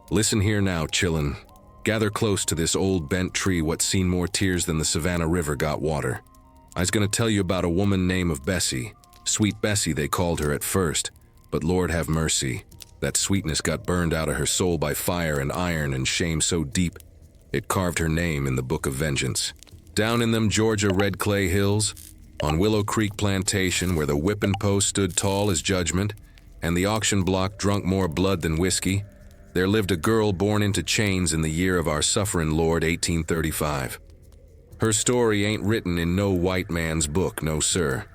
Listen here now, chillin'. Gather close to this old bent tree what's seen more tears than the Savannah River got water. I's gonna tell you about a woman named of Bessie. Sweet Bessie they called her at first, but Lord have mercy. That sweetness got burned out of her soul by fire and iron and shame so deep, it carved her name in the book of vengeance. Down in them Georgia red clay hills, on Willow Creek Plantation where the whipping post stood tall as judgment, and the auction block drunk more blood than whiskey, there lived a girl born into chains in the year of our sufferin' Lord 1835. Her story ain't written in no white man's book, no sir.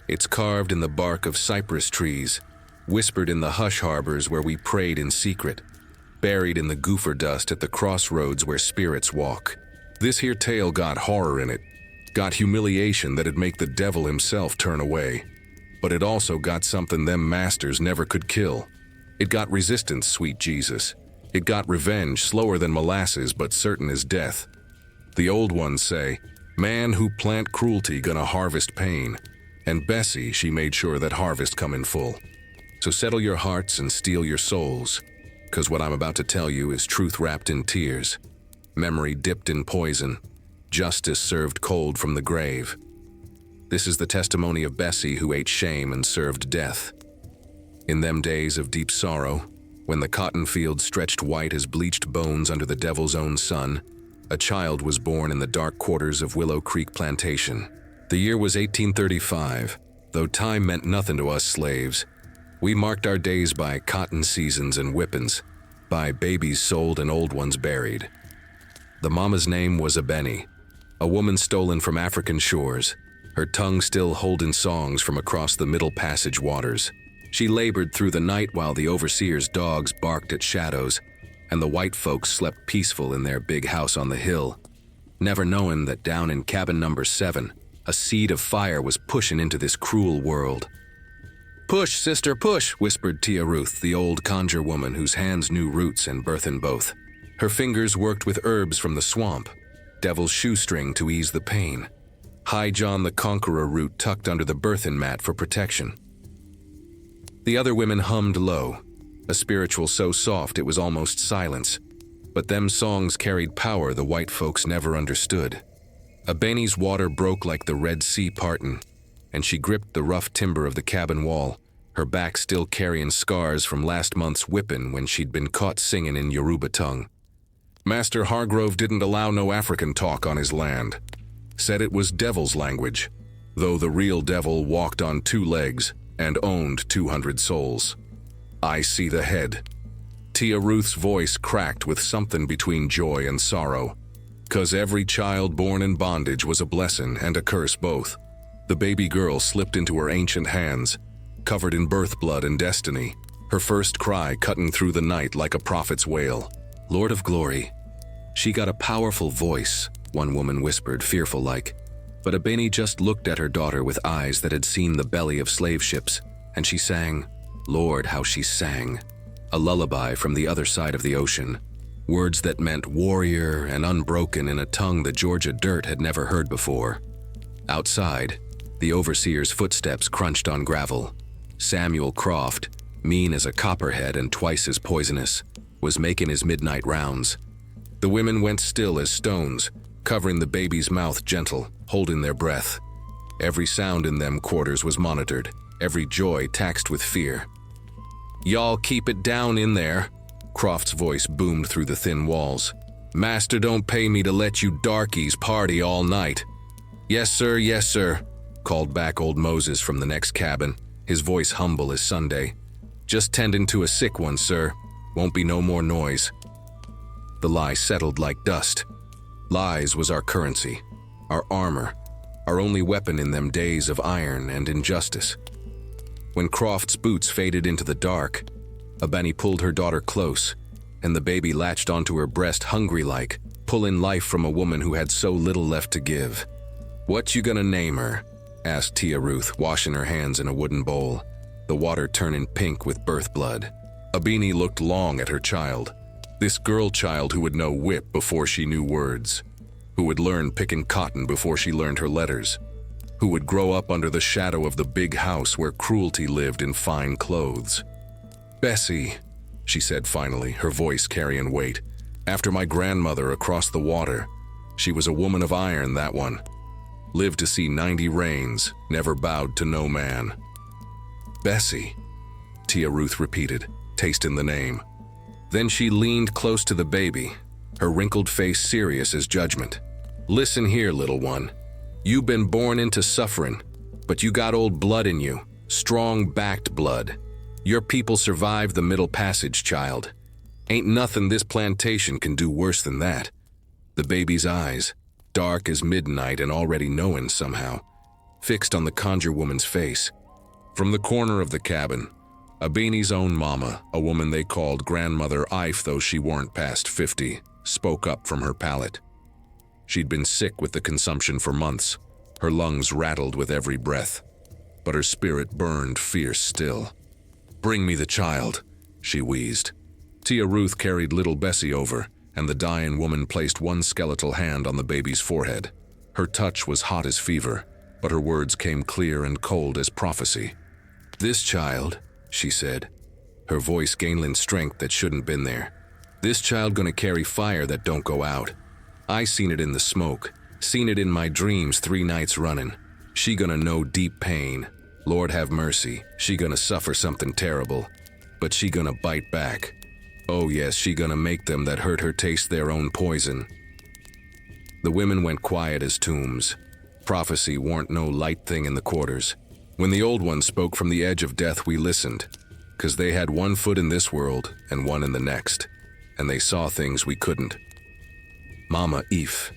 It's carved in the bark of cypress trees, whispered in the hush harbors where we prayed in secret, buried in the gopher dust at the crossroads where spirits walk. This here tale got horror in it, got humiliation that'd make the devil himself turn away. But it also got something them masters never could kill. It got resistance, sweet Jesus. It got revenge, slower than molasses but certain as death. The old ones say, man who plant cruelty gonna harvest pain. And Bessie, she made sure that harvest come in full. So settle your hearts and steel your souls, 'cause what I'm about to tell you is truth wrapped in tears, memory dipped in poison, justice served cold from the grave. This is the testimony of Bessie who ate shame and served death. In them days of deep sorrow, when the cotton fields stretched white as bleached bones under the devil's own sun, a child was born in the dark quarters of Willow Creek Plantation. The year was 1835, though time meant nothing to us slaves. We marked our days by cotton seasons and whippings, by babies sold and old ones buried. The mama's name was Benny, a woman stolen from African shores, her tongue still holding songs from across the Middle Passage waters. She labored through the night while the overseer's dogs barked at shadows, and the white folks slept peaceful in their big house on the hill, never knowing that down in cabin number 7, a seed of fire was pushing into this cruel world. "Push, sister, push," whispered Tia Ruth, the old conjure woman whose hands knew roots and birth in both. Her fingers worked with herbs from the swamp, devil's shoestring to ease the pain, High John the Conqueror root tucked under the birthin' mat for protection. The other women hummed low, a spiritual so soft it was almost silence, but them songs carried power the white folks never understood. Benny's water broke like the Red Sea partin', and she gripped the rough timber of the cabin wall, her back still carrying scars from last month's whippin' when she'd been caught singing in Yoruba tongue. Master Hargrove didn't allow no African talk on his land. Said it was devil's language, though the real devil walked on 2 legs and owned 200 souls. I see the head. Tia Ruth's voice cracked with something between joy and sorrow, 'cause every child born in bondage was a blessing and a curse both. The baby girl slipped into her ancient hands, covered in birth blood and destiny, her first cry cutting through the night like a prophet's wail. Lord of glory. She got a powerful voice, one woman whispered, fearful-like. But Abeni just looked at her daughter with eyes that had seen the belly of slave ships, and she sang, Lord, how she sang, a lullaby from the other side of the ocean, words that meant warrior and unbroken in a tongue the Georgia dirt had never heard before. Outside, the overseer's footsteps crunched on gravel. Samuel Croft, mean as a copperhead and twice as poisonous, was making his midnight rounds. The women went still as stones, covering the baby's mouth gentle, holding their breath. Every sound in them quarters was monitored, every joy taxed with fear. Y'all keep it down in there, Croft's voice boomed through the thin walls. Master don't pay me to let you darkies party all night. Yes, sir, called back old Moses from the next cabin, his voice humble as Sunday. Just tending to a sick one, sir. Won't be no more noise. The lie settled like dust. Lies was our currency, our armor, our only weapon in them days of iron and injustice. When Croft's boots faded into the dark, Abeni pulled her daughter close, and the baby latched onto her breast hungry-like, pulling life from a woman who had so little left to give. What you gonna name her? Asked Tia Ruth, washing her hands in a wooden bowl, the water turning pink with birth blood. Abeni looked long at her child, this girl child who would know whip before she knew words, who would learn picking cotton before she learned her letters, who would grow up under the shadow of the big house where cruelty lived in fine clothes. Bessie, she said finally, her voice carrying weight. "After my grandmother across the water. She was a woman of iron, that one. Lived to see 90 reigns, never bowed to no man." "Bessie," Tia Ruth repeated, tasting the name. Then she leaned close to the baby, her wrinkled face serious as judgment. "Listen here, little one. You been born into suffering, but you got old blood in you, strong-backed blood. Your people survived the Middle Passage, child. Ain't nothing this plantation can do worse than that." The baby's eyes, dark as midnight and already knowing somehow, fixed on the conjure woman's face. From the corner of the cabin, Abeni's own mama, a woman they called Grandmother Ife though she weren't past 50, spoke up from her pallet. She'd been sick with the consumption for months, her lungs rattled with every breath, but her spirit burned fierce still. "Bring me the child," she wheezed. Tia Ruth carried little Bessie over, and the dying woman placed one skeletal hand on the baby's forehead. Her touch was hot as fever, but her words came clear and cold as prophecy. "This child," she said, her voice gaining strength that shouldn't been there. "This child gonna carry fire that don't go out. I seen it in the smoke, seen it in my dreams 3 nights running. She gonna know deep pain. Lord have mercy, she gonna suffer something terrible, but she gonna bite back. Oh yes, she gonna make them that hurt her taste their own poison." The women went quiet as tombs. Prophecy warn't no light thing in the quarters. When the old ones spoke from the edge of death, we listened, 'cause they had one foot in this world and one in the next, and they saw things we couldn't. "Mama Eve,"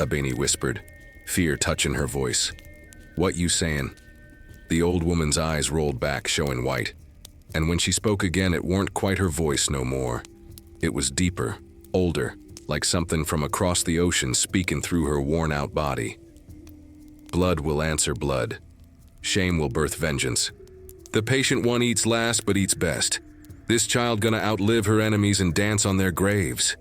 Abeni whispered, fear touching her voice. "What you sayin'?" The old woman's eyes rolled back, showing white, and when she spoke again, it weren't quite her voice no more. It was deeper, older, like something from across the ocean speaking through her worn-out body. "Blood will answer blood. Shame will birth vengeance. The patient one eats last but eats best. This child gonna outlive her enemies and dance on their graves."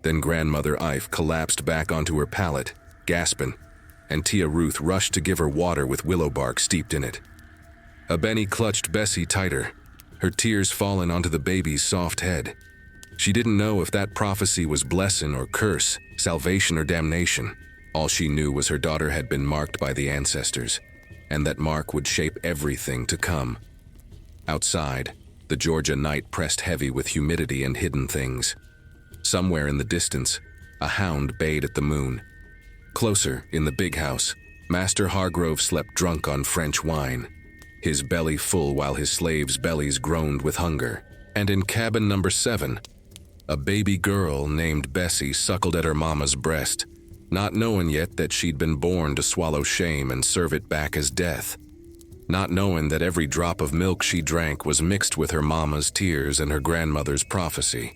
Then Grandmother Ife collapsed back onto her pallet, gasping, and Tia Ruth rushed to give her water with willow bark steeped in it. Abeni clutched Bessie tighter, her tears falling onto the baby's soft head. She didn't know if that prophecy was blessing or curse, salvation or damnation. All she knew was her daughter had been marked by the ancestors, and that mark would shape everything to come. Outside, the Georgia night pressed heavy with humidity and hidden things. Somewhere in the distance, a hound bayed at the moon. Closer, in the big house, Master Hargrove slept drunk on French wine, his belly full while his slaves' bellies groaned with hunger. And in cabin number 7, a baby girl named Bessie suckled at her mama's breast, not knowing yet that she'd been born to swallow shame and serve it back as death. Not knowing that every drop of milk she drank was mixed with her mama's tears and her grandmother's prophecy.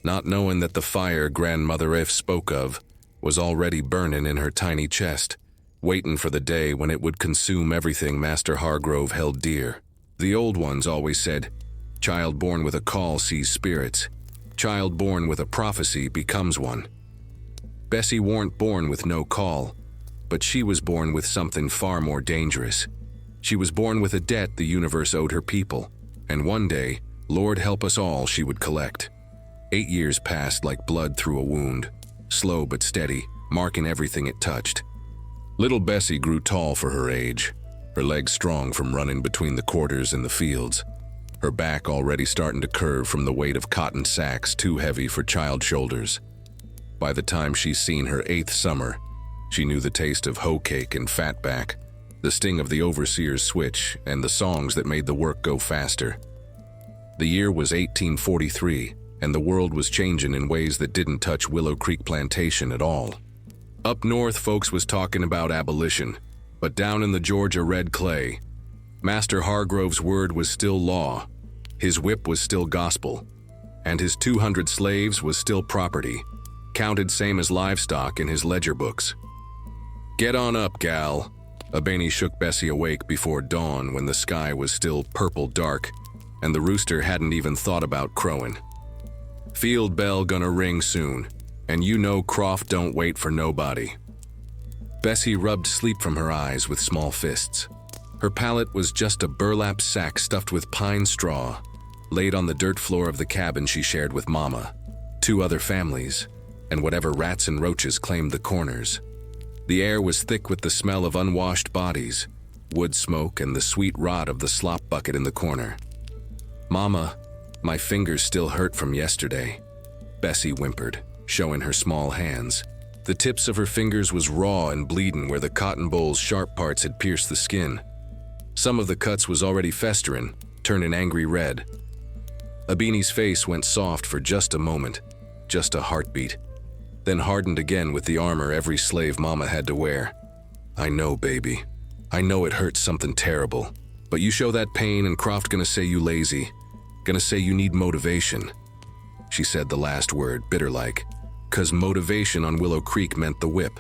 Not knowing that the fire Grandmother Ife spoke of was already burning in her tiny chest, waiting for the day when it would consume everything Master Hargrove held dear. The old ones always said, "Child born with a call sees spirits. Child born with a prophecy becomes one." Bessie weren't born with no call, but she was born with something far more dangerous. She was born with a debt the universe owed her people, and one day, Lord help us all, she would collect. 8 years passed like blood through a wound, slow but steady, marking everything it touched. Little Bessie grew tall for her age, her legs strong from running between the quarters in the fields, her back already starting to curve from the weight of cotton sacks too heavy for child shoulders. By the time she's seen her 8th summer, she knew the taste of hoe cake and fatback, the sting of the overseer's switch, and the songs that made the work go faster. The year was 1843, and the world was changing in ways that didn't touch Willow Creek Plantation at all. Up north, folks was talking about abolition, but down in the Georgia red clay, Master Hargrove's word was still law, his whip was still gospel, and his 200 slaves was still property, counted same as livestock in his ledger books. "Get on up, gal." Abeni shook Bessie awake before dawn when the sky was still purple dark, and the rooster hadn't even thought about crowing. "Field bell gonna ring soon, and you know Croft don't wait for nobody." Bessie rubbed sleep from her eyes with small fists. Her pallet was just a burlap sack stuffed with pine straw, laid on the dirt floor of the cabin she shared with Mama, 2 other families, and whatever rats and roaches claimed the corners. The air was thick with the smell of unwashed bodies, wood smoke, and the sweet rot of the slop bucket in the corner. "Mama, my fingers still hurt from yesterday," Bessie whimpered, showing her small hands. The tips of her fingers was raw and bleeding where the cotton bowl's sharp parts had pierced the skin. Some of the cuts was already festering, turning angry red. Abini's face went soft for just a moment, just a heartbeat, then hardened again with the armor every slave Mama had to wear. "I know, baby. I know it hurts something terrible, but you show that pain and Croft gonna say you lazy, gonna say you need motivation." She said the last word, bitter-like, 'cause motivation on Willow Creek meant the whip.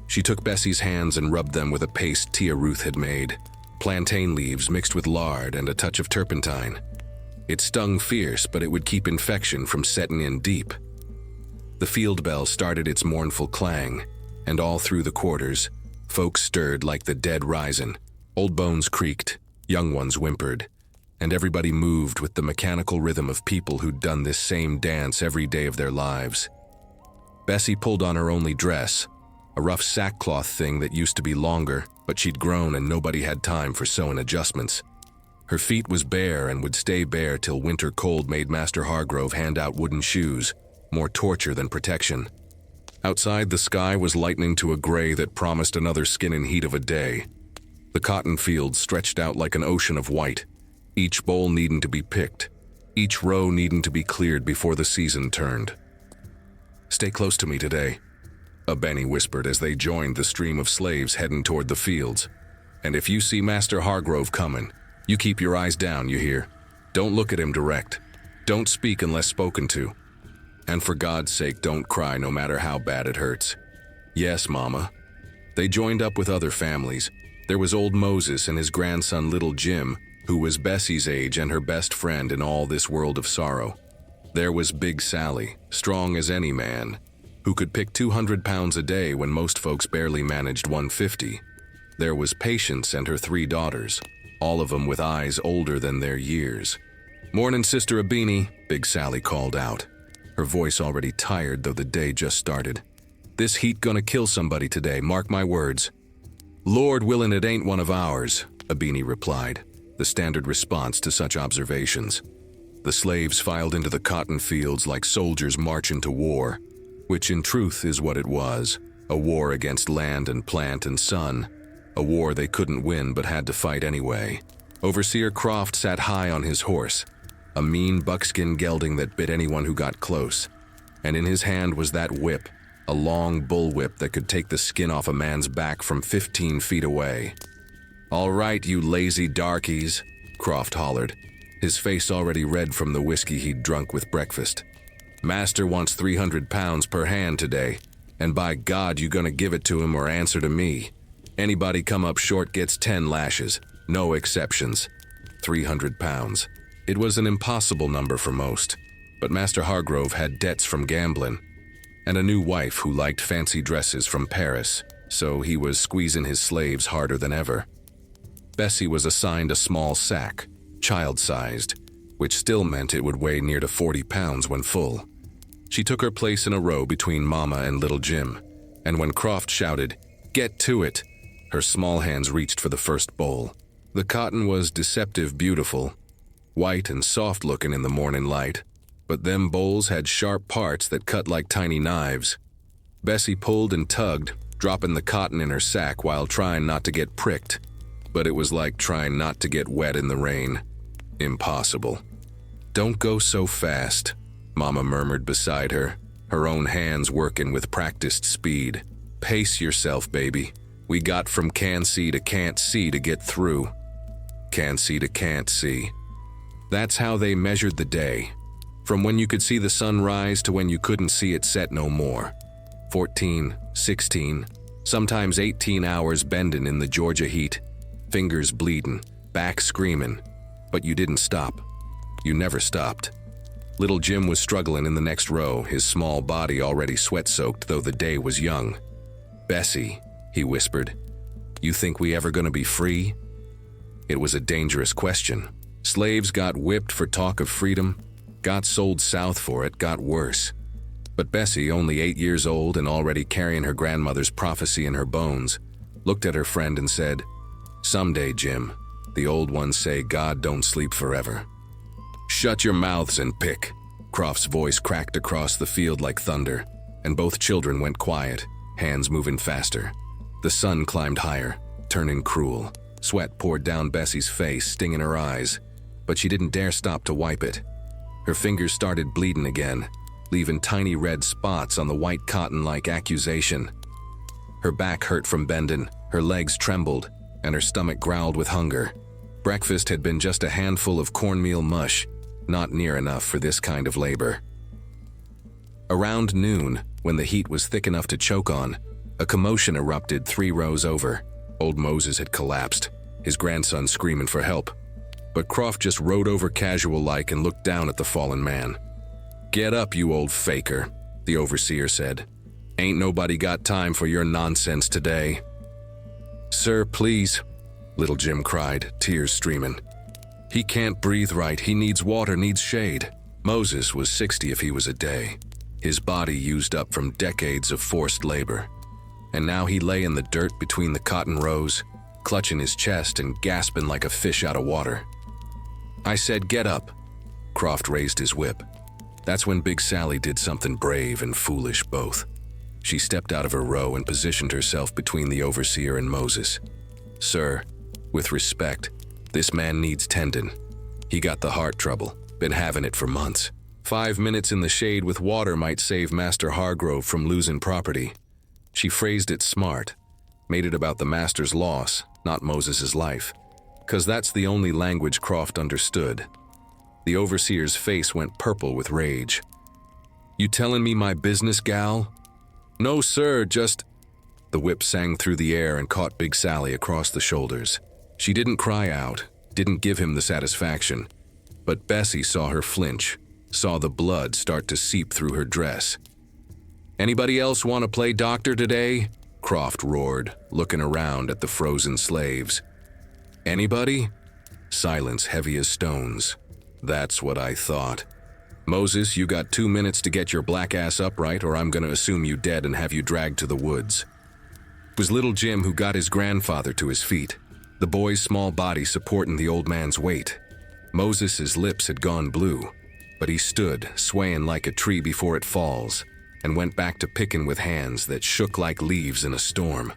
She took Bessie's hands and rubbed them with a paste Tia Ruth had made, plantain leaves mixed with lard and a touch of turpentine. It stung fierce, but it would keep infection from setting in deep. The field bell started its mournful clang, and all through the quarters, folks stirred like the dead rising. Old bones creaked, young ones whimpered, and everybody moved with the mechanical rhythm of people who'd done this same dance every day of their lives. Bessie pulled on her only dress, a rough sackcloth thing that used to be longer, but she'd grown and nobody had time for sewing adjustments. Her feet was bare and would stay bare till winter cold made Master Hargrove hand out wooden shoes, more torture than protection. Outside, the sky was lightening to a gray that promised another skinning heat of a day. The cotton fields stretched out like an ocean of white, each boll needing to be picked, each row needing to be cleared before the season turned. "Stay close to me today," Benny whispered as they joined the stream of slaves heading toward the fields. "And if you see Master Hargrove coming, you keep your eyes down, you hear? Don't look at him direct. Don't speak unless spoken to. And for God's sake, don't cry no matter how bad it hurts." "Yes, Mama." They joined up with other families. There was old Moses and his grandson Little Jim, who was Bessie's age and her best friend in all this world of sorrow. There was Big Sally, strong as any man, who could pick 200 pounds a day when most folks barely managed 150. There was Patience and her 3 daughters, all of them with eyes older than their years. "Mornin', Sister Abini," Big Sally called out, her voice already tired though the day just started. "This heat gonna kill somebody today, mark my words." "Lord willin' it ain't one of ours," Abini replied, the standard response to such observations. The slaves filed into the cotton fields like soldiers marching to war, which in truth is what it was, a war against land and plant and sun, a war they couldn't win but had to fight anyway. Overseer Croft sat high on his horse, a mean buckskin gelding that bit anyone who got close, and in his hand was that whip, a long bullwhip that could take the skin off a man's back from 15 feet away. "All right, you lazy darkies," Croft hollered, his face already red from the whiskey he'd drunk with breakfast. "Master wants 300 pounds per hand today, and by God you gonna give it to him or answer to me. Anybody come up short gets 10 lashes, no exceptions. 300 pounds. It was an impossible number for most, but Master Hargrove had debts from gambling, and a new wife who liked fancy dresses from Paris, so he was squeezing his slaves harder than ever. Bessie was assigned a small sack, child-sized, which still meant it would weigh near to 40 pounds when full. She took her place in a row between Mama and Little Jim, and when Croft shouted, "Get to it!" her small hands reached for the first bowl. The cotton was deceptive beautiful, white and soft-looking in the morning light, but them bowls had sharp parts that cut like tiny knives. Bessie pulled and tugged, dropping the cotton in her sack while trying not to get pricked, but it was like trying not to get wet in the rain. Impossible. "Don't go so fast," Mama murmured beside her, her own hands working with practiced speed. "Pace yourself, baby. We got from can see to can't see to get through." Can see to can't see. That's how they measured the day, from when you could see the sun rise to when you couldn't see it set no more. 14, 16, sometimes 18 hours bending in the Georgia heat, fingers bleeding, back screaming, but you didn't stop. You never stopped. Little Jim was struggling in the next row, his small body already sweat-soaked though the day was young. "Bessie," he whispered, "you think we ever gonna be free?" It was a dangerous question. Slaves got whipped for talk of freedom, got sold south for it, got worse. But Bessie, only 8 years old and already carrying her grandmother's prophecy in her bones, looked at her friend and said, "Someday, Jim, the old ones say God don't sleep forever." "Shut your mouths and pick." Croft's voice cracked across the field like thunder, and both children went quiet, hands moving faster. The sun climbed higher, turning cruel. Sweat poured down Bessie's face, stinging her eyes, but she didn't dare stop to wipe it. Her fingers started bleeding again, leaving tiny red spots on the white cotton like accusation. Her back hurt from bending, her legs trembled, and her stomach growled with hunger. Breakfast had been just a handful of cornmeal mush, not near enough for this kind of labor. Around noon, when the heat was thick enough to choke on, a commotion erupted 3 rows over. Old Moses had collapsed, his grandson screaming for help. But Croft just rode over casual-like and looked down at the fallen man. "Get up, you old faker," the overseer said. "Ain't nobody got time for your nonsense today." "Sir, please," little Jim cried, tears streaming. "He can't breathe right, he needs water, needs shade." Moses was 60 if he was a day, his body used up from decades of forced labor. And now he lay in the dirt between the cotton rows, clutching his chest and gasping like a fish out of water. "I said get up." Croft raised his whip. That's when Big Sally did something brave and foolish both. She stepped out of her row and positioned herself between the overseer and Moses. "Sir, with respect, this man needs tending. He got the heart trouble, been having it for months. 5 minutes in the shade with water might save Master Hargrove from losing property." She phrased it smart, made it about the master's loss, not Moses's life, 'cause that's the only language Croft understood. The overseer's face went purple with rage. "You telling me my business, gal?" "No, sir, just—" The whip sang through the air and caught Big Sally across the shoulders. She didn't cry out, didn't give him the satisfaction, but Bessie saw her flinch, saw the blood start to seep through her dress. "Anybody else want to play doctor today?" Croft roared, looking around at the frozen slaves. "Anybody?" Silence heavy as stones. "That's what I thought. Moses, you got 2 minutes to get your black ass upright, or I'm gonna assume you dead and have you dragged to the woods." It was little Jim who got his grandfather to his feet, the boy's small body supporting the old man's weight. Moses's lips had gone blue, but he stood, swaying like a tree before it falls, and went back to picking with hands that shook like leaves in a storm.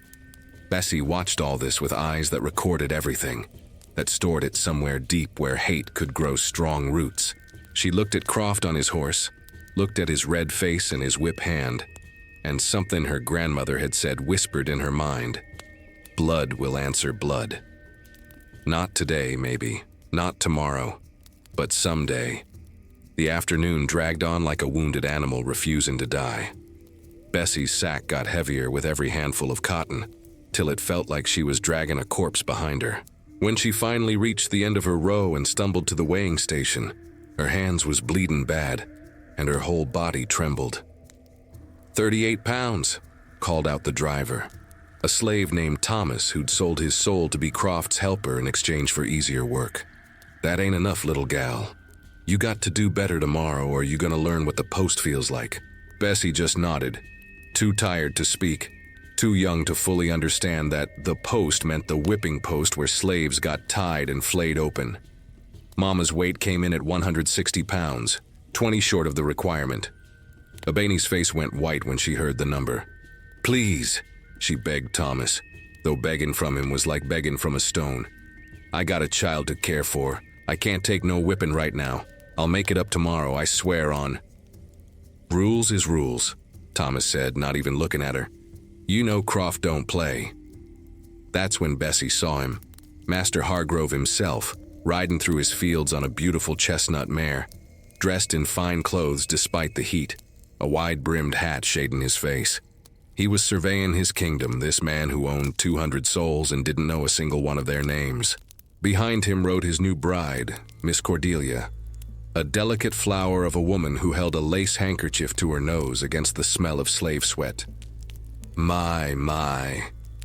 Bessie watched all this with eyes that recorded everything, that stored it somewhere deep where hate could grow strong roots. She looked at Croft on his horse, looked at his red face and his whip hand, and something her grandmother had said whispered in her mind. Blood will answer blood. Not today, maybe, not tomorrow, but someday. The afternoon dragged on like a wounded animal refusing to die. Bessie's sack got heavier with every handful of cotton, till it felt like she was dragging a corpse behind her. When she finally reached the end of her row and stumbled to the weighing station, her hands was bleeding bad, and her whole body trembled. 38 pounds, called out the driver, a slave named Thomas who'd sold his soul to be Croft's helper in exchange for easier work. "That ain't enough, little gal. You got to do better tomorrow or you gonna learn what the post feels like." Bessie just nodded, too tired to speak, too young to fully understand that the post meant the whipping post where slaves got tied and flayed open. Mama's weight came in at 160 pounds, 20 short of the requirement. Abeni's face went white when she heard the number. "Please," she begged Thomas, though begging from him was like begging from a stone. "I got a child to care for. I can't take no whipping right now. I'll make it up tomorrow, I swear on." "Rules is rules," Thomas said, not even looking at her. "You know Croft don't play." That's when Bessie saw him, Master Hargrove himself, riding through his fields on a beautiful chestnut mare, dressed in fine clothes despite the heat, a wide-brimmed hat shading his face. He was surveying his kingdom, this man who owned 200 souls and didn't know a single one of their names. Behind him rode his new bride, Miss Cordelia, a delicate flower of a woman who held a lace handkerchief to her nose against the smell of slave sweat. My,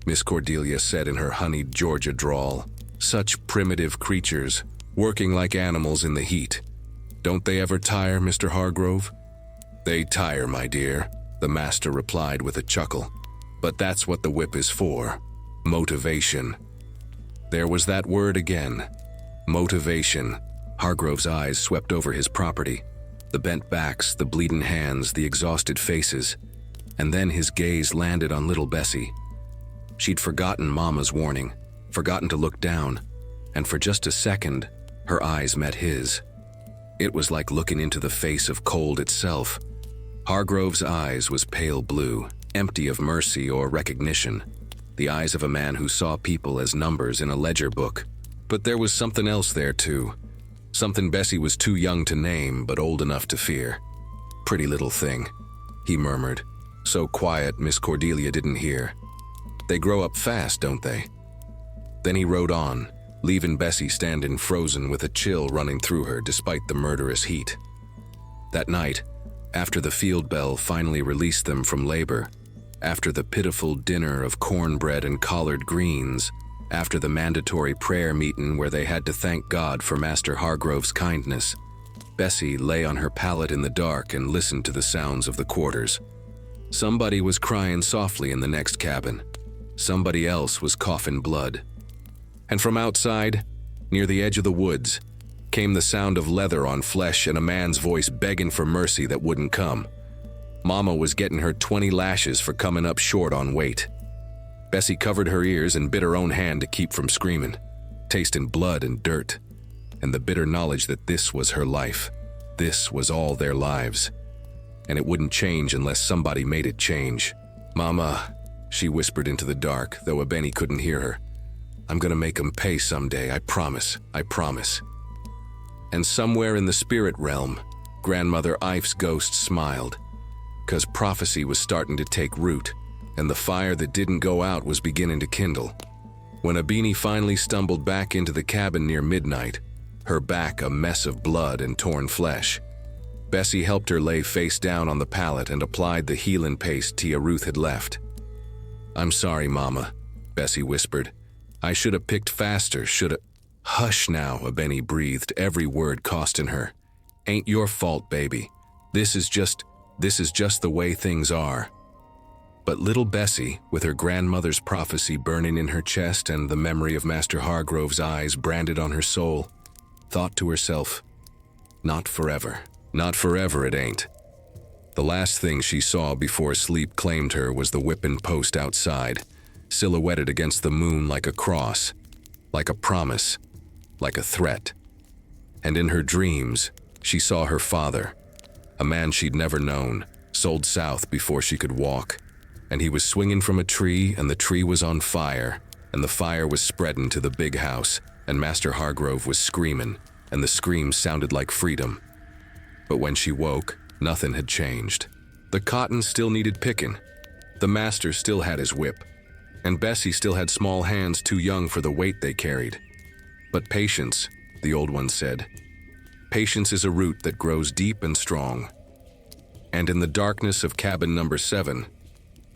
Miss Cordelia said in her honeyed Georgia drawl. Such primitive creatures, working like animals in the heat. Don't they ever tire, Mr. Hargrove? They tire, my dear, the master replied with a chuckle. But that's what the whip is for. Motivation. There was that word again. Motivation. Hargrove's eyes swept over his property. The bent backs, the bleeding hands, the exhausted faces. And then his gaze landed on little Bessie. She'd forgotten Mama's warning, forgotten to look down, and for just a second, her eyes met his. It was like looking into the face of cold itself. Hargrove's eyes was pale blue, empty of mercy or recognition. The eyes of a man who saw people as numbers in a ledger book. But there was something else there too. Something Bessie was too young to name, but old enough to fear. Pretty little thing, he murmured, so quiet Miss Cordelia didn't hear. They grow up fast, don't they? Then he rode on, leaving Bessie standing frozen with a chill running through her despite the murderous heat. That night, after the field bell finally released them from labor, after the pitiful dinner of cornbread and collard greens, after the mandatory prayer meeting where they had to thank God for Master Hargrove's kindness, Bessie lay on her pallet in the dark and listened to the sounds of the quarters. Somebody was crying softly in the next cabin. Somebody else was coughing blood. And from outside, near the edge of the woods, came the sound of leather on flesh and a man's voice begging for mercy that wouldn't come. Mama was getting her 20 lashes for coming up short on weight. Bessie covered her ears and bit her own hand to keep from screaming, tasting blood and dirt, and the bitter knowledge that this was her life. This was all their lives. And it wouldn't change unless somebody made it change. Mama, she whispered into the dark, though Benny couldn't hear her. I'm gonna make 'em pay someday, I promise, I promise. And somewhere in the spirit realm, Grandmother Ife's ghost smiled, 'cause prophecy was starting to take root, and the fire that didn't go out was beginning to kindle. When Abini finally stumbled back into the cabin near midnight, her back a mess of blood and torn flesh, Bessie helped her lay face down on the pallet and applied the healing paste Tia Ruth had left. I'm sorry, Mama, Bessie whispered. I should have picked faster, shoulda. Hush now, Abeni breathed, every word costing her. Ain't your fault, baby. This is just the way things are. But little Bessie, with her grandmother's prophecy burning in her chest and the memory of Master Hargrove's eyes branded on her soul, thought to herself, not forever. Not forever it ain't. The last thing she saw before sleep claimed her was the whipping post outside, silhouetted against the moon like a cross, like a promise, like a threat. And in her dreams, she saw her father, a man she'd never known, sold south before she could walk, and he was swinging from a tree, and the tree was on fire, and the fire was spreading to the big house, and Master Hargrove was screaming, and the screams sounded like freedom. But when she woke, nothing had changed. The cotton still needed picking. The master still had his whip. And Bessie still had small hands too young for the weight they carried. But patience, the old one said. Patience is a root that grows deep and strong. And in the darkness of cabin number 7,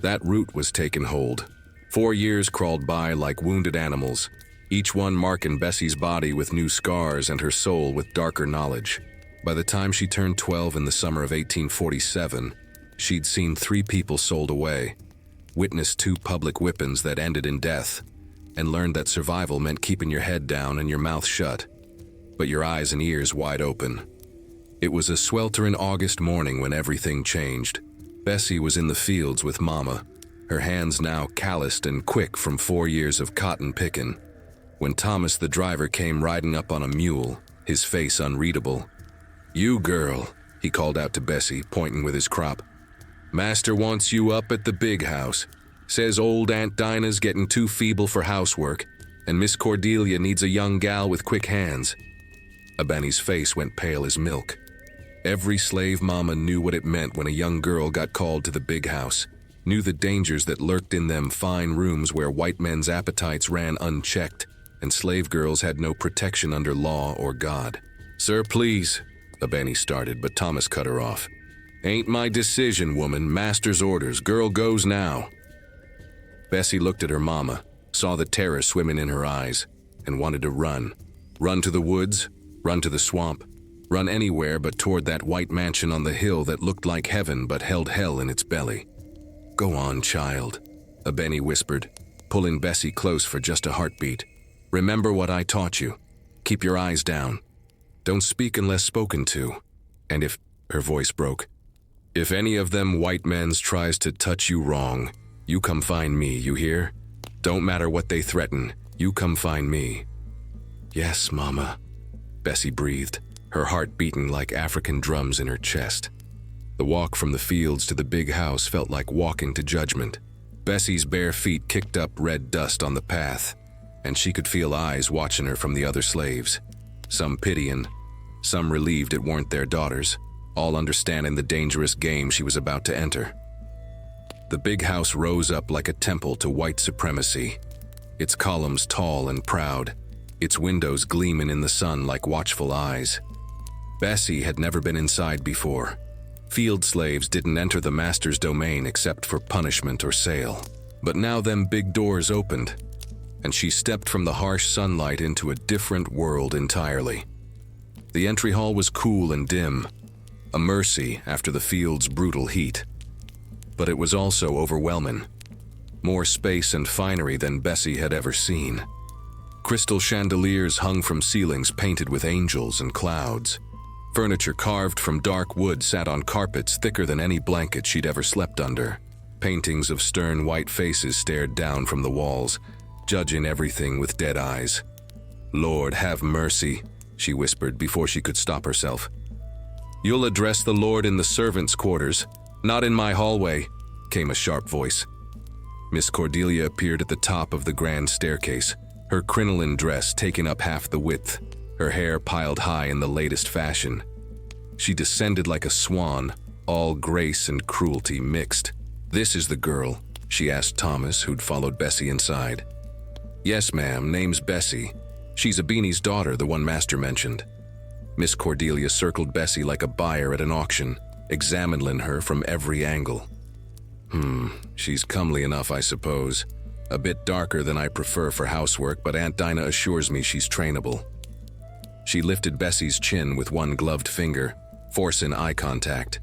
that root was taking hold. 4 years crawled by like wounded animals, each one marking Bessie's body with new scars and her soul with darker knowledge. By the time she turned 12 in the summer of 1847, she'd seen 3 people sold away, witnessed 2 public whippings that ended in death, and learned that survival meant keeping your head down and your mouth shut, but your eyes and ears wide open. It was a sweltering August morning when everything changed. Bessie was in the fields with Mama, her hands now calloused and quick from 4 years of cotton picking, when Thomas the driver came riding up on a mule, his face unreadable. You girl, he called out to Bessie, pointing with his crop. Master wants you up at the big house. Says old Aunt Dinah's getting too feeble for housework, and Miss Cordelia needs a young gal with quick hands. Abani's face went pale as milk. Every slave mama knew what it meant when a young girl got called to the big house, knew the dangers that lurked in them fine rooms where white men's appetites ran unchecked, and slave girls had no protection under law or God. Sir, please, Abani started, but Thomas cut her off. Ain't my decision, woman. Master's orders. Girl goes now. Bessie looked at her mama, saw the terror swimming in her eyes, and wanted to run. Run to the woods, run to the swamp, run anywhere but toward that white mansion on the hill that looked like heaven but held hell in its belly. Go on, child, a Benny whispered, pulling Bessie close for just a heartbeat. Remember what I taught you. Keep your eyes down. Don't speak unless spoken to. And if, her voice broke, if any of them white men's tries to touch you wrong, you come find me, you hear? Don't matter what they threaten, you come find me. Yes, Mama, Bessie breathed, her heart beating like African drums in her chest. The walk from the fields to the big house felt like walking to judgment. Bessie's bare feet kicked up red dust on the path, and she could feel eyes watching her from the other slaves. Some pitying, some relieved it weren't their daughters, all understanding the dangerous game she was about to enter. The big house rose up like a temple to white supremacy, its columns tall and proud, its windows gleaming in the sun like watchful eyes. Bessie had never been inside before. Field slaves didn't enter the master's domain except for punishment or sale. But now them big doors opened, and she stepped from the harsh sunlight into a different world entirely. The entry hall was cool and dim, a mercy after the field's brutal heat. But it was also overwhelming. More space and finery than Bessie had ever seen. Crystal chandeliers hung from ceilings painted with angels and clouds. Furniture carved from dark wood sat on carpets thicker than any blanket she'd ever slept under. Paintings of stern white faces stared down from the walls, judging everything with dead eyes. Lord, have mercy, she whispered before she could stop herself. You'll address the Lord in the servants' quarters, not in my hallway, came a sharp voice. Miss Cordelia appeared at the top of the grand staircase, her crinoline dress taking up half the width, her hair piled high in the latest fashion. She descended like a swan, all grace and cruelty mixed. This is the girl, she asked Thomas, who'd followed Bessie inside. Yes, ma'am, name's Bessie. She's Abini's daughter, the one Master mentioned. Miss Cordelia circled Bessie like a buyer at an auction, examining her from every angle. She's comely enough, I suppose. A bit darker than I prefer for housework, but Aunt Dinah assures me she's trainable. She lifted Bessie's chin with one gloved finger, forcing eye contact.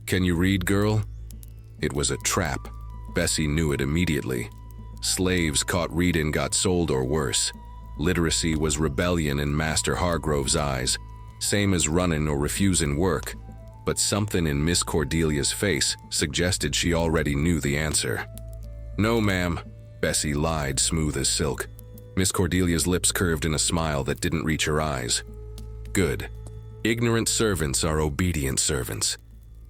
Can you read, girl? It was a trap. Bessie knew it immediately. Slaves caught reading got sold or worse. Literacy was rebellion in Master Hargrove's eyes, same as running or refusing work. But something in Miss Cordelia's face suggested she already knew the answer. No, ma'am, Bessie lied, smooth as silk. Miss Cordelia's lips curved in a smile that didn't reach her eyes. Good. Ignorant servants are obedient servants.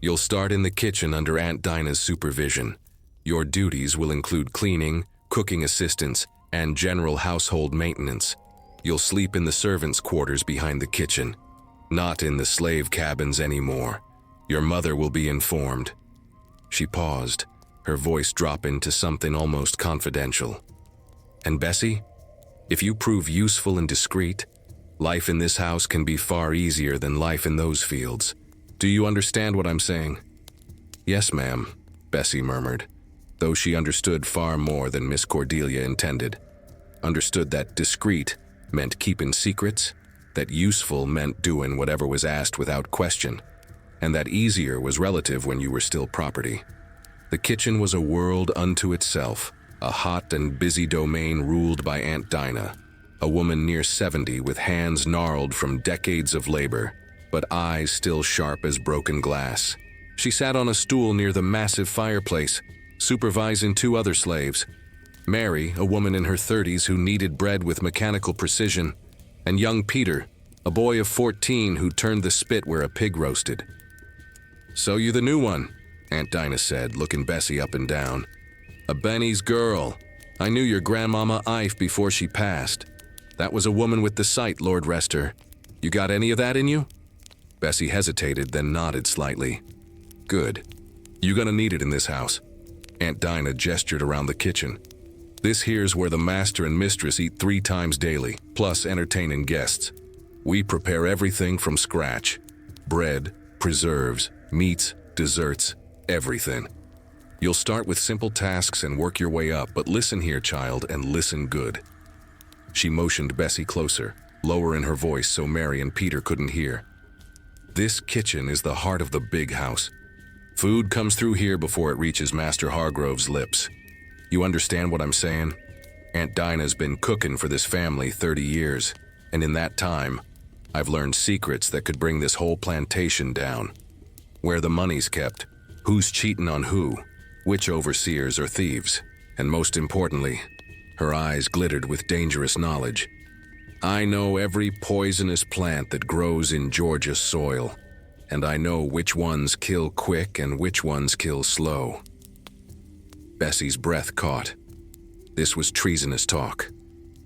You'll start in the kitchen under Aunt Dinah's supervision. Your duties will include cleaning, cooking assistance, and general household maintenance. You'll sleep in the servants' quarters behind the kitchen, not in the slave cabins anymore. Your mother will be informed. She paused, her voice dropping to something almost confidential. And Bessie, if you prove useful and discreet, life in this house can be far easier than life in those fields. Do you understand what I'm saying? Yes, ma'am, Bessie murmured, though she understood far more than Miss Cordelia intended. Understood that discreet meant keeping secrets, that useful meant doing whatever was asked without question, and that easier was relative when you were still property. The kitchen was a world unto itself, a hot and busy domain ruled by Aunt Dinah, a woman near 70 with hands gnarled from decades of labor, but eyes still sharp as broken glass. She sat on a stool near the massive fireplace, supervising 2 other slaves. Mary, a woman in her 30s who kneaded bread with mechanical precision, and young Peter, a boy of 14 who turned the spit where a pig roasted. So you the new one, Aunt Dinah said, looking Bessie up and down. A Benny's girl. I knew your grandmama Ife before she passed. That was a woman with the sight, Lord rest her. You got any of that in you? Bessie hesitated, then nodded slightly. Good. You gonna need it in this house. Aunt Dinah gestured around the kitchen. This here's where the master and mistress eat 3 times daily, plus entertaining guests. We prepare everything from scratch. Bread, preserves, meats, desserts, everything. You'll start with simple tasks and work your way up, but listen here, child, and listen good. She motioned Bessie closer, lower in her voice so Mary and Peter couldn't hear. "This kitchen is the heart of the big house. Food comes through here before it reaches Master Hargrove's lips. You understand what I'm saying? Aunt Dinah's been cooking for this family 30 years, and in that time, I've learned secrets that could bring this whole plantation down. Where the money's kept, who's cheating on who, which overseers are thieves, and most importantly, her eyes glittered with dangerous knowledge. I know every poisonous plant that grows in Georgia soil, and I know which ones kill quick and which ones kill slow." Bessie's breath caught. This was treasonous talk,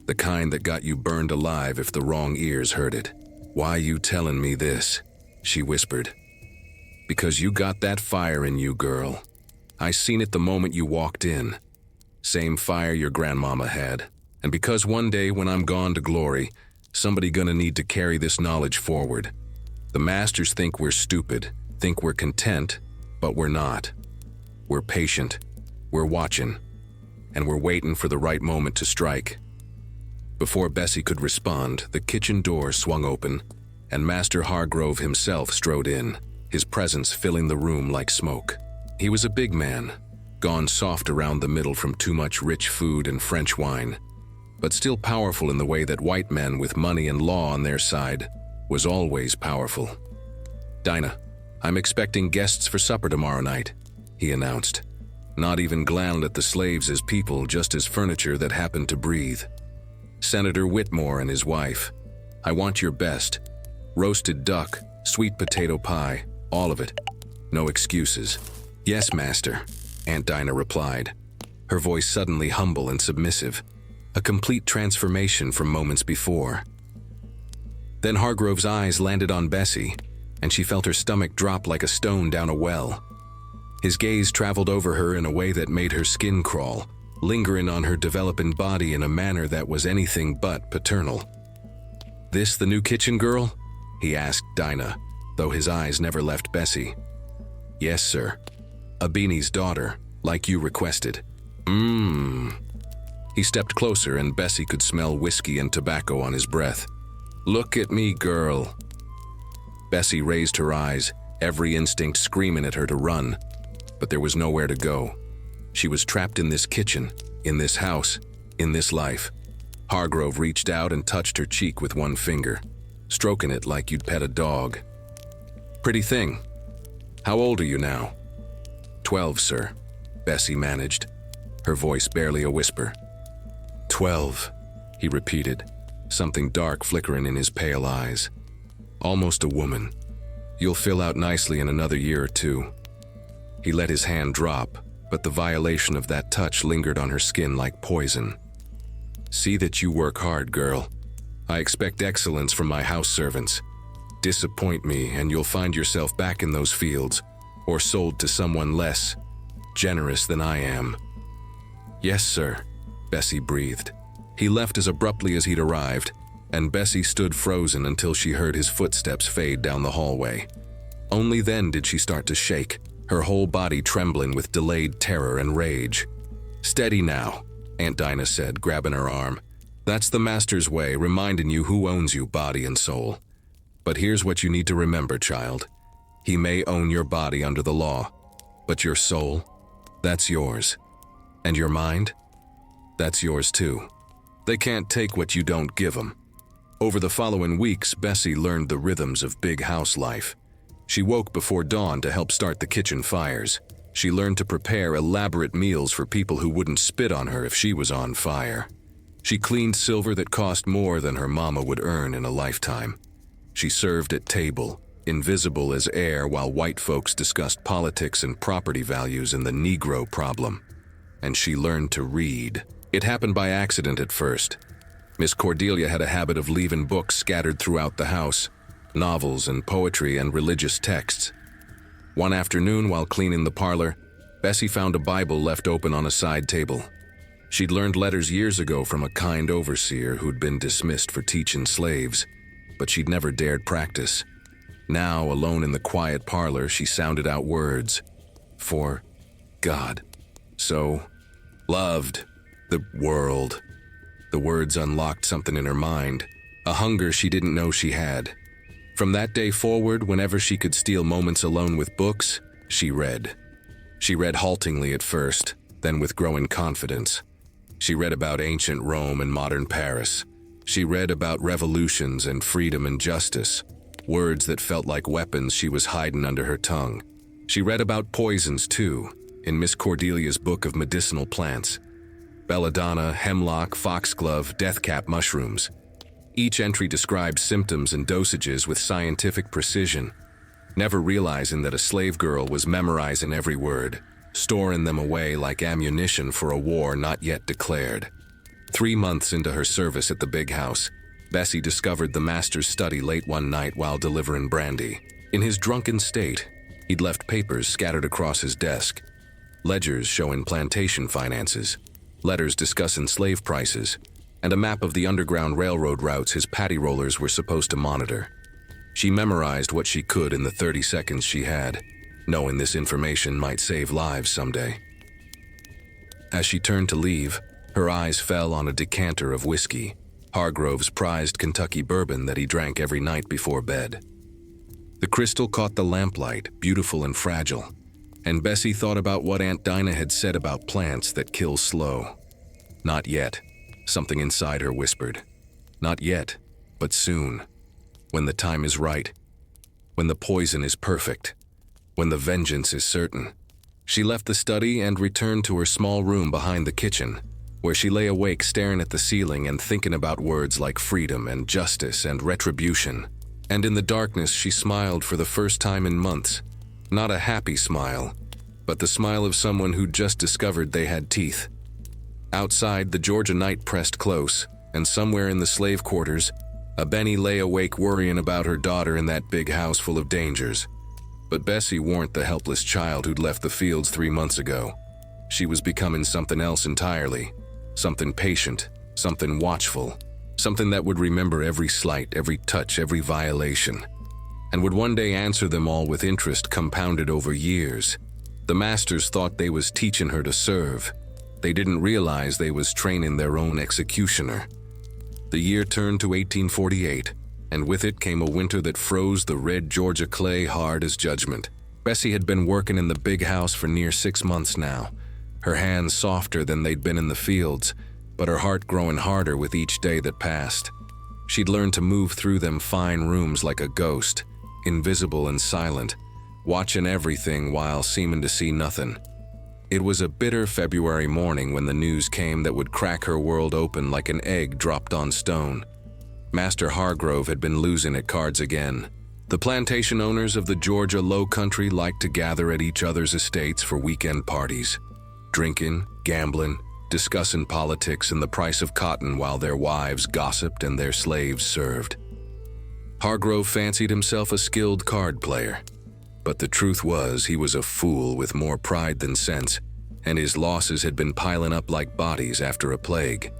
the kind that got you burned alive if the wrong ears heard it. "Why you telling me this?" she whispered. "Because you got that fire in you, girl. I seen it the moment you walked in. Same fire your grandmama had. And because one day when I'm gone to glory, somebody gonna need to carry this knowledge forward. The masters think we're stupid, think we're content, but we're not. We're patient, we're watching, and we're waiting for the right moment to strike." Before Bessie could respond, the kitchen door swung open, and Master Hargrove himself strode in, his presence filling the room like smoke. He was a big man, gone soft around the middle from too much rich food and French wine, but still powerful in the way that white men with money and law on their side was always powerful. "Dinah, I'm expecting guests for supper tomorrow night," he announced, not even glanced at the slaves as people, just as furniture that happened to breathe. "Senator Whitmore and his wife. I want your best. Roasted duck, sweet potato pie, all of it. No excuses." "Yes, master," Aunt Dinah replied, her voice suddenly humble and submissive, a complete transformation from moments before. Then Hargrove's eyes landed on Bessie, and she felt her stomach drop like a stone down a well. His gaze traveled over her in a way that made her skin crawl, lingering on her developing body in a manner that was anything but paternal. "This the new kitchen girl?" he asked Dinah, though his eyes never left Bessie. "Yes, sir. Abini's daughter, like you requested." He stepped closer and Bessie could smell whiskey and tobacco on his breath. "Look at me, girl." Bessie raised her eyes, every instinct screaming at her to run, but there was nowhere to go. She was trapped in this kitchen, in this house, in this life. Hargrove reached out and touched her cheek with one finger, stroking it like you'd pet a dog. "Pretty thing. How old are you now?" 12, sir," Bessie managed, her voice barely a whisper. 12, he repeated, something dark flickering in his pale eyes. "Almost a woman. You'll fill out nicely in another year or two." He let his hand drop, but the violation of that touch lingered on her skin like poison. "See that you work hard, girl. I expect excellence from my house servants. Disappoint me and you'll find yourself back in those fields, or sold to someone less generous than I am." "Yes, sir," Bessie breathed. He left as abruptly as he'd arrived, and Bessie stood frozen until she heard his footsteps fade down the hallway. Only then did she start to shake, her whole body trembling with delayed terror and rage. "Steady now," Aunt Dinah said, grabbing her arm. "That's the master's way, reminding you who owns you, body and soul. But here's what you need to remember, child. He may own your body under the law, but your soul, that's yours. And your mind, that's yours too. They can't take what you don't give them." Over the following weeks, Bessie learned the rhythms of big house life. She woke before dawn to help start the kitchen fires. She learned to prepare elaborate meals for people who wouldn't spit on her if she was on fire. She cleaned silver that cost more than her mama would earn in a lifetime. She served at table, invisible as air, while white folks discussed politics and property values and the Negro problem. And she learned to read. It happened by accident at first. Miss Cordelia had a habit of leaving books scattered throughout the house, novels and poetry and religious texts. One afternoon, while cleaning the parlor, Bessie found a Bible left open on a side table. She'd learned letters years ago from a kind overseer who'd been dismissed for teaching slaves, but she'd never dared practice. Now, alone in the quiet parlor, she sounded out words. For God so loved the world. The words unlocked something in her mind, a hunger she didn't know she had. From that day forward, whenever she could steal moments alone with books, she read. She read haltingly at first, then with growing confidence. She read about ancient Rome and modern Paris. She read about revolutions and freedom and justice, words that felt like weapons she was hiding under her tongue. She read about poisons, too, in Miss Cordelia's book of medicinal plants. Belladonna, hemlock, foxglove, deathcap mushrooms. Each entry described symptoms and dosages with scientific precision, never realizing that a slave girl was memorizing every word, storing them away like ammunition for a war not yet declared. 3 months into her service at the big house, Bessie discovered the master's study late one night while delivering brandy. In his drunken state, he'd left papers scattered across his desk, ledgers showing plantation finances, letters discussing slave prices, and a map of the Underground Railroad routes his paddy rollers were supposed to monitor. She memorized what she could in the 30 seconds she had, knowing this information might save lives someday. As she turned to leave, her eyes fell on a decanter of whiskey, Hargrove's prized Kentucky bourbon that he drank every night before bed. The crystal caught the lamplight, beautiful and fragile, and Bessie thought about what Aunt Dinah had said about plants that kill slow. Not yet, something inside her whispered. Not yet, but soon. When the time is right. When the poison is perfect. When the vengeance is certain. She left the study and returned to her small room behind the kitchen, where she lay awake staring at the ceiling and thinking about words like freedom and justice and retribution. And in the darkness she smiled for the first time in months. Not a happy smile, but the smile of someone who'd just discovered they had teeth. Outside, the Georgia night pressed close, and somewhere in the slave quarters, a Benny lay awake worrying about her daughter in that big house full of dangers. But Bessie weren't the helpless child who'd left the fields 3 months ago. She was becoming something else entirely. Something patient, something watchful, something that would remember every slight, every touch, every violation, and would one day answer them all with interest compounded over years. The masters thought they was teaching her to serve. They didn't realize they was training their own executioner. The year turned to 1848, and with it came a winter that froze the red Georgia clay hard as judgment. Bessie had been working in the big house for near 6 months now, her hands softer than they'd been in the fields, but her heart growing harder with each day that passed. She'd learned to move through them fine rooms like a ghost, invisible and silent, watching everything while seeming to see nothing. It was a bitter February morning when the news came that would crack her world open like an egg dropped on stone. Master Hargrove had been losing at cards again. The plantation owners of the Georgia Low Country liked to gather at each other's estates for weekend parties, drinking, gambling, discussing politics and the price of cotton while their wives gossiped and their slaves served. Hargrove fancied himself a skilled card player, but the truth was he was a fool with more pride than sense, and his losses had been piling up like bodies after a plague.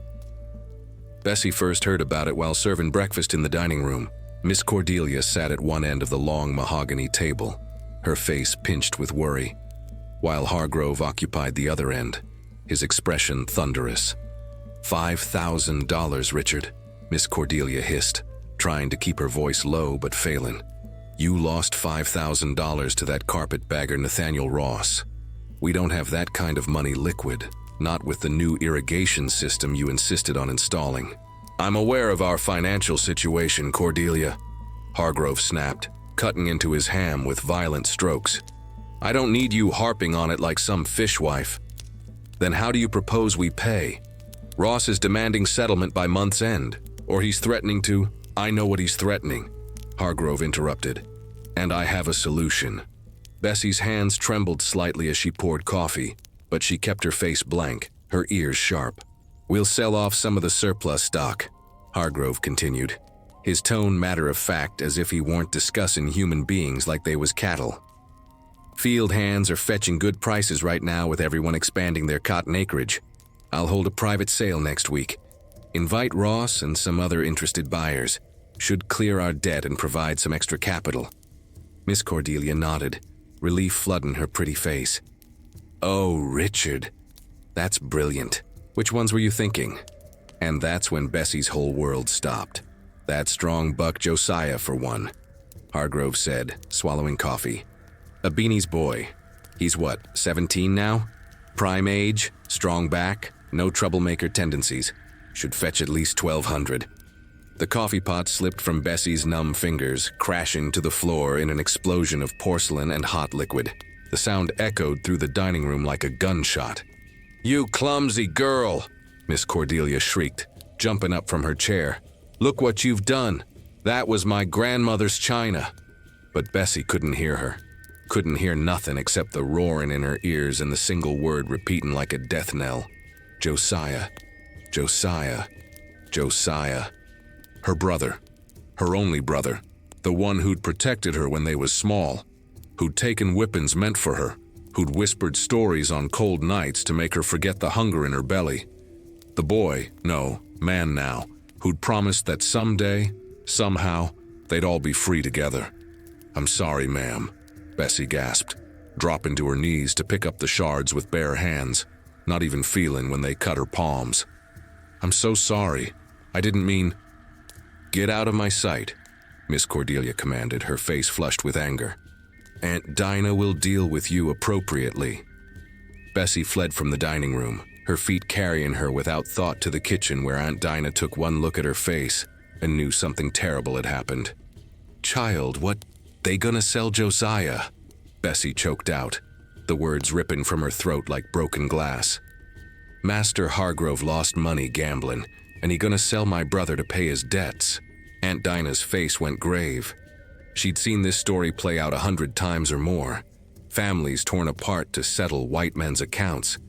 Bessie first heard about it while serving breakfast in the dining room. Miss Cordelia sat at one end of the long mahogany table, her face pinched with worry, while Hargrove occupied the other end, his expression thunderous. $5,000, Richard, Miss Cordelia hissed, trying to keep her voice low but failing. You lost $5,000 to that carpetbagger Nathaniel Ross. We don't have that kind of money liquid, not with the new irrigation system you insisted on installing. I'm aware of our financial situation, Cordelia, Hargrove snapped, cutting into his ham with violent strokes. I don't need you harping on it like some fishwife. Then how do you propose we pay? Ross is demanding settlement by month's end, or he's threatening to— I know what he's threatening, Hargrove interrupted, and I have a solution. Bessie's hands trembled slightly as she poured coffee, but she kept her face blank, her ears sharp. We'll sell off some of the surplus stock, Hargrove continued, his tone matter-of-fact as if he weren't discussing human beings like they was cattle. Field hands are fetching good prices right now with everyone expanding their cotton acreage. I'll hold a private sale next week. Invite Ross and some other interested buyers. Should clear our debt and provide some extra capital. Miss Cordelia nodded, relief flooding her pretty face. Oh, Richard, that's brilliant. Which ones were you thinking? And that's when Bessie's whole world stopped. That strong buck Josiah, for one, Hargrove said, swallowing coffee. A Beanie's boy. He's what, 17 now? Prime age, strong back, no troublemaker tendencies. Should fetch at least 1,200. The coffee pot slipped from Bessie's numb fingers, crashing to the floor in an explosion of porcelain and hot liquid. The sound echoed through the dining room like a gunshot. "You clumsy girl!" Miss Cordelia shrieked, jumping up from her chair. "Look what you've done! That was my grandmother's china!" But Bessie couldn't hear her. Couldn't hear nothing except the roaring in her ears and the single word repeating like a death knell. Josiah. Josiah. Josiah. Her brother. Her only brother. The one who'd protected her when they was small. Who'd taken whippings meant for her. Who'd whispered stories on cold nights to make her forget the hunger in her belly. The boy, no, man now, who'd promised that someday, somehow, they'd all be free together. "I'm sorry, ma'am," Bessie gasped, dropping to her knees to pick up the shards with bare hands, not even feeling when they cut her palms. "I'm so sorry. I didn't mean—" "Get out of my sight," Miss Cordelia commanded, her face flushed with anger. "Aunt Dinah will deal with you appropriately." Bessie fled from the dining room, her feet carrying her without thought to the kitchen where Aunt Dinah took one look at her face and knew something terrible had happened. "Child, what, they gonna sell Josiah?" Bessie choked out, the words ripping from her throat like broken glass. "Master Hargrove lost money gambling, and he gonna sell my brother to pay his debts." Aunt Dinah's face went grave. She'd seen this story play out 100 times or more. Families torn apart to settle white men's accounts.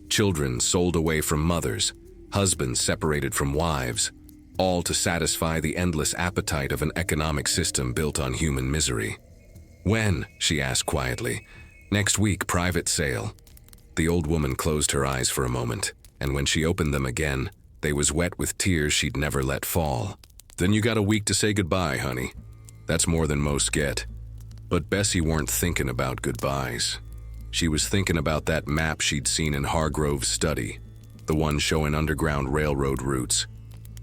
Children sold away from mothers. Husbands separated from wives. All to satisfy the endless appetite of an economic system built on human misery. "When?" she asked quietly. "Next week, private sale." The old woman closed her eyes for a moment, and when she opened them again, they was wet with tears she'd never let fall. "Then you got a week to say goodbye, honey. That's more than most get." But Bessie weren't thinking about goodbyes. She was thinking about that map she'd seen in Hargrove's study, the one showing underground railroad routes.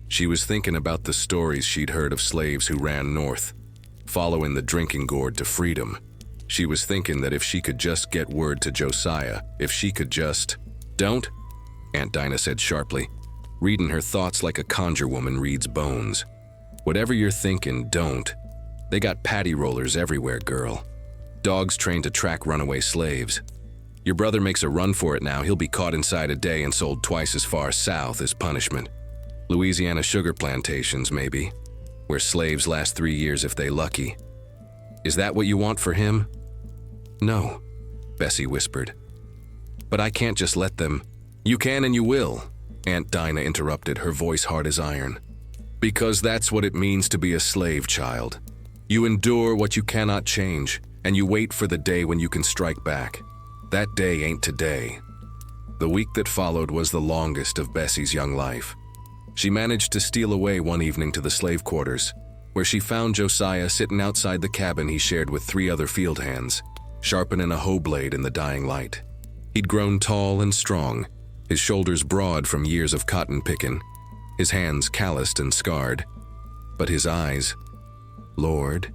She was thinking about the stories she'd heard of slaves who ran north, following the drinking gourd to freedom. She was thinking that if she could just get word to Josiah, if she could just— "Don't," Aunt Dinah said sharply, reading her thoughts like a conjure woman reads bones. "Whatever you're thinking, don't. They got patty rollers everywhere, girl. Dogs trained to track runaway slaves. Your brother makes a run for it now, he'll be caught inside a day and sold twice as far south as punishment. Louisiana sugar plantations, maybe, where slaves last 3 years if they lucky. Is that what you want for him?" "No," Bessie whispered. "But I can't just let them—" "You can and you will," Aunt Dinah interrupted, her voice hard as iron. "Because that's what it means to be a slave, child. You endure what you cannot change, and you wait for the day when you can strike back. That day ain't today." The week that followed was the longest of Bessie's young life. She managed to steal away one evening to the slave quarters, where she found Josiah sitting outside the cabin he shared with 3 other field hands, sharpening a hoe blade in the dying light. He'd grown tall and strong, his shoulders broad from years of cotton picking, his hands calloused and scarred. But his eyes, Lord,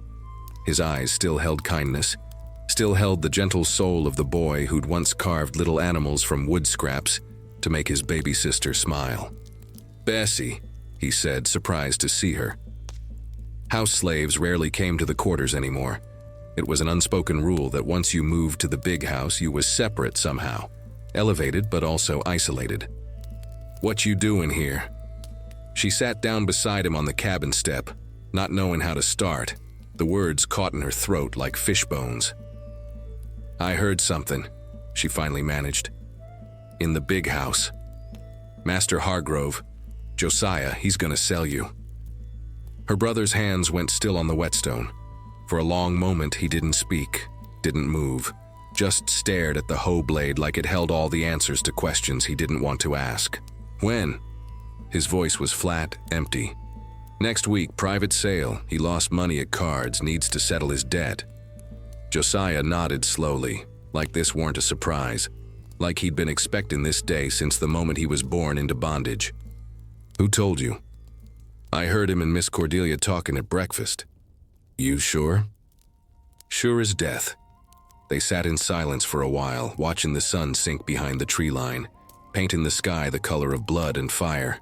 his eyes still held kindness, still held the gentle soul of the boy who'd once carved little animals from wood scraps to make his baby sister smile. "Bessie," he said, surprised to see her. House slaves rarely came to the quarters anymore. It was an unspoken rule that once you moved to the big house, you was separate somehow, elevated but also isolated. "What you doing here?" She sat down beside him on the cabin step, not knowing how to start. The words caught in her throat like fish bones. "I heard something," she finally managed. "In the big house. Master Hargrove, Josiah, he's gonna sell you." Her brother's hands went still on the whetstone. For a long moment he didn't speak, didn't move, just stared at the hoe blade like it held all the answers to questions he didn't want to ask. "When?" His voice was flat, empty. "Next week, private sale. He lost money at cards, needs to settle his debt." Josiah nodded slowly, like this weren't a surprise, like he'd been expecting this day since the moment he was born into bondage. "Who told you?" I heard him and Miss Cordelia talking at breakfast. You sure? Sure as death. They sat in silence for a while, watching the sun sink behind the tree line, painting the sky the color of blood and fire.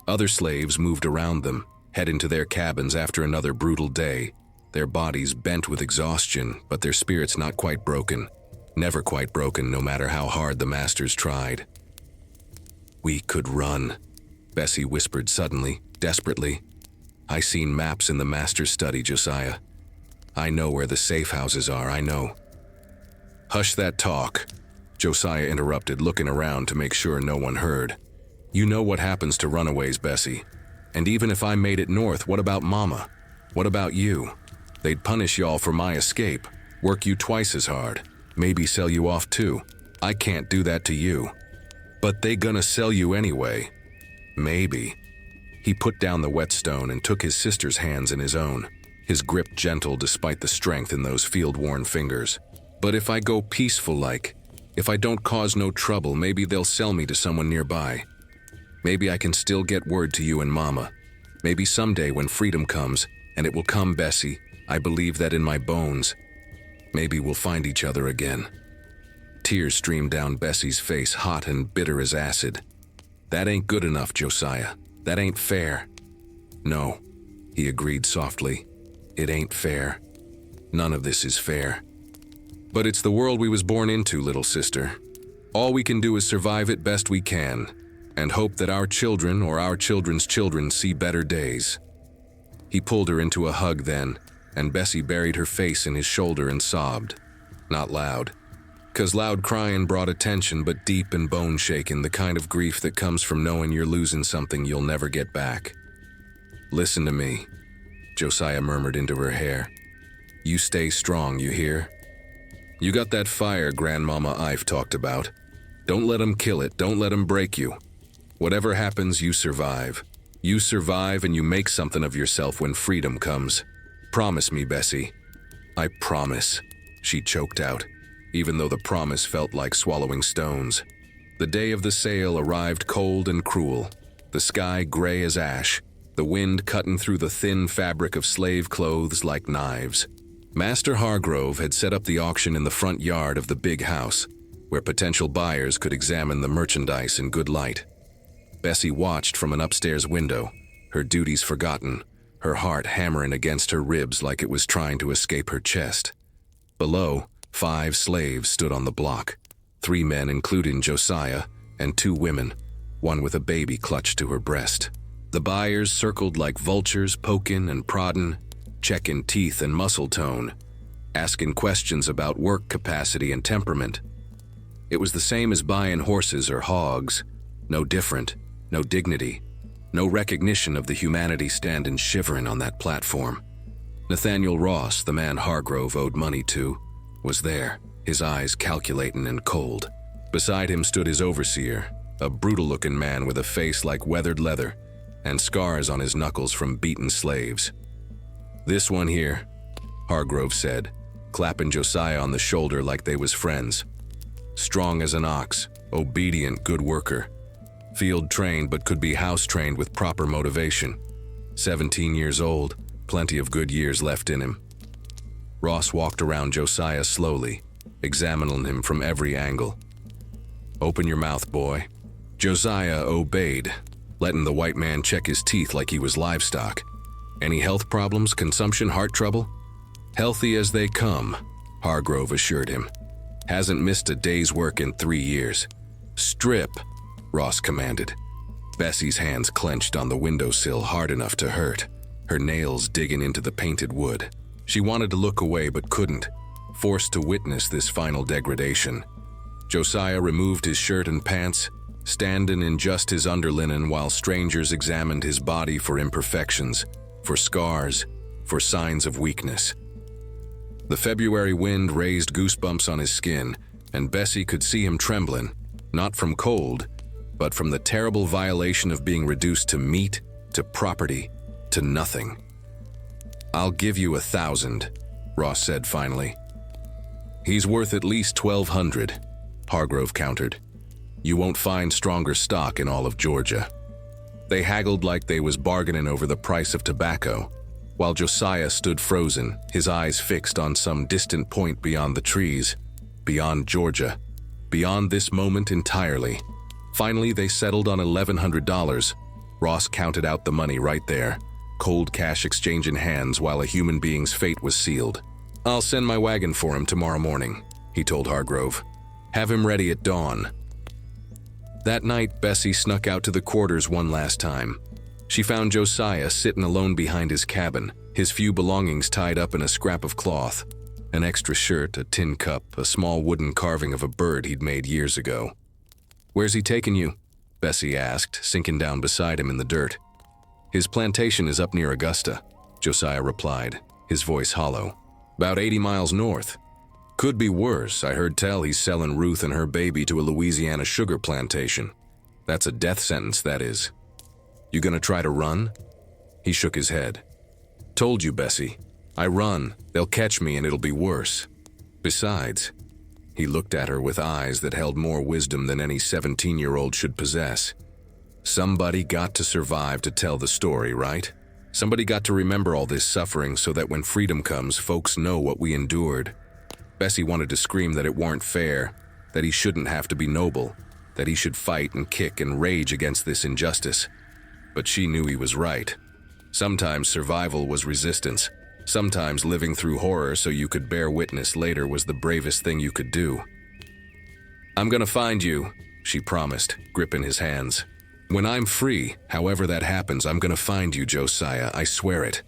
Other slaves moved around them, heading to their cabins after another brutal day, their bodies bent with exhaustion, but their spirits not quite broken. Never quite broken, no matter how hard the masters tried. We could run, Bessie whispered suddenly, desperately. I seen maps in the master's study, Josiah. I know where the safe houses are, I know. Hush that talk, Josiah interrupted, looking around to make sure no one heard. You know what happens to runaways, Bessie. And even if I made it north, what about Mama? What about you? They'd punish y'all for my escape, work you twice as hard, maybe sell you off too. I can't do that to you. But they gonna sell you anyway. Maybe. He put down the whetstone and took his sister's hands in his own, his grip gentle despite the strength in those field-worn fingers. But if I go peaceful-like, if I don't cause no trouble, maybe they'll sell me to someone nearby. Maybe I can still get word to you and Mama. Maybe someday when freedom comes, and it will come, Bessie, I believe that in my bones. Maybe we'll find each other again. Tears streamed down Bessie's face, hot and bitter as acid. That ain't good enough, Josiah. That ain't fair. No, he agreed softly. It ain't fair. None of this is fair. But it's the world we was born into, little sister. All we can do is survive it best we can, and hope that our children or our children's children see better days. He pulled her into a hug then, and Bessie buried her face in his shoulder and sobbed. Not loud, 'cause loud crying brought attention, but deep and bone-shaking, the kind of grief that comes from knowing you're losing something you'll never get back. Listen to me, Josiah murmured into her hair. You stay strong, you hear? You got that fire Grandmama Ive talked about. Don't let 'em kill it, don't let 'em break you. Whatever happens, you survive. You survive and you make something of yourself when freedom comes. Promise me, Bessie. I promise, she choked out, even though the promise felt like swallowing stones. The day of the sale arrived cold and cruel, the sky gray as ash, the wind cutting through the thin fabric of slave clothes like knives. Master Hargrove had set up the auction in the front yard of the big house, where potential buyers could examine the merchandise in good light. Bessie watched from an upstairs window, her duties forgotten, her heart hammering against her ribs like it was trying to escape her chest. Below, 5 slaves stood on the block, 3 men including Josiah, and 2 women, one with a baby clutched to her breast. The buyers circled like vultures, poking and prodding, checking teeth and muscle tone, asking questions about work capacity and temperament. It was the same as buying horses or hogs, no different, no dignity, no recognition of the humanity standing shivering on that platform. Nathaniel Ross, the man Hargrove owed money to, was there, his eyes calculating and cold. Beside him stood his overseer, a brutal-looking man with a face like weathered leather and scars on his knuckles from beaten slaves. This one here, Hargrove said, clapping Josiah on the shoulder like they was friends. Strong as an ox, obedient, good worker. Field-trained but could be house-trained with proper motivation. 17 years old, plenty of good years left in him. Ross walked around Josiah slowly, examining him from every angle. Open your mouth, boy. Josiah obeyed, letting the white man check his teeth like he was livestock. Any health problems, consumption, heart trouble? Healthy as they come, Hargrove assured him. Hasn't missed a day's work in 3 years. Strip, Ross commanded. Bessie's hands clenched on the windowsill hard enough to hurt, her nails digging into the painted wood. She wanted to look away but couldn't, forced to witness this final degradation. Josiah removed his shirt and pants, standing in just his underlinen while strangers examined his body for imperfections, for scars, for signs of weakness. The February wind raised goosebumps on his skin, and Bessie could see him trembling, not from cold, but from the terrible violation of being reduced to meat, to property, to nothing. I'll give you 1,000, Ross said finally. He's worth at least 1,200, Hargrove countered. You won't find stronger stock in all of Georgia. They haggled like they was bargaining over the price of tobacco, while Josiah stood frozen, his eyes fixed on some distant point beyond the trees, beyond Georgia, beyond this moment entirely. Finally, they settled on $1,100. Ross counted out the money right there, cold cash exchange in hands while a human being's fate was sealed. "I'll send my wagon for him tomorrow morning," he told Hargrove. "Have him ready at dawn." That night, Bessie snuck out to the quarters one last time. She found Josiah sitting alone behind his cabin, his few belongings tied up in a scrap of cloth, an extra shirt, a tin cup, a small wooden carving of a bird he'd made years ago. "Where's he taking you?" Bessie asked, sinking down beside him in the dirt. "His plantation is up near Augusta," Josiah replied, his voice hollow. "About 80 miles north. Could be worse. I heard tell he's selling Ruth and her baby to a Louisiana sugar plantation. That's a death sentence, that is. You gonna try to run?" He shook his head. "Told you, Bessie. I run, they'll catch me and it'll be worse. Besides," he looked at her with eyes that held more wisdom than any 17-year-old should possess, "somebody got to survive to tell the story, right? Somebody got to remember all this suffering so that when freedom comes, folks know what we endured." Bessie wanted to scream that it weren't fair, that he shouldn't have to be noble, that he should fight and kick and rage against this injustice. But she knew he was right. Sometimes survival was resistance. Sometimes living through horror so you could bear witness later was the bravest thing you could do. "I'm gonna find you," she promised, gripping his hands. "When I'm free, however that happens, I'm gonna find you, Josiah, I swear it.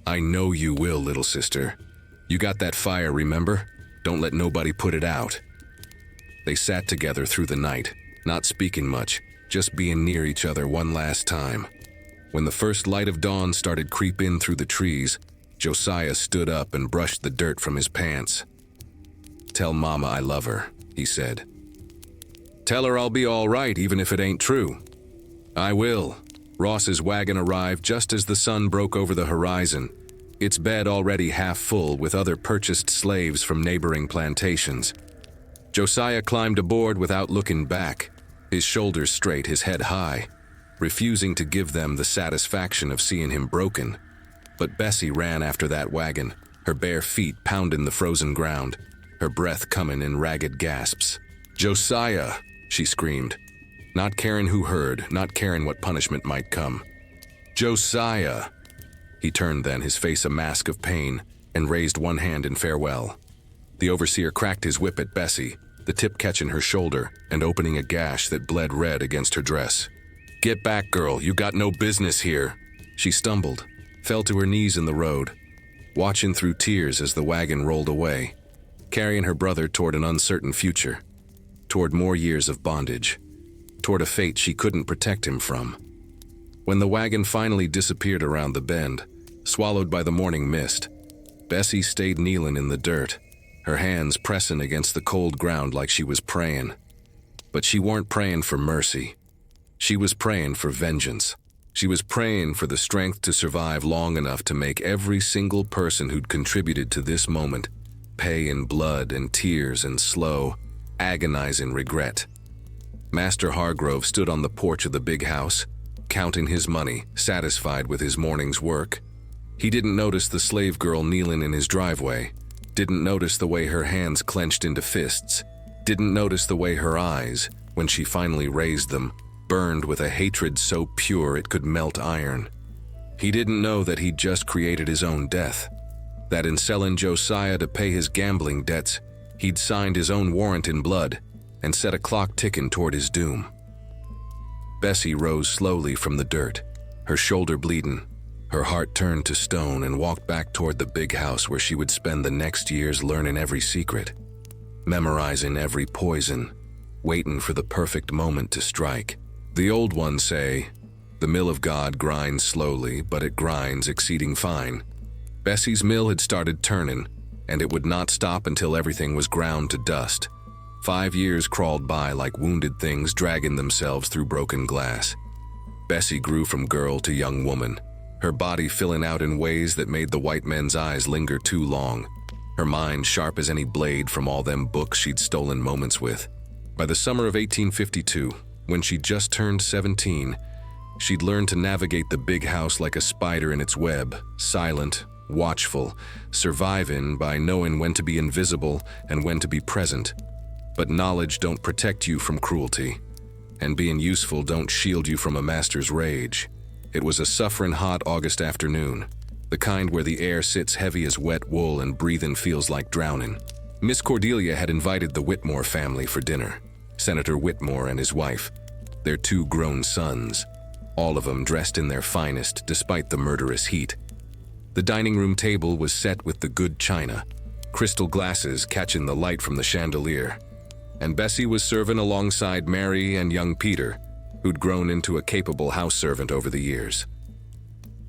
I know you will, little sister. You got that fire, remember? Don't let nobody put it out." They sat together through the night, not speaking much, just being near each other one last time. When the first light of dawn started creep in through the trees, Josiah stood up and brushed the dirt from his pants. "Tell Mama I love her," he said. "Tell her I'll be all right even if it ain't true." "I will." Ross's wagon arrived just as the sun broke over the horizon, its bed already half full with other purchased slaves from neighboring plantations. Josiah climbed aboard without looking back, his shoulders straight, his head high, refusing to give them the satisfaction of seeing him broken. But Bessie ran after that wagon, her bare feet pounding the frozen ground, her breath coming in ragged gasps. "Josiah!" she screamed, not caring who heard, not caring what punishment might come. "Josiah!" He turned then, his face a mask of pain, and raised one hand in farewell. The overseer cracked his whip at Bessie, the tip catching her shoulder and opening a gash that bled red against her dress. "Get back, girl, you got no business here." She stumbled, fell to her knees in the road, watching through tears as the wagon rolled away, carrying her brother toward an uncertain future, toward more years of bondage, toward a fate she couldn't protect him from. When the wagon finally disappeared around the bend, swallowed by the morning mist, Bessie stayed kneeling in the dirt, her hands pressing against the cold ground like she was praying. But she weren't praying for mercy. She was praying for vengeance. She was praying for the strength to survive long enough to make every single person who'd contributed to this moment pay in blood and tears and slow, agonizing regret. Master Hargrove stood on the porch of the big house, counting his money, satisfied with his morning's work. He didn't notice the slave girl kneeling in his driveway, didn't notice the way her hands clenched into fists, didn't notice the way her eyes, when she finally raised them, burned with a hatred so pure it could melt iron. He didn't know that he'd just created his own death, that in selling Josiah to pay his gambling debts, he'd signed his own warrant in blood and set a clock ticking toward his doom. Bessie rose slowly from the dirt, her shoulder bleeding, her heart turned to stone, and walked back toward the big house where she would spend the next years learning every secret, memorizing every poison, waiting for the perfect moment to strike. The old ones say, "The mill of God grinds slowly, but it grinds exceeding fine." Bessie's mill had started turning, and it would not stop until everything was ground to dust. 5 years crawled by like wounded things dragging themselves through broken glass. Bessie grew from girl to young woman, her body filling out in ways that made the white men's eyes linger too long, her mind sharp as any blade from all them books she'd stolen moments with. By the summer of 1852, when she just turned 17, She'd learned to navigate the big house like a spider in its web, silent, watchful, surviving by knowing when to be invisible and when to be present. But knowledge don't protect you from cruelty, and being useful don't shield you from a master's rage. It was a suffering hot August afternoon, the kind where the air sits heavy as wet wool and breathing feels like drowning. Miss Cordelia had invited the Whitmore family for dinner. Senator Whitmore and his wife, their 2 grown sons, all of them dressed in their finest despite the murderous heat. The dining room table was set with the good china, crystal glasses catching the light from the chandelier, and Bessie was serving alongside Mary and young Peter, who'd grown into a capable house servant over the years.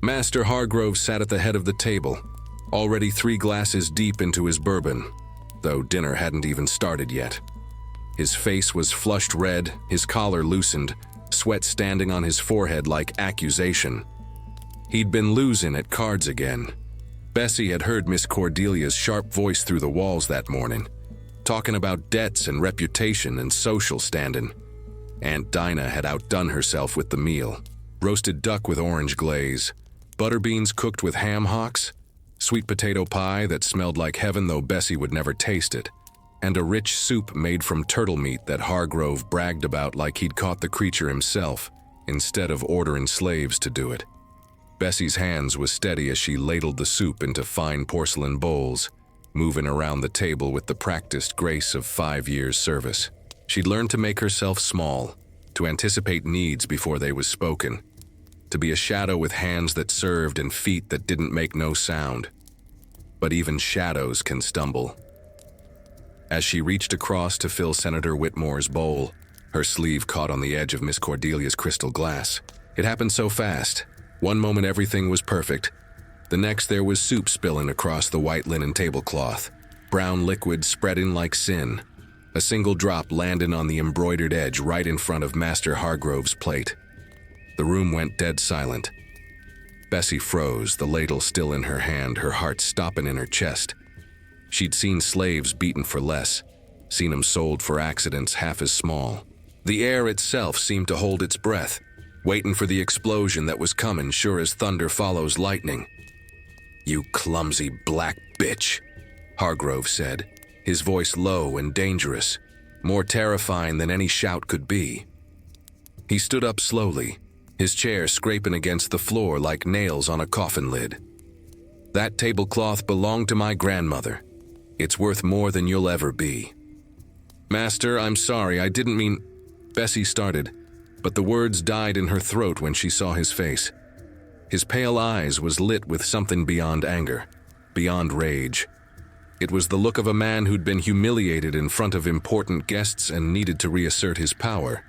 Master Hargrove sat at the head of the table, already 3 glasses deep into his bourbon, though dinner hadn't even started yet. His face was flushed red, his collar loosened, sweat standing on his forehead like accusation. He'd been losing at cards again. Bessie had heard Miss Cordelia's sharp voice through the walls that morning, talking about debts and reputation and social standing. Aunt Dinah had outdone herself with the meal. Roasted duck with orange glaze, butter beans cooked with ham hocks, sweet potato pie that smelled like heaven though Bessie would never taste it, and a rich soup made from turtle meat that Hargrove bragged about like he'd caught the creature himself, instead of ordering slaves to do it. Bessie's hands was steady as she ladled the soup into fine porcelain bowls, moving around the table with the practiced grace of 5 years' service. She'd learned to make herself small, to anticipate needs before they was spoken, to be a shadow with hands that served and feet that didn't make no sound. But even shadows can stumble. As she reached across to fill Senator Whitmore's bowl, her sleeve caught on the edge of Miss Cordelia's crystal glass. It happened so fast. One moment everything was perfect. The next there was soup spilling across the white linen tablecloth, brown liquid spreading like sin, a single drop landing on the embroidered edge right in front of Master Hargrove's plate. The room went dead silent. Bessie froze, the ladle still in her hand, her heart stopping in her chest. She'd seen slaves beaten for less, seen them sold for accidents half as small. The air itself seemed to hold its breath, waiting for the explosion that was coming sure as thunder follows lightning. "You clumsy black bitch," Hargrove said, his voice low and dangerous, more terrifying than any shout could be. He stood up slowly, his chair scraping against the floor like nails on a coffin lid. "That tablecloth belonged to my grandmother. It's worth more than you'll ever be." "Master, I'm sorry, I didn't mean—" Bessie started, but the words died in her throat when she saw his face. His pale eyes was lit with something beyond anger, beyond rage. It was the look of a man who'd been humiliated in front of important guests and needed to reassert his power,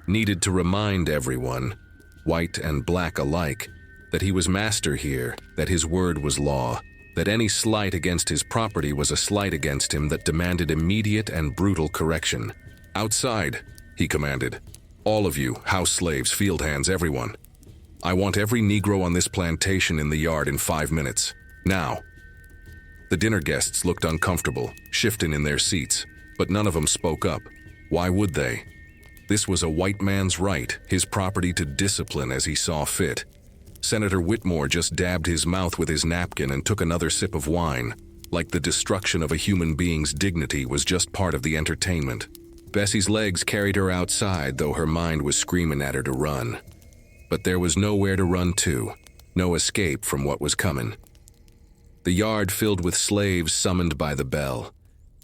needed to remind everyone, white and black alike, that he was master here, that his word was law, that any slight against his property was a slight against him that demanded immediate and brutal correction. "Outside," he commanded. "All of you, house slaves, field hands, everyone. I want every Negro on this plantation in the yard in 5 minutes. Now." The dinner guests looked uncomfortable, shifting in their seats, but none of them spoke up. Why would they? This was a white man's right, his property to discipline as he saw fit. Senator Whitmore just dabbed his mouth with his napkin and took another sip of wine, like the destruction of a human being's dignity was just part of the entertainment. Bessie's legs carried her outside, though her mind was screaming at her to run. But there was nowhere to run to, no escape from what was coming. The yard filled with slaves summoned by the bell,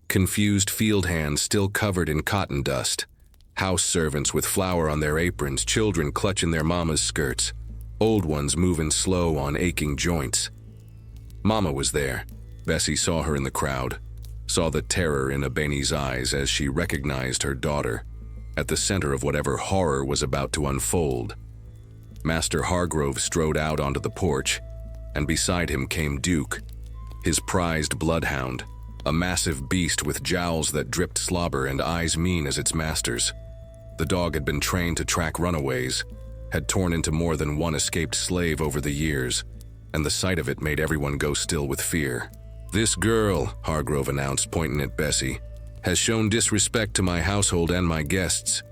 confused field hands still covered in cotton dust, house servants with flour on their aprons, children clutching their mama's skirts, old ones moving slow on aching joints. Mama was there. Bessie saw her in the crowd, saw the terror in Abeni's eyes as she recognized her daughter, at the center of whatever horror was about to unfold. Master Hargrove strode out onto the porch, and beside him came Duke, his prized bloodhound, a massive beast with jowls that dripped slobber and eyes mean as its master's. The dog had been trained to track runaways, had torn into more than one escaped slave over the years, and the sight of it made everyone go still with fear. "This girl," Hargrove announced, pointing at Bessie, "has shown disrespect to my household and my guests.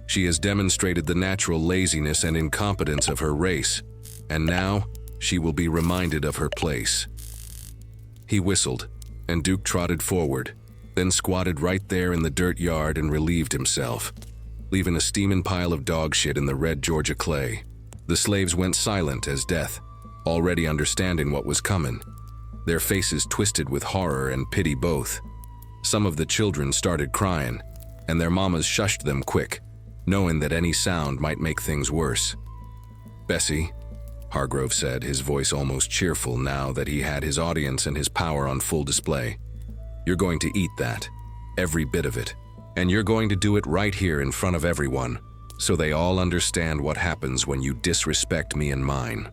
She has demonstrated the natural laziness and incompetence of her race, and now she will be reminded of her place." He whistled, and Duke trotted forward, then squatted right there in the dirt yard and relieved himself, leaving a steaming pile of dog shit in the red Georgia clay. The slaves went silent as death, already understanding what was coming, their faces twisted with horror and pity both. Some of the children started crying, and their mamas shushed them quick, knowing that any sound might make things worse. "Bessie," Hargrove said, his voice almost cheerful now that he had his audience and his power on full display. "You're going to eat that, every bit of it, and you're going to do it right here in front of everyone, so they all understand what happens when you disrespect me and mine."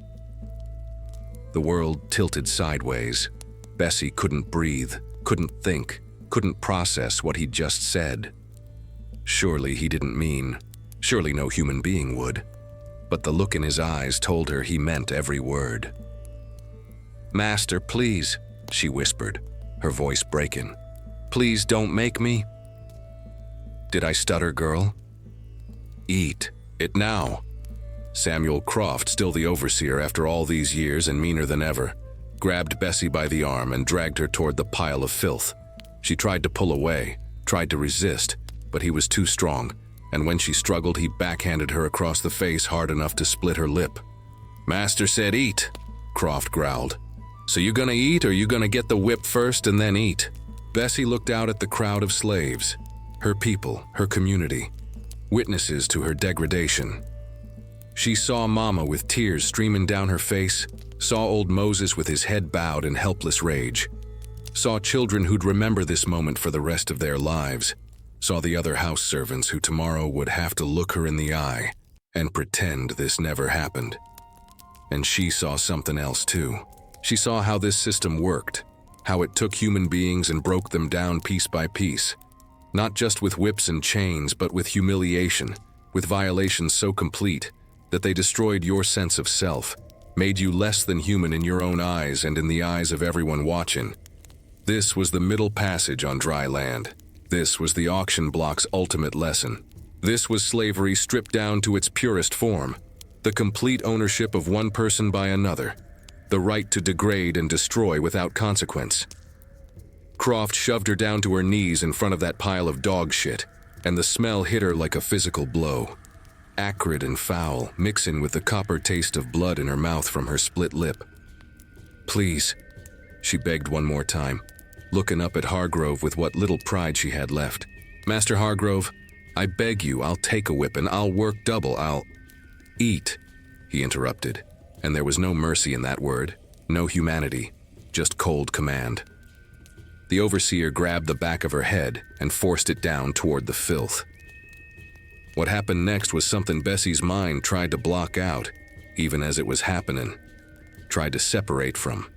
The world tilted sideways. Bessie couldn't breathe, couldn't think, couldn't process what he'd just said. Surely he didn't mean, surely no human being would. But the look in his eyes told her he meant every word. "Master, please," she whispered, her voice breaking. "Please don't make me." "Did I stutter, girl?" "Eat it now." Samuel Croft, still the overseer after all these years and meaner than ever, grabbed Bessie by the arm and dragged her toward the pile of filth. She tried to pull away, tried to resist, but he was too strong, and when she struggled, he backhanded her across the face hard enough to split her lip. "Master said eat," Croft growled. "So you gonna eat or you gonna get the whip first and then eat?" Bessie looked out at the crowd of slaves, her people, her community, witnesses to her degradation. She saw Mama with tears streaming down her face, saw old Moses with his head bowed in helpless rage, saw children who'd remember this moment for the rest of their lives, saw the other house servants who tomorrow would have to look her in the eye and pretend this never happened. And she saw something else too. She saw how this system worked, how it took human beings and broke them down piece by piece, not just with whips and chains, but with humiliation, with violations so complete that they destroyed your sense of self, made you less than human in your own eyes and in the eyes of everyone watching. This was the middle passage on dry land. This was the auction block's ultimate lesson. This was slavery stripped down to its purest form, the complete ownership of one person by another, the right to degrade and destroy without consequence. Croft shoved her down to her knees in front of that pile of dog shit, and the smell hit her like a physical blow. Acrid and foul, mixing with the copper taste of blood in her mouth from her split lip. "Please," she begged one more time, looking up at Hargrove with what little pride she had left. "Master Hargrove, I beg you, I'll take a whipping, I'll work double, I'll—" "Eat," he interrupted, and there was no mercy in that word, no humanity, just cold command. The overseer grabbed the back of her head and forced it down toward the filth. What happened next was something Bessie's mind tried to block out, even as it was happening, tried to separate from,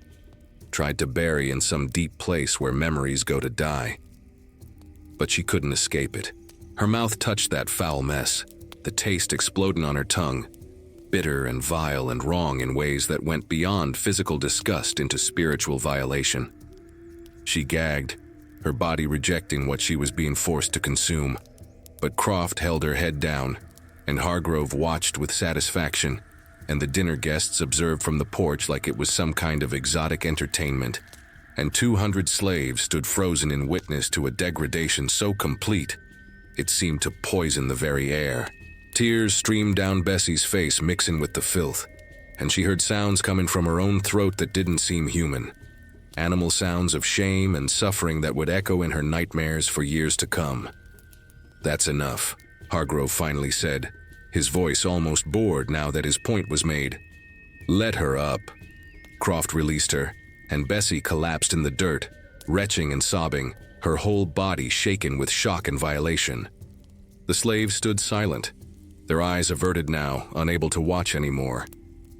tried to bury in some deep place where memories go to die. But she couldn't escape it. Her mouth touched that foul mess, the taste exploding on her tongue, bitter and vile and wrong in ways that went beyond physical disgust into spiritual violation. She gagged, her body rejecting what she was being forced to consume. But Croft held her head down, and Hargrove watched with satisfaction, and the dinner guests observed from the porch like it was some kind of exotic entertainment, and 200 slaves stood frozen in witness to a degradation so complete it seemed to poison the very air. Tears streamed down Bessie's face mixing with the filth, and she heard sounds coming from her own throat that didn't seem human. Animal sounds of shame and suffering that would echo in her nightmares for years to come. "That's enough," Hargrove finally said, his voice almost bored now that his point was made. "Let her up." Croft released her, and Bessie collapsed in the dirt, retching and sobbing, her whole body shaken with shock and violation. The slaves stood silent, their eyes averted now, unable to watch anymore.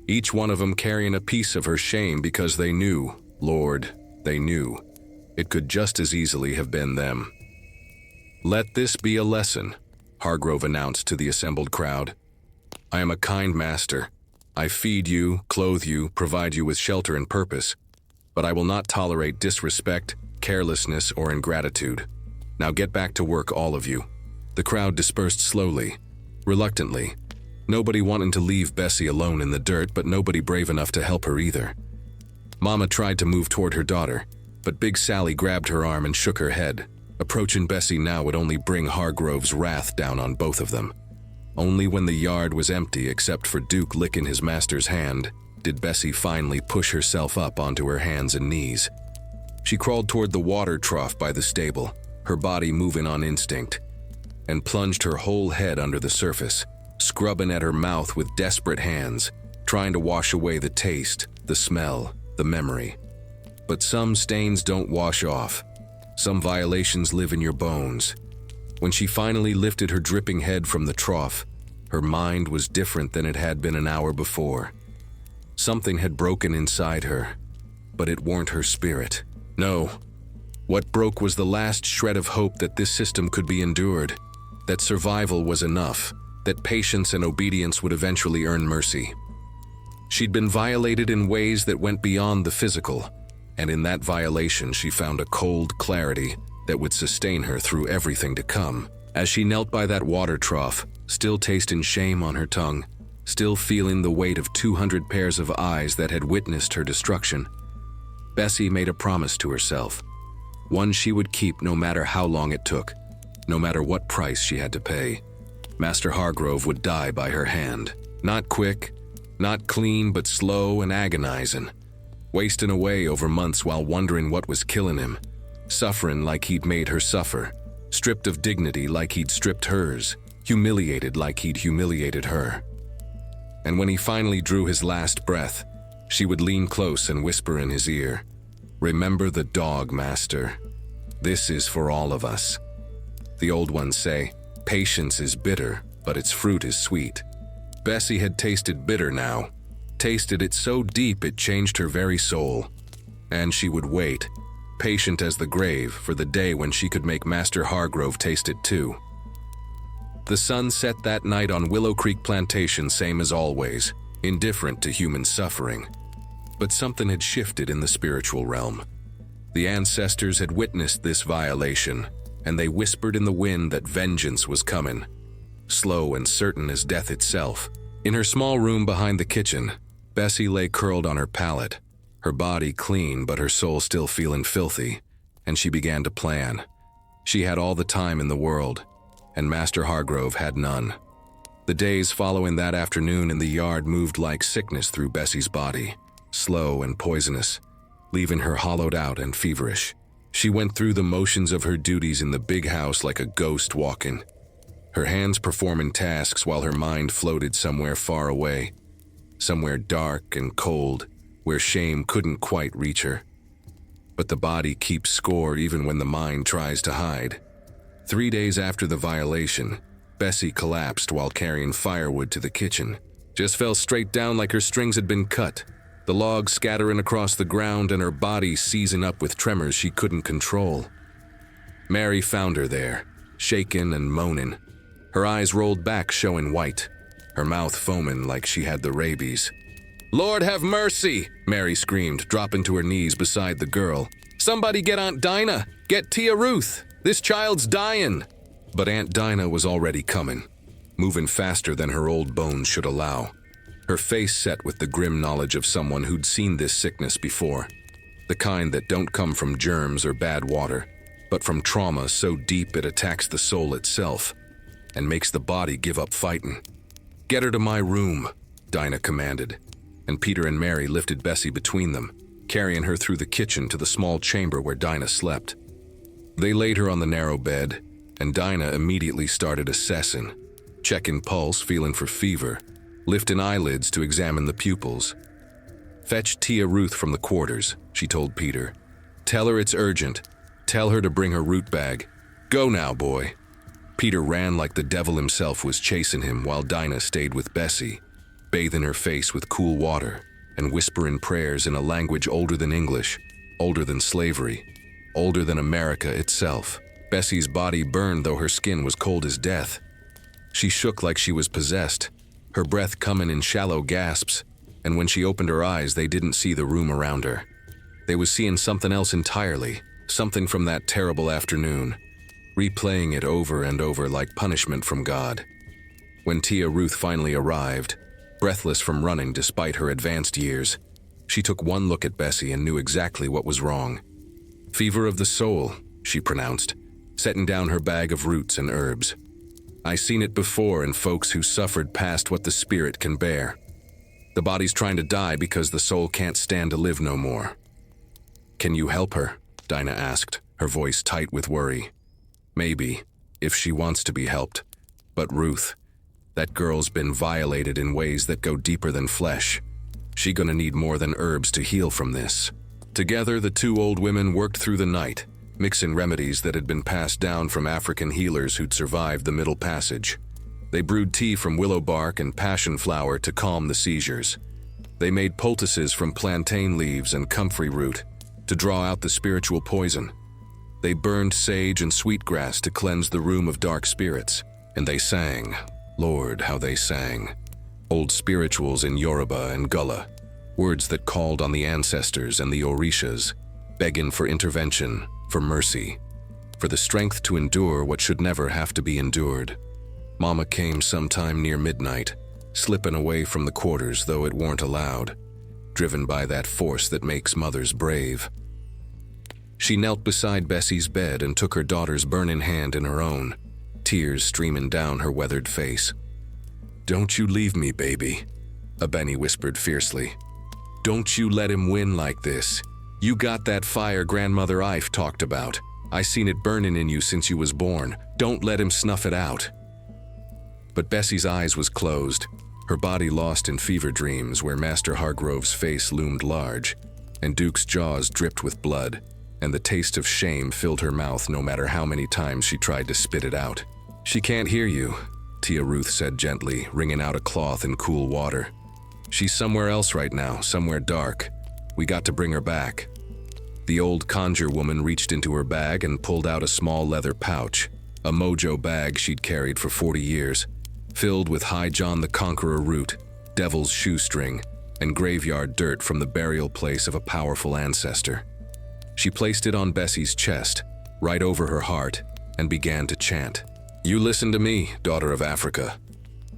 Each one of them carrying a piece of her shame because they knew, Lord, they knew, it could just as easily have been them. "Let this be a lesson," Hargrove announced to the assembled crowd. "I am a kind master. I feed you, clothe you, provide you with shelter and purpose, but I will not tolerate disrespect, carelessness, or ingratitude. Now get back to work, all of you." The crowd dispersed slowly, reluctantly. Nobody wanting to leave Bessie alone in the dirt, but nobody brave enough to help her either. Mama tried to move toward her daughter, but Big Sally grabbed her arm and shook her head. Approaching Bessie now would only bring Hargrove's wrath down on both of them. Only when the yard was empty, except for Duke licking his master's hand, did Bessie finally push herself up onto her hands and knees. She crawled toward the water trough by the stable, her body moving on instinct, and plunged her whole head under the surface, scrubbing at her mouth with desperate hands, trying to wash away the taste, the smell, the memory. But some stains don't wash off. Some violations live in your bones. When she finally lifted her dripping head from the trough, her mind was different than it had been an hour before. Something had broken inside her, but it weren't her spirit. No. What broke was the last shred of hope that this system could be endured, that survival was enough, that patience and obedience would eventually earn mercy. She'd been violated in ways that went beyond the physical, and in that violation she found a cold clarity that would sustain her through everything to come. As she knelt by that water trough, still tasting shame on her tongue, still feeling the weight of 200 pairs of eyes that had witnessed her destruction, Bessie made a promise to herself, one she would keep no matter how long it took, no matter what price she had to pay. Master Hargrove would die by her hand. Not quick, not clean, but slow and agonizing, wasting away over months while wondering what was killing him, suffering like he'd made her suffer, stripped of dignity like he'd stripped hers, humiliated like he'd humiliated her. And when he finally drew his last breath, she would lean close and whisper in his ear, "Remember the dog, Master. This is for all of us." The old ones say, patience is bitter, but its fruit is sweet. Bessie had tasted bitter now, tasted it so deep it changed her very soul. And she would wait, patient as the grave, for the day when she could make Master Hargrove taste it too. The sun set that night on Willow Creek Plantation, same as always, indifferent to human suffering. But something had shifted in the spiritual realm. The ancestors had witnessed this violation, and they whispered in the wind that vengeance was coming, slow and certain as death itself. In her small room behind the kitchen, Bessie lay curled on her pallet, her body clean but her soul still feeling filthy, and she began to plan. She had all the time in the world, and Master Hargrove had none. The days following that afternoon in the yard moved like sickness through Bessie's body, slow and poisonous, leaving her hollowed out and feverish. She went through the motions of her duties in the big house like a ghost walking, her hands performing tasks while her mind floated somewhere far away, somewhere dark and cold, where shame couldn't quite reach her. But the body keeps score even when the mind tries to hide. 3 days after the violation, Bessie collapsed while carrying firewood to the kitchen. Just fell straight down like her strings had been cut, the logs scattering across the ground and her body seizing up with tremors she couldn't control. Mary found her there, shaking and moaning, her eyes rolled back showing white, her mouth foaming like she had the rabies. "Lord have mercy!" Mary screamed, dropping to her knees beside the girl. "Somebody get Aunt Dinah! Get Tia Ruth! This child's dying!" But Aunt Dinah was already coming, moving faster than her old bones should allow, her face set with the grim knowledge of someone who'd seen this sickness before, the kind that don't come from germs or bad water, but from trauma so deep it attacks the soul itself and makes the body give up fighting. "Get her to my room," Dinah commanded, and Peter and Mary lifted Bessie between them, carrying her through the kitchen to the small chamber where Dinah slept. They laid her on the narrow bed, and Dinah immediately started assessing, checking pulse, feeling for fever, lifting eyelids to examine the pupils. "Fetch Tia Ruth from the quarters," she told Peter. "Tell her it's urgent. Tell her to bring her root bag. Go now, boy." Peter ran like the devil himself was chasing him while Dinah stayed with Bessie, bathing her face with cool water and whispering prayers in a language older than English, older than slavery, older than America itself. Bessie's body burned though her skin was cold as death. She shook like she was possessed, her breath coming in shallow gasps, and when she opened her eyes they didn't see the room around her. They was seeing something else entirely, something from that terrible afternoon, replaying it over and over like punishment from God. When Tia Ruth finally arrived, breathless from running despite her advanced years, she took one look at Bessie and knew exactly what was wrong. "Fever of the soul," she pronounced, setting down her bag of roots and herbs. "I seen it before in folks who suffered past what the spirit can bear. The body's trying to die because the soul can't stand to live no more." "Can you help her?" Dinah asked, her voice tight with worry. "Maybe, if she wants to be helped. But Ruth, that girl's been violated in ways that go deeper than flesh. She gonna need more than herbs to heal from this." Together, the two old women worked through the night, mixing remedies that had been passed down from African healers who'd survived the Middle Passage. They brewed tea from willow bark and passion flower to calm the seizures. They made poultices from plantain leaves and comfrey root to draw out the spiritual poison. They burned sage and sweetgrass to cleanse the room of dark spirits. And they sang. Lord, how they sang. Old spirituals in Yoruba and Gullah, words that called on the ancestors and the Orishas, begging for intervention, for mercy, for the strength to endure what should never have to be endured. Mama came sometime near midnight, slipping away from the quarters though it weren't allowed, driven by that force that makes mothers brave. She knelt beside Bessie's bed and took her daughter's burning hand in her own, tears streaming down her weathered face. "Don't you leave me, baby," Benny whispered fiercely. "Don't you let him win like this. You got that fire grandmother Ife talked about. I seen it burning in you since you was born. Don't let him snuff it out." But Bessie's eyes was closed, her body lost in fever dreams where Master Hargrove's face loomed large, and Duke's jaws dripped with blood, and the taste of shame filled her mouth no matter how many times she tried to spit it out. "She can't hear you," Tia Ruth said gently, wringing out a cloth in cool water. "She's somewhere else right now, somewhere dark. We got to bring her back." The old conjure woman reached into her bag and pulled out a small leather pouch, a mojo bag she'd carried for 40 years, filled with High John the Conqueror root, devil's shoestring, and graveyard dirt from the burial place of a powerful ancestor. She placed it on Bessie's chest, right over her heart, and began to chant. "You listen to me, daughter of Africa,"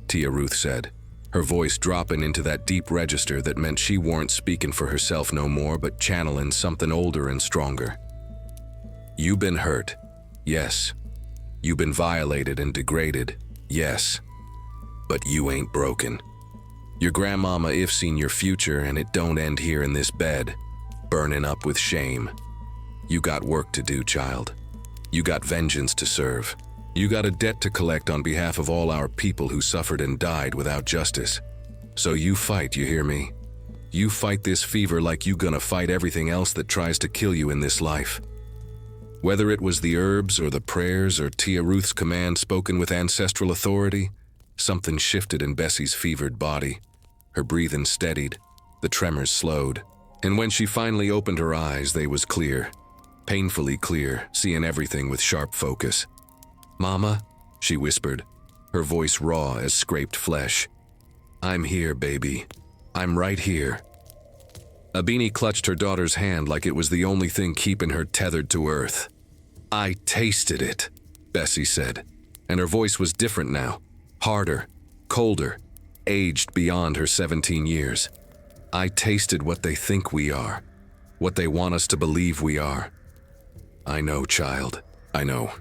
Tia Ruth said, her voice dropping into that deep register that meant she weren't speaking for herself no more but channeling something older and stronger. "You been hurt, yes. You been violated and degraded, yes. But you ain't broken. Your grandmama if seen your future and it don't end here in this bed, burning up with shame. You got work to do, child. You got vengeance to serve. You got a debt to collect on behalf of all our people who suffered and died without justice. So you fight, you hear me? You fight this fever like you gonna fight everything else that tries to kill you in this life." Whether it was the herbs or the prayers or Tia Ruth's command spoken with ancestral authority, something shifted in Bessie's fevered body. Her breathing steadied, the tremors slowed, and when she finally opened her eyes, they was clear, painfully clear, seeing everything with sharp focus. "Mama," she whispered, her voice raw as scraped flesh. "I'm here, baby. I'm right here." Abini clutched her daughter's hand like it was the only thing keeping her tethered to earth. "I tasted it," Bessie said, and her voice was different now, harder, colder, aged beyond her 17 years. "I tasted what they think we are, what they want us to believe we are. I know, child, I know.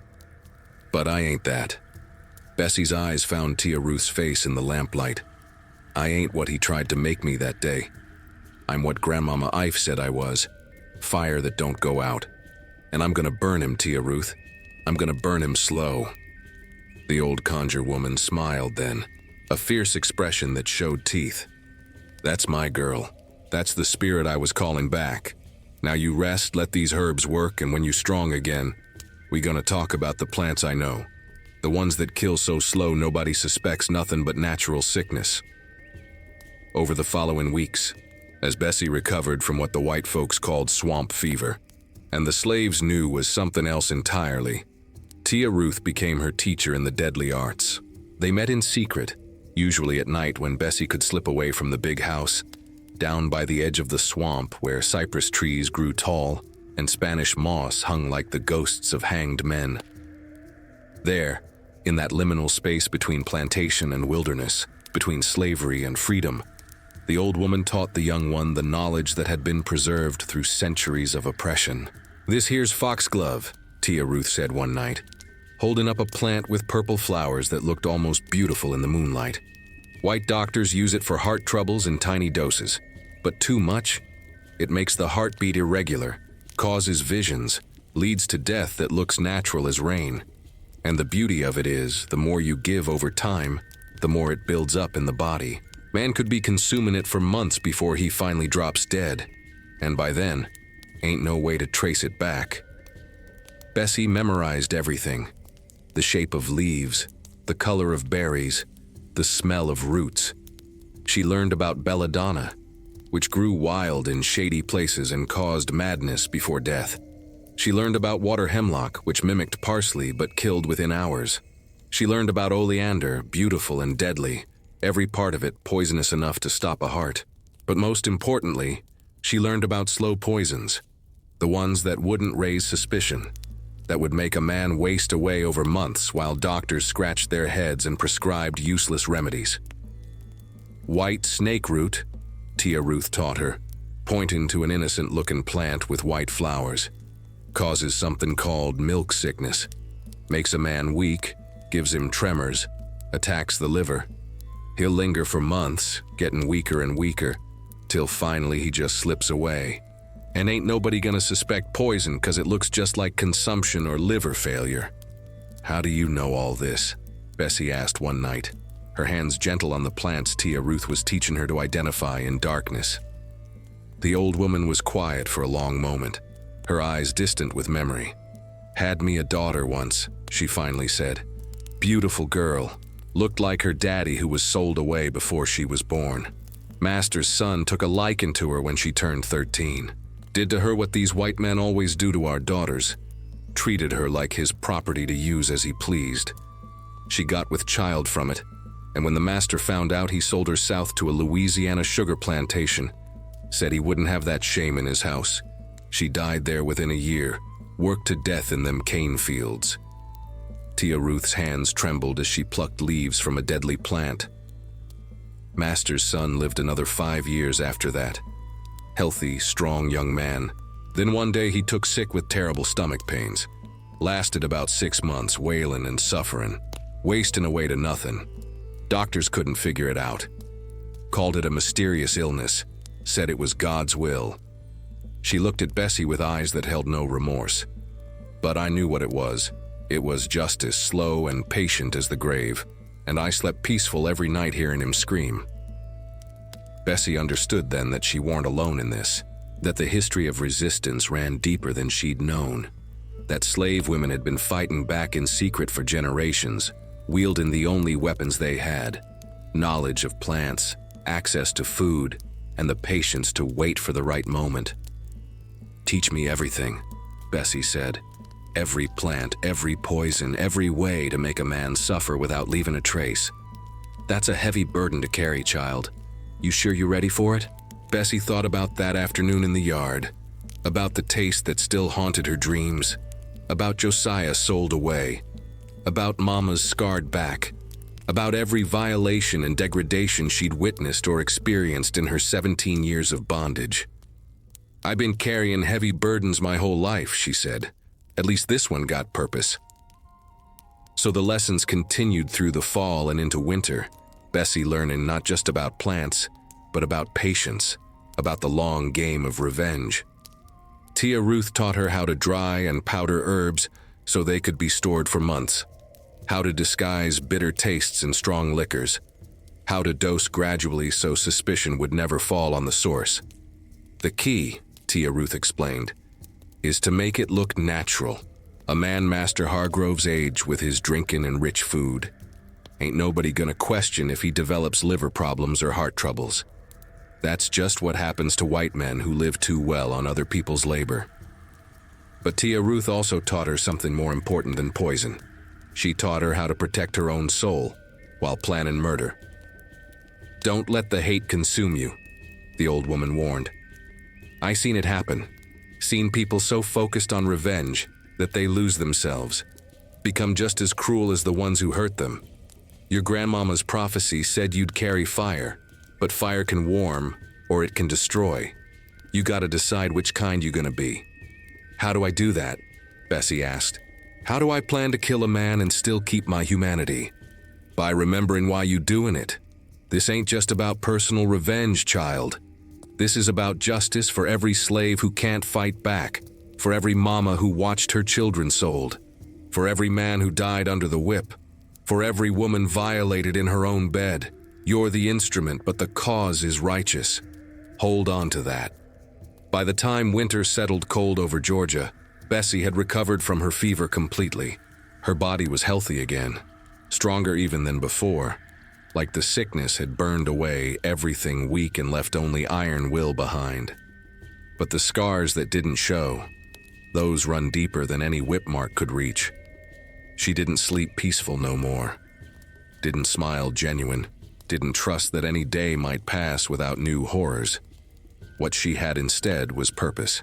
But I ain't that." Bessie's eyes found Tia Ruth's face in the lamplight. "I ain't what he tried to make me that day. I'm what Grandmama Ife said I was, fire that don't go out. And I'm gonna burn him, Tia Ruth. I'm gonna burn him slow." The old conjure woman smiled then, a fierce expression that showed teeth. "That's my girl. That's the spirit I was calling back. Now you rest, let these herbs work, and when you strong again, we gonna talk about the plants I know. The ones that kill so slow nobody suspects nothing but natural sickness." Over the following weeks, as Bessie recovered from what the white folks called swamp fever, and the slaves knew was something else entirely, Tia Ruth became her teacher in the deadly arts. They met in secret, usually at night when Bessie could slip away from the big house, down by the edge of the swamp where cypress trees grew tall and Spanish moss hung like the ghosts of hanged men. There, in that liminal space between plantation and wilderness, between slavery and freedom. The old woman taught the young one the knowledge that had been preserved through centuries of oppression. "This here's foxglove," Tia Ruth said one night, holding up a plant with purple flowers that looked almost beautiful in the moonlight. "White doctors use it for heart troubles in tiny doses, but too much? It makes the heartbeat irregular, causes visions, leads to death that looks natural as rain. And the beauty of it is, the more you give over time, the more it builds up in the body. Man could be consuming it for months before he finally drops dead, and by then, ain't no way to trace it back." Bessie memorized everything: the shape of leaves, the color of berries, the smell of roots. She learned about belladonna, which grew wild in shady places and caused madness before death. She learned about water hemlock, which mimicked parsley but killed within hours. She learned about oleander, beautiful and deadly, every part of it poisonous enough to stop a heart. But most importantly, she learned about slow poisons, the ones that wouldn't raise suspicion, that would make a man waste away over months while doctors scratched their heads and prescribed useless remedies. "White snake root," Tia Ruth taught her, pointing to an innocent-looking plant with white flowers, "causes something called milk sickness, makes a man weak, gives him tremors, attacks the liver. He'll linger for months, getting weaker and weaker, till finally he just slips away. And ain't nobody gonna suspect poison 'cause it looks just like consumption or liver failure." "How do you know all this?" Bessie asked one night, her hands gentle on the plants Tia Ruth was teaching her to identify in darkness. The old woman was quiet for a long moment, her eyes distant with memory. "Had me a daughter once," she finally said. "Beautiful girl, looked like her daddy who was sold away before she was born. Master's son took a liking to her when she turned 13. Did to her what these white men always do to our daughters. Treated her like his property to use as he pleased. She got with child from it, and when the master found out, he sold her south to a Louisiana sugar plantation. Said he wouldn't have that shame in his house. She died there within a year, worked to death in them cane fields." Tia Ruth's hands trembled as she plucked leaves from a deadly plant. Master's son lived another 5 years after that. Healthy, strong young man. Then one day he took sick with terrible stomach pains. Lasted about 6 months, wailing and suffering, wasting away to nothing. Doctors couldn't figure it out. Called it a mysterious illness, said it was God's will. She looked at Bessie with eyes that held no remorse. But I knew what it was. It was just as slow and patient as the grave, and I slept peaceful every night hearing him scream. Bessie understood then that she weren't alone in this, that the history of resistance ran deeper than she'd known, that slave women had been fighting back in secret for generations, wielding the only weapons they had: knowledge of plants, access to food, and the patience to wait for the right moment. "Teach me everything," Bessie said. "Every plant, every poison, every way to make a man suffer without leaving a trace. That's a heavy burden to carry, child. You sure you're ready for it?" Bessie thought about that afternoon in the yard, about the taste that still haunted her dreams, about Josiah sold away, about Mama's scarred back, about every violation and degradation she'd witnessed or experienced in her 17 years of bondage. "I've been carrying heavy burdens my whole life," she said. "At least this one got purpose." So the lessons continued through the fall and into winter, Bessie learning not just about plants, but about patience, about the long game of revenge. Tia Ruth taught her how to dry and powder herbs so they could be stored for months, how to disguise bitter tastes in strong liquors, how to dose gradually so suspicion would never fall on the source. "The key," Tia Ruth explained, "is to make it look natural. A man Master Hargrove's age with his drinking and rich food. Ain't nobody gonna question if he develops liver problems or heart troubles. That's just what happens to white men who live too well on other people's labor." But Tia Ruth also taught her something more important than poison. She taught her how to protect her own soul while planning murder. "Don't let the hate consume you," the old woman warned. "I seen it happen. Seen people so focused on revenge that they lose themselves. become just as cruel as the ones who hurt them. Your grandmama's prophecy said you'd carry fire, but fire can warm or it can destroy. You gotta decide which kind you're gonna be. How do I do that? Bessie asked. How do I plan to kill a man and still keep my humanity? By remembering why you doing it. This ain't just about personal revenge, child. This is about justice for every slave who can't fight back, for every mama who watched her children sold, for every man who died under the whip, for every woman violated in her own bed. You're the instrument, but the cause is righteous. Hold on to that. By the time winter settled cold over Georgia, Bessie had recovered from her fever completely. Her body was healthy again, stronger even than before. Like the sickness had burned away everything weak and left only iron will behind. But the scars that didn't show, those run deeper than any whip mark could reach. She didn't sleep peaceful no more. Didn't smile genuine. Didn't trust that any day might pass without new horrors. What she had instead was purpose.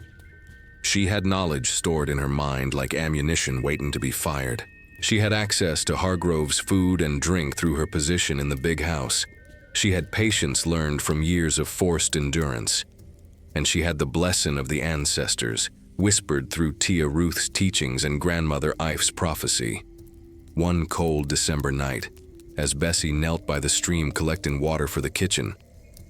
She had knowledge stored in her mind like ammunition waiting to be fired. She had access to Hargrove's food and drink through her position in the big house. She had patience learned from years of forced endurance. And she had the blessing of the ancestors, whispered through Tia Ruth's teachings and grandmother Ife's prophecy. One cold December night, as Bessie knelt by the stream collecting water for the kitchen,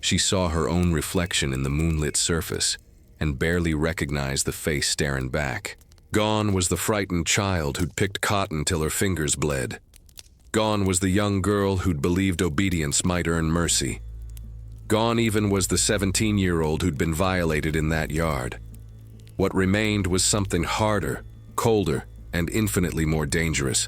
she saw her own reflection in the moonlit surface and barely recognized the face staring back. Gone was the frightened child who'd picked cotton till her fingers bled. Gone was the young girl who'd believed obedience might earn mercy. Gone even was the 17-year-old who'd been violated in that yard. What remained was something harder, colder, and infinitely more dangerous.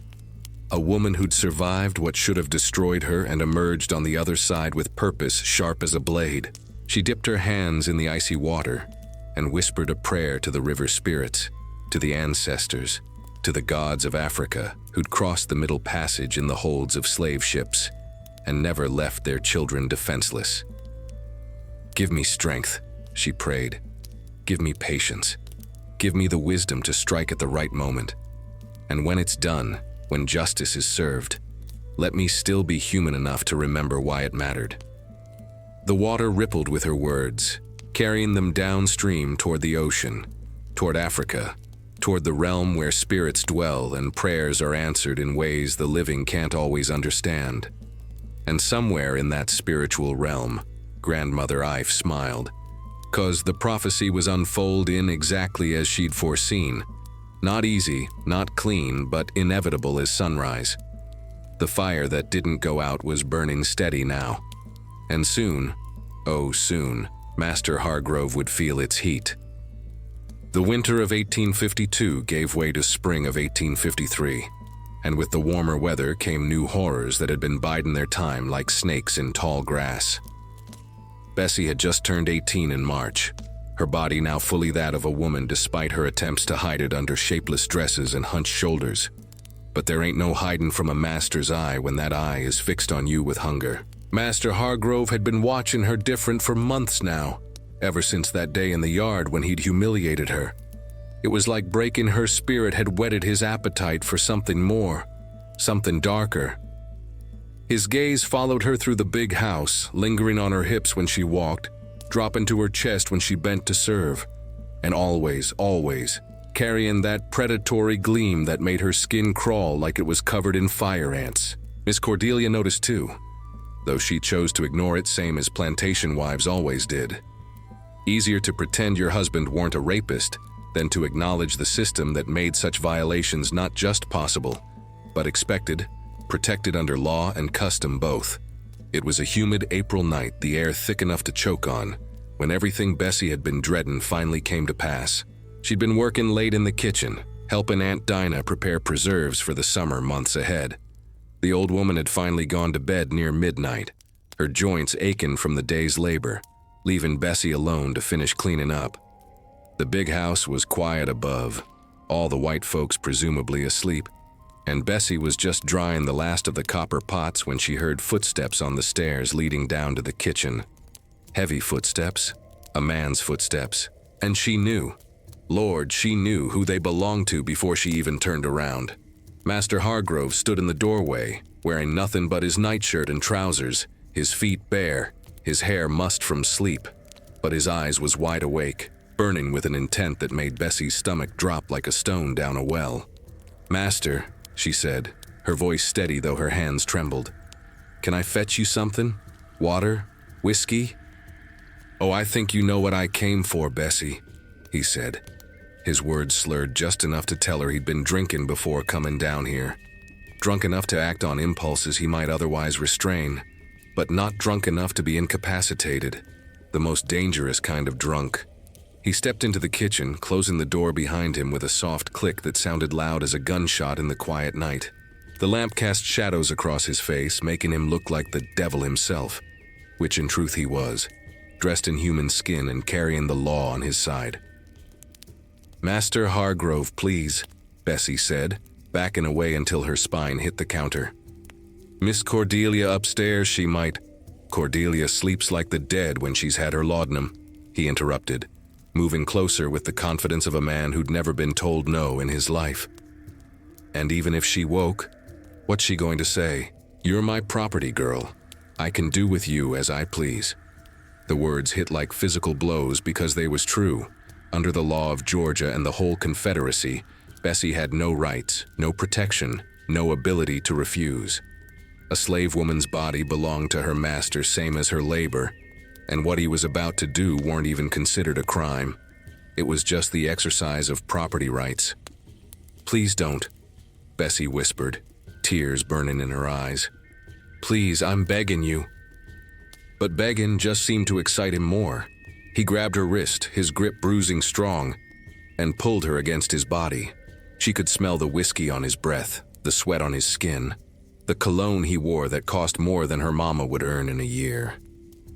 A woman who'd survived what should have destroyed her and emerged on the other side with purpose sharp as a blade. She dipped her hands in the icy water and whispered a prayer to the river spirits, to the ancestors, to the gods of Africa who'd crossed the Middle Passage in the holds of slave ships and never left their children defenseless. Give me strength, she prayed. Give me patience. Give me the wisdom to strike at the right moment. And when it's done, when justice is served, let me still be human enough to remember why it mattered. The water rippled with her words, carrying them downstream toward the ocean, toward Africa, toward the realm where spirits dwell and prayers are answered in ways the living can't always understand. And somewhere in that spiritual realm, Grandmother Ife smiled, 'cause the prophecy was unfolding exactly as she'd foreseen. Not easy, not clean, but inevitable as sunrise. The fire that didn't go out was burning steady now. And soon, oh soon, Master Hargrove would feel its heat. The winter of 1852 gave way to spring of 1853, and with the warmer weather came new horrors that had been biding their time like snakes in tall grass. Bessie had just turned 18 in March, her body now fully that of a woman despite her attempts to hide it under shapeless dresses and hunched shoulders. But there ain't no hiding from a master's eye when that eye is fixed on you with hunger. Master Hargrove had been watching her different for months now, ever since that day in the yard when he'd humiliated her. It was like breaking her spirit had whetted his appetite for something more, something darker. His gaze followed her through the big house, lingering on her hips when she walked, dropping to her chest when she bent to serve, and always, carrying that predatory gleam that made her skin crawl like it was covered in fire ants. Miss Cordelia noticed too, though she chose to ignore it same as plantation wives always did. Easier to pretend your husband weren't a rapist than to acknowledge the system that made such violations not just possible, but expected, protected under law and custom both. It was a humid April night, the air thick enough to choke on, when everything Bessie had been dreading finally came to pass. She'd been working late in the kitchen, helping Aunt Dinah prepare preserves for the summer months ahead. The old woman had finally gone to bed near midnight, her joints aching from the day's labor, leaving Bessie alone to finish cleaning up. The big house was quiet above, all the white folks presumably asleep, and Bessie was just drying the last of the copper pots when she heard footsteps on the stairs leading down to the kitchen. Heavy footsteps, a man's footsteps, and she knew. Lord, she knew who they belonged to before she even turned around. Master Hargrove stood in the doorway, wearing nothing but his nightshirt and trousers, his feet bare, his hair mussed from sleep, but his eyes was wide awake, burning with an intent that made Bessie's stomach drop like a stone down a well. "Master," she said, her voice steady though her hands trembled. "Can I fetch you something? Water? Whiskey?" "Oh, I think you know what I came for, Bessie," he said. His words slurred just enough to tell her he'd been drinking before coming down here. Drunk enough to act on impulses he might otherwise restrain, but not drunk enough to be incapacitated. The most dangerous kind of drunk. He stepped into the kitchen, closing the door behind him with a soft click that sounded loud as a gunshot in the quiet night. The lamp cast shadows across his face, making him look like the devil himself, which in truth he was, dressed in human skin and carrying the law on his side. "Master Hargrove, please," Bessie said, backing away until her spine hit the counter. "Miss Cordelia upstairs, she might—" "Cordelia sleeps like the dead when she's had her laudanum," he interrupted, moving closer with the confidence of a man who'd never been told no in his life. "And even if she woke, what's she going to say? You're my property, girl. I can do with you as I please." The words hit like physical blows because they was true. Under the law of Georgia and the whole Confederacy, Bessie had no rights, no protection, no ability to refuse. A slave woman's body belonged to her master same as her labor, and what he was about to do weren't even considered a crime. It was just the exercise of property rights. "Please don't," Bessie whispered, tears burning in her eyes. "Please, I'm begging you." But begging just seemed to excite him more. He grabbed her wrist, his grip bruising strong, and pulled her against his body. She could smell the whiskey on his breath, the sweat on his skin, the cologne he wore that cost more than her mama would earn in a year.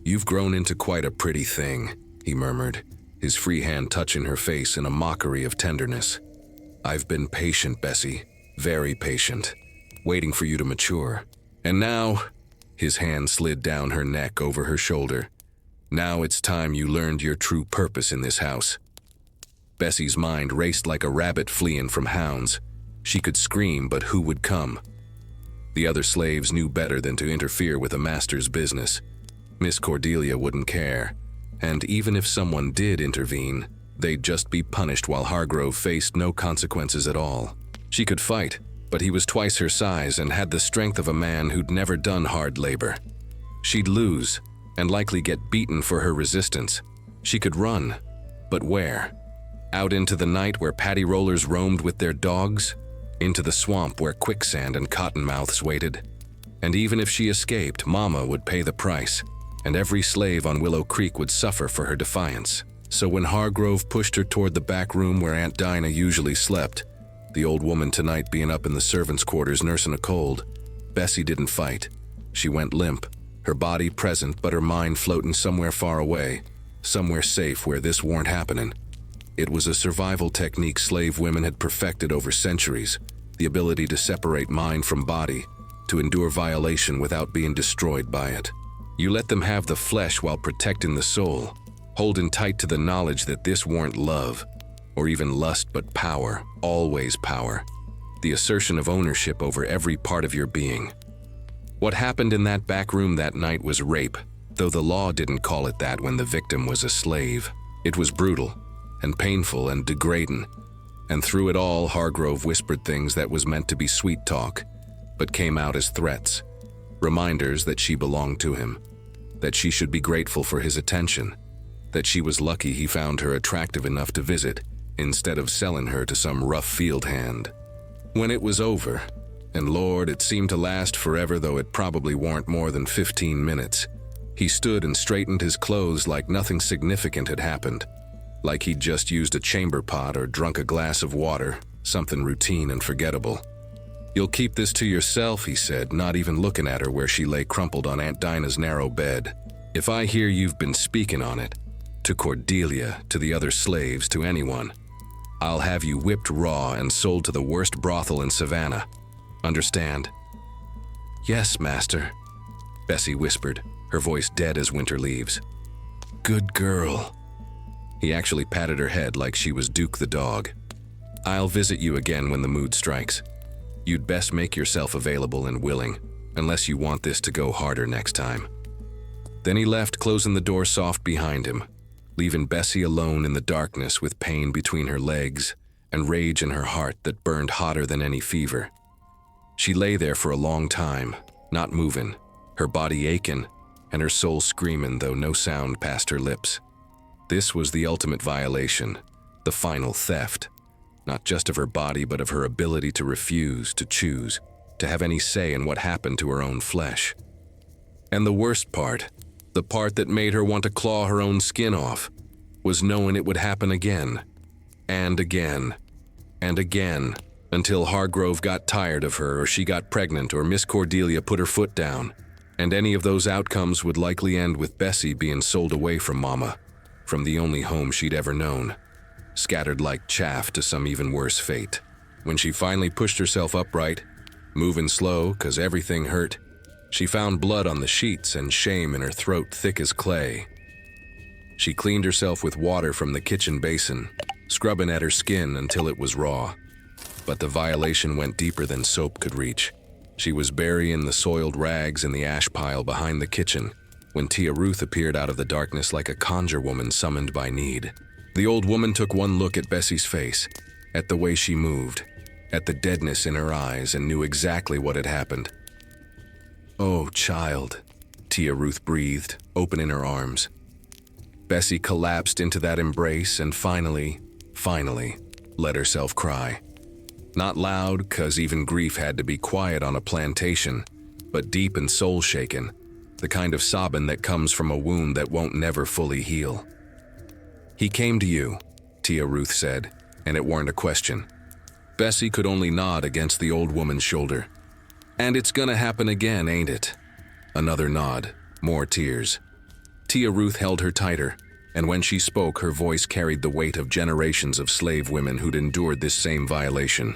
"You've grown into quite a pretty thing," he murmured, his free hand touching her face in a mockery of tenderness. "I've been patient, Bessie, very patient, waiting for you to mature. And now," his hand slid down her neck over her shoulder, "now it's time you learned your true purpose in this house." Bessie's mind raced like a rabbit fleeing from hounds. She could scream, but who would come? The other slaves knew better than to interfere with a master's business. Miss Cordelia wouldn't care, and even if someone did intervene, they'd just be punished while Hargrove faced no consequences at all. She could fight, but he was twice her size and had the strength of a man who'd never done hard labor. She'd lose, and likely get beaten for her resistance. She could run, but where? Out into the night where paddy rollers roamed with their dogs? Into the swamp where quicksand and cottonmouths waited? And even if she escaped, Mama would pay the price, and every slave on Willow Creek would suffer for her defiance. So when Hargrove pushed her toward the back room where Aunt Dinah usually slept, the old woman tonight being up in the servants' quarters nursing a cold, Bessie didn't fight. She went limp, her body present but her mind floating somewhere far away, somewhere safe where this weren't happening. It was a survival technique slave women had perfected over centuries, the ability to separate mind from body, to endure violation without being destroyed by it. You let them have the flesh while protecting the soul, holding tight to the knowledge that this weren't love, or even lust but power, always power, the assertion of ownership over every part of your being. What happened in that back room that night was rape, though the law didn't call it that when the victim was a slave. It was brutal, and painful and degrading, and through it all Hargrove whispered things that was meant to be sweet talk, but came out as threats, reminders that she belonged to him, that she should be grateful for his attention, that she was lucky he found her attractive enough to visit, instead of selling her to some rough field hand. When it was over, and Lord, it seemed to last forever though it probably weren't more than 15 minutes, he stood and straightened his clothes like nothing significant had happened, like he'd just used a chamber pot or drunk a glass of water, something routine and forgettable. "You'll keep this to yourself," he said, not even looking at her where she lay crumpled on Aunt Dinah's narrow bed. "If I hear you've been speaking on it, to Cordelia, to the other slaves, to anyone, I'll have you whipped raw and sold to the worst brothel in Savannah. Understand?" "Yes, master," Bessie whispered, her voice dead as winter leaves. "Good girl." He actually patted her head like she was Duke the dog. "I'll visit you again when the mood strikes. You'd best make yourself available and willing, unless you want this to go harder next time." Then he left, closing the door soft behind him, leaving Bessie alone in the darkness with pain between her legs and rage in her heart that burned hotter than any fever. She lay there for a long time, not moving, her body aching, and her soul screaming though no sound passed her lips. This was the ultimate violation, the final theft, not just of her body but of her ability to refuse, to choose, to have any say in what happened to her own flesh. And the worst part, the part that made her want to claw her own skin off, was knowing it would happen again, and again, and again, until Hargrove got tired of her, or she got pregnant, or Miss Cordelia put her foot down. And any of those outcomes would likely end with Bessie being sold away from Mama, from the only home she'd ever known, scattered like chaff to some even worse fate. When she finally pushed herself upright, moving slow 'cause everything hurt, she found blood on the sheets and shame in her throat thick as clay. She cleaned herself with water from the kitchen basin, scrubbing at her skin until it was raw. But the violation went deeper than soap could reach. She was burying the soiled rags in the ash pile behind the kitchen when Tia Ruth appeared out of the darkness like a conjure woman summoned by need. The old woman took one look at Bessie's face, at the way she moved, at the deadness in her eyes, and knew exactly what had happened. "Oh, child," Tia Ruth breathed, opening her arms. Bessie collapsed into that embrace and finally let herself cry. Not loud, 'cause even grief had to be quiet on a plantation, but deep and soul-shaken, the kind of sobbing that comes from a wound that won't never fully heal. "He came to you," Tia Ruth said, and it weren't a question. Bessie could only nod against the old woman's shoulder. "And it's gonna happen again, ain't it?" Another nod, more tears. Tia Ruth held her tighter, and when she spoke, her voice carried the weight of generations of slave women who'd endured this same violation,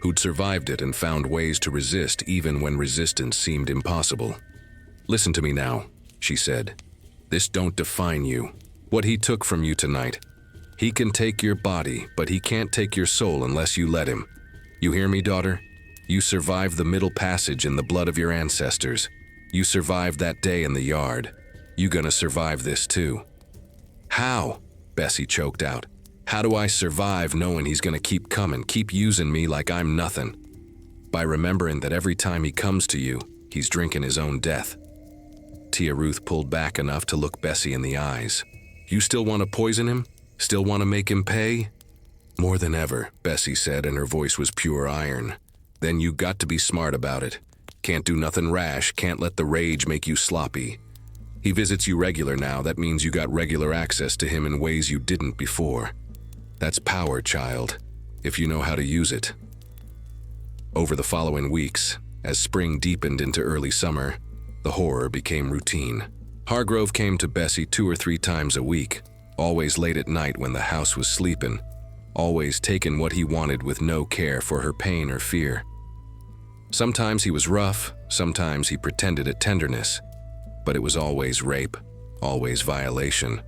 who'd survived it and found ways to resist even when resistance seemed impossible. "Listen to me now," she said. "This don't define you. What he took from you tonight. He can take your body, but he can't take your soul unless you let him. You hear me, daughter? You survived the Middle Passage in the blood of your ancestors. You survived that day in the yard. You gonna survive this too." "How?" Bessie choked out. "How do I survive knowing he's gonna keep coming, keep using me like I'm nothing?" "By remembering that every time he comes to you, he's drinking his own death." Tia Ruth pulled back enough to look Bessie in the eyes. "You still want to poison him? Still want to make him pay?" "More than ever," Bessie said, and her voice was pure iron. "Then you got to be smart about it. Can't do nothing rash, can't let the rage make you sloppy. He visits you regular now, that means you got regular access to him in ways you didn't before. That's power, child, if you know how to use it." Over the following weeks, as spring deepened into early summer, the horror became routine. Hargrove came to Bessie 2 or 3 times a week, always late at night when the house was sleeping, always taking what he wanted with no care for her pain or fear. Sometimes he was rough, sometimes he pretended at tenderness, but it was always rape, always violation,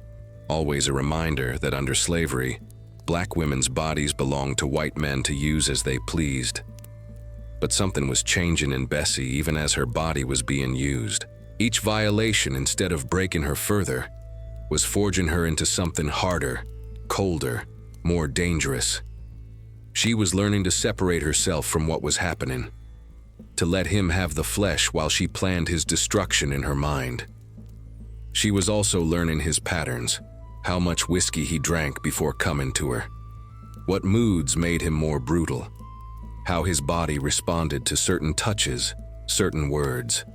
always a reminder that under slavery, black women's bodies belonged to white men to use as they pleased. But something was changing in Bessie even as her body was being used. Each violation, instead of breaking her further, was forging her into something harder, colder, more dangerous. She was learning to separate herself from what was happening, to let him have the flesh while she planned his destruction in her mind. She was also learning his patterns, how much whiskey he drank before coming to her, what moods made him more brutal, how his body responded to certain touches, certain words.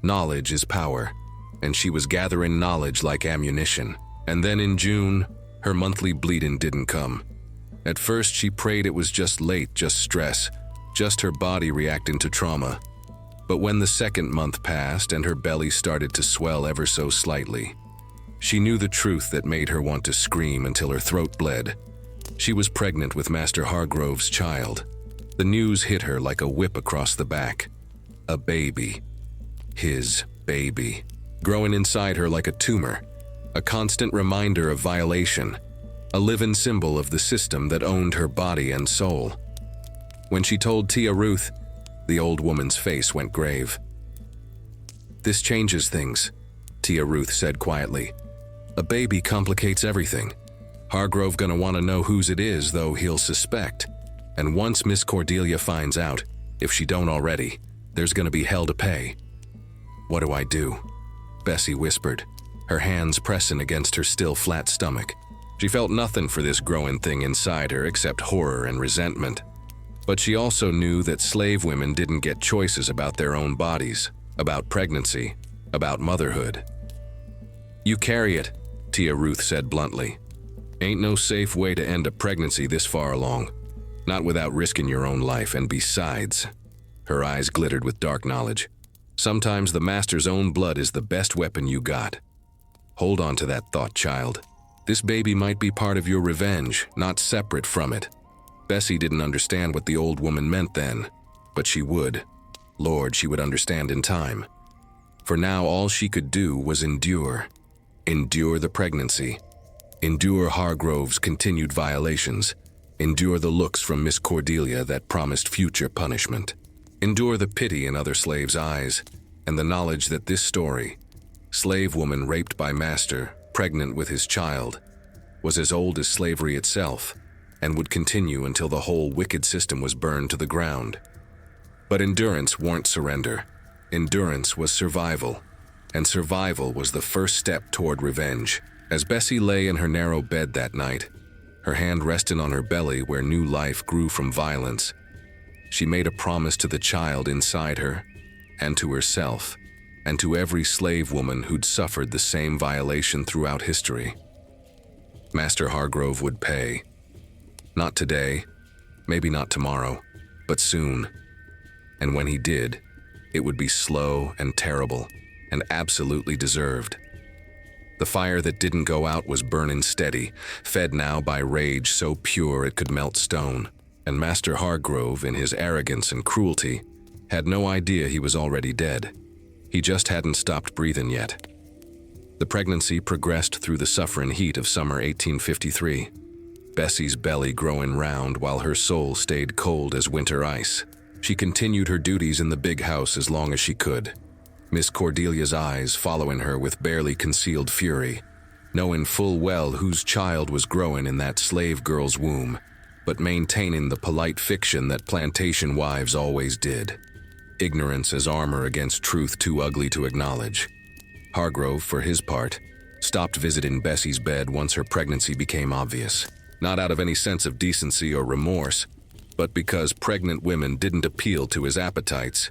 Knowledge is power, and she was gathering knowledge like ammunition. And then in June, her monthly bleeding didn't come. At first she prayed it was just late, just stress, just her body reacting to trauma. But when the second month passed and her belly started to swell ever so slightly, she knew the truth that made her want to scream until her throat bled. She was pregnant with Master Hargrove's child. The news hit her like a whip across the back. A baby. His baby. Growing inside her like a tumor. A constant reminder of violation. A living symbol of the system that owned her body and soul. When she told Tia Ruth, the old woman's face went grave. "This changes things," Tia Ruth said quietly. "A baby complicates everything. Hargrove gonna want to know whose it is, though he'll suspect. And once Miss Cordelia finds out, if she don't already, there's gonna be hell to pay." "What do I do?" Bessie whispered, her hands pressing against her still flat stomach. She felt nothing for this growing thing inside her except horror and resentment. But she also knew that slave women didn't get choices about their own bodies, about pregnancy, about motherhood. "You carry it," Tia Ruth said bluntly. "Ain't no safe way to end a pregnancy this far along. Not without risking your own life, and besides," her eyes glittered with dark knowledge, "sometimes the master's own blood is the best weapon you got. Hold on to that thought, child. This baby might be part of your revenge, not separate from it." Bessie didn't understand what the old woman meant then, but she would. Lord, she would understand in time. For now, all she could do was endure. Endure the pregnancy. Endure Hargrove's continued violations. Endure the looks from Miss Cordelia that promised future punishment. Endure the pity in other slaves' eyes, and the knowledge that this story, slave woman raped by master, pregnant with his child, was as old as slavery itself, and would continue until the whole wicked system was burned to the ground. But endurance warn't surrender. Endurance was survival, and survival was the first step toward revenge. As Bessie lay in her narrow bed that night, her hand resting on her belly where new life grew from violence, she made a promise to the child inside her, and to herself, and to every slave woman who'd suffered the same violation throughout history. Master Hargrove would pay. Not today, maybe not tomorrow, but soon. And when he did, it would be slow and terrible, and absolutely deserved. The fire that didn't go out was burning steady, fed now by rage so pure it could melt stone. And Master Hargrove, in his arrogance and cruelty, had no idea he was already dead. He just hadn't stopped breathing yet. The pregnancy progressed through the suffering heat of summer 1853. Bessie's belly growing round while her soul stayed cold as winter ice. She continued her duties in the big house as long as she could, Miss Cordelia's eyes following her with barely concealed fury, knowing full well whose child was growing in that slave girl's womb, but maintaining the polite fiction that plantation wives always did. Ignorance as armor against truth too ugly to acknowledge. Hargrove, for his part, stopped visiting Bessie's bed once her pregnancy became obvious, not out of any sense of decency or remorse, but because pregnant women didn't appeal to his appetites.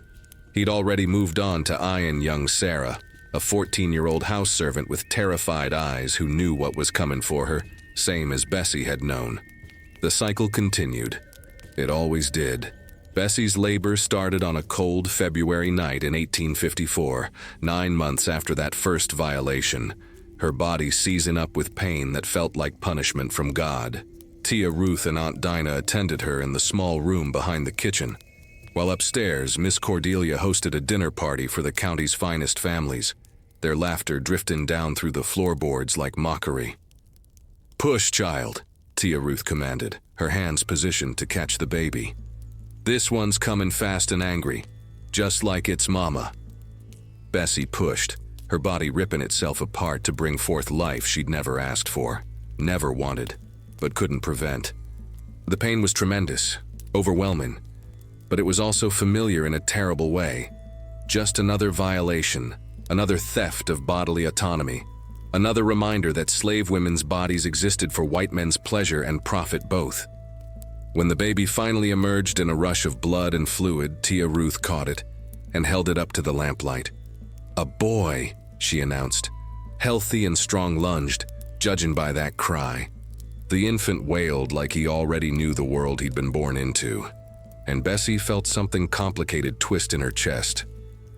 He'd already moved on to eyeing young Sarah, a 14-year-old house servant with terrified eyes who knew what was coming for her, same as Bessie had known. The cycle continued. It always did. Bessie's labor started on a cold February night in 1854, 9 months after that first violation, her body seizing up with pain that felt like punishment from God. Tia Ruth and Aunt Dinah attended her in the small room behind the kitchen, while upstairs Miss Cordelia hosted a dinner party for the county's finest families, their laughter drifting down through the floorboards like mockery. "Push, child," Tia Ruth commanded, her hands positioned to catch the baby. "This one's coming fast and angry, just like its mama." Bessie pushed, her body ripping itself apart to bring forth life she'd never asked for, never wanted, but couldn't prevent. The pain was tremendous, overwhelming, but it was also familiar in a terrible way. Just another violation, another theft of bodily autonomy, another reminder that slave women's bodies existed for white men's pleasure and profit both. When the baby finally emerged in a rush of blood and fluid, Tia Ruth caught it and held it up to the lamplight. "A boy," she announced, healthy and strong-lunged, judging by that cry. The infant wailed like he already knew the world he'd been born into, and Bessie felt something complicated twist in her chest.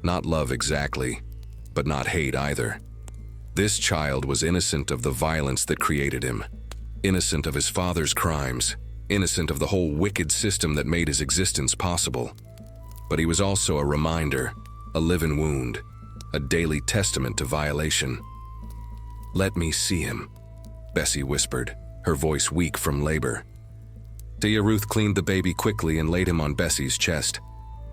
Not love exactly, but not hate either. This child was innocent of the violence that created him, innocent of his father's crimes, innocent of the whole wicked system that made his existence possible. But he was also a reminder, a living wound, a daily testament to violation. "Let me see him," Bessie whispered, her voice weak from labor. Tia Ruth cleaned the baby quickly and laid him on Bessie's chest.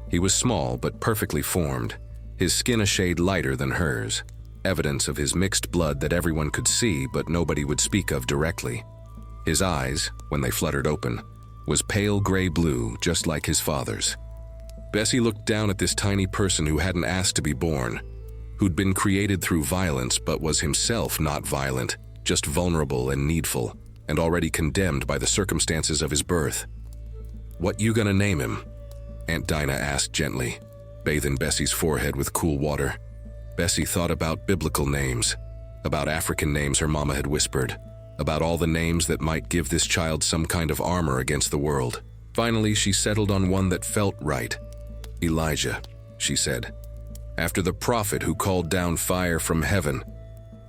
He was small but perfectly formed, his skin a shade lighter than hers, evidence of his mixed blood that everyone could see but nobody would speak of directly. His eyes, when they fluttered open, was pale gray blue, just like his father's. Bessie looked down at this tiny person who hadn't asked to be born, who'd been created through violence but was himself not violent, just vulnerable and needful, and already condemned by the circumstances of his birth. "What you gonna name him?" Aunt Dinah asked gently, bathing Bessie's forehead with cool water. Bessie thought about biblical names, about African names her mama had whispered, about all the names that might give this child some kind of armor against the world. Finally, she settled on one that felt right. "Elijah," she said. "After the prophet who called down fire from heaven.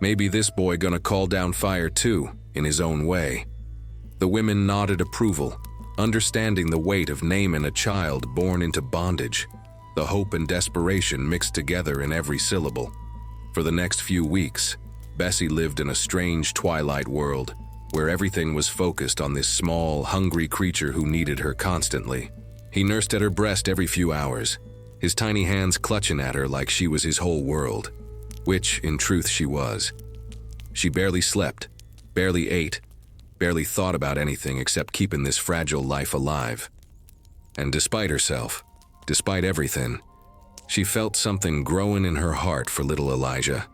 Maybe this boy gonna call down fire too, in his own way." The women nodded approval, understanding the weight of naming a child born into bondage, the hope and desperation mixed together in every syllable. For the next few weeks, Bessie lived in a strange twilight world, where everything was focused on this small, hungry creature who needed her constantly. He nursed at her breast every few hours, his tiny hands clutching at her like she was his whole world, which, in truth, she was. She barely slept, barely ate, barely thought about anything except keeping this fragile life alive. And despite herself, despite everything, she felt something growing in her heart for little Elijah.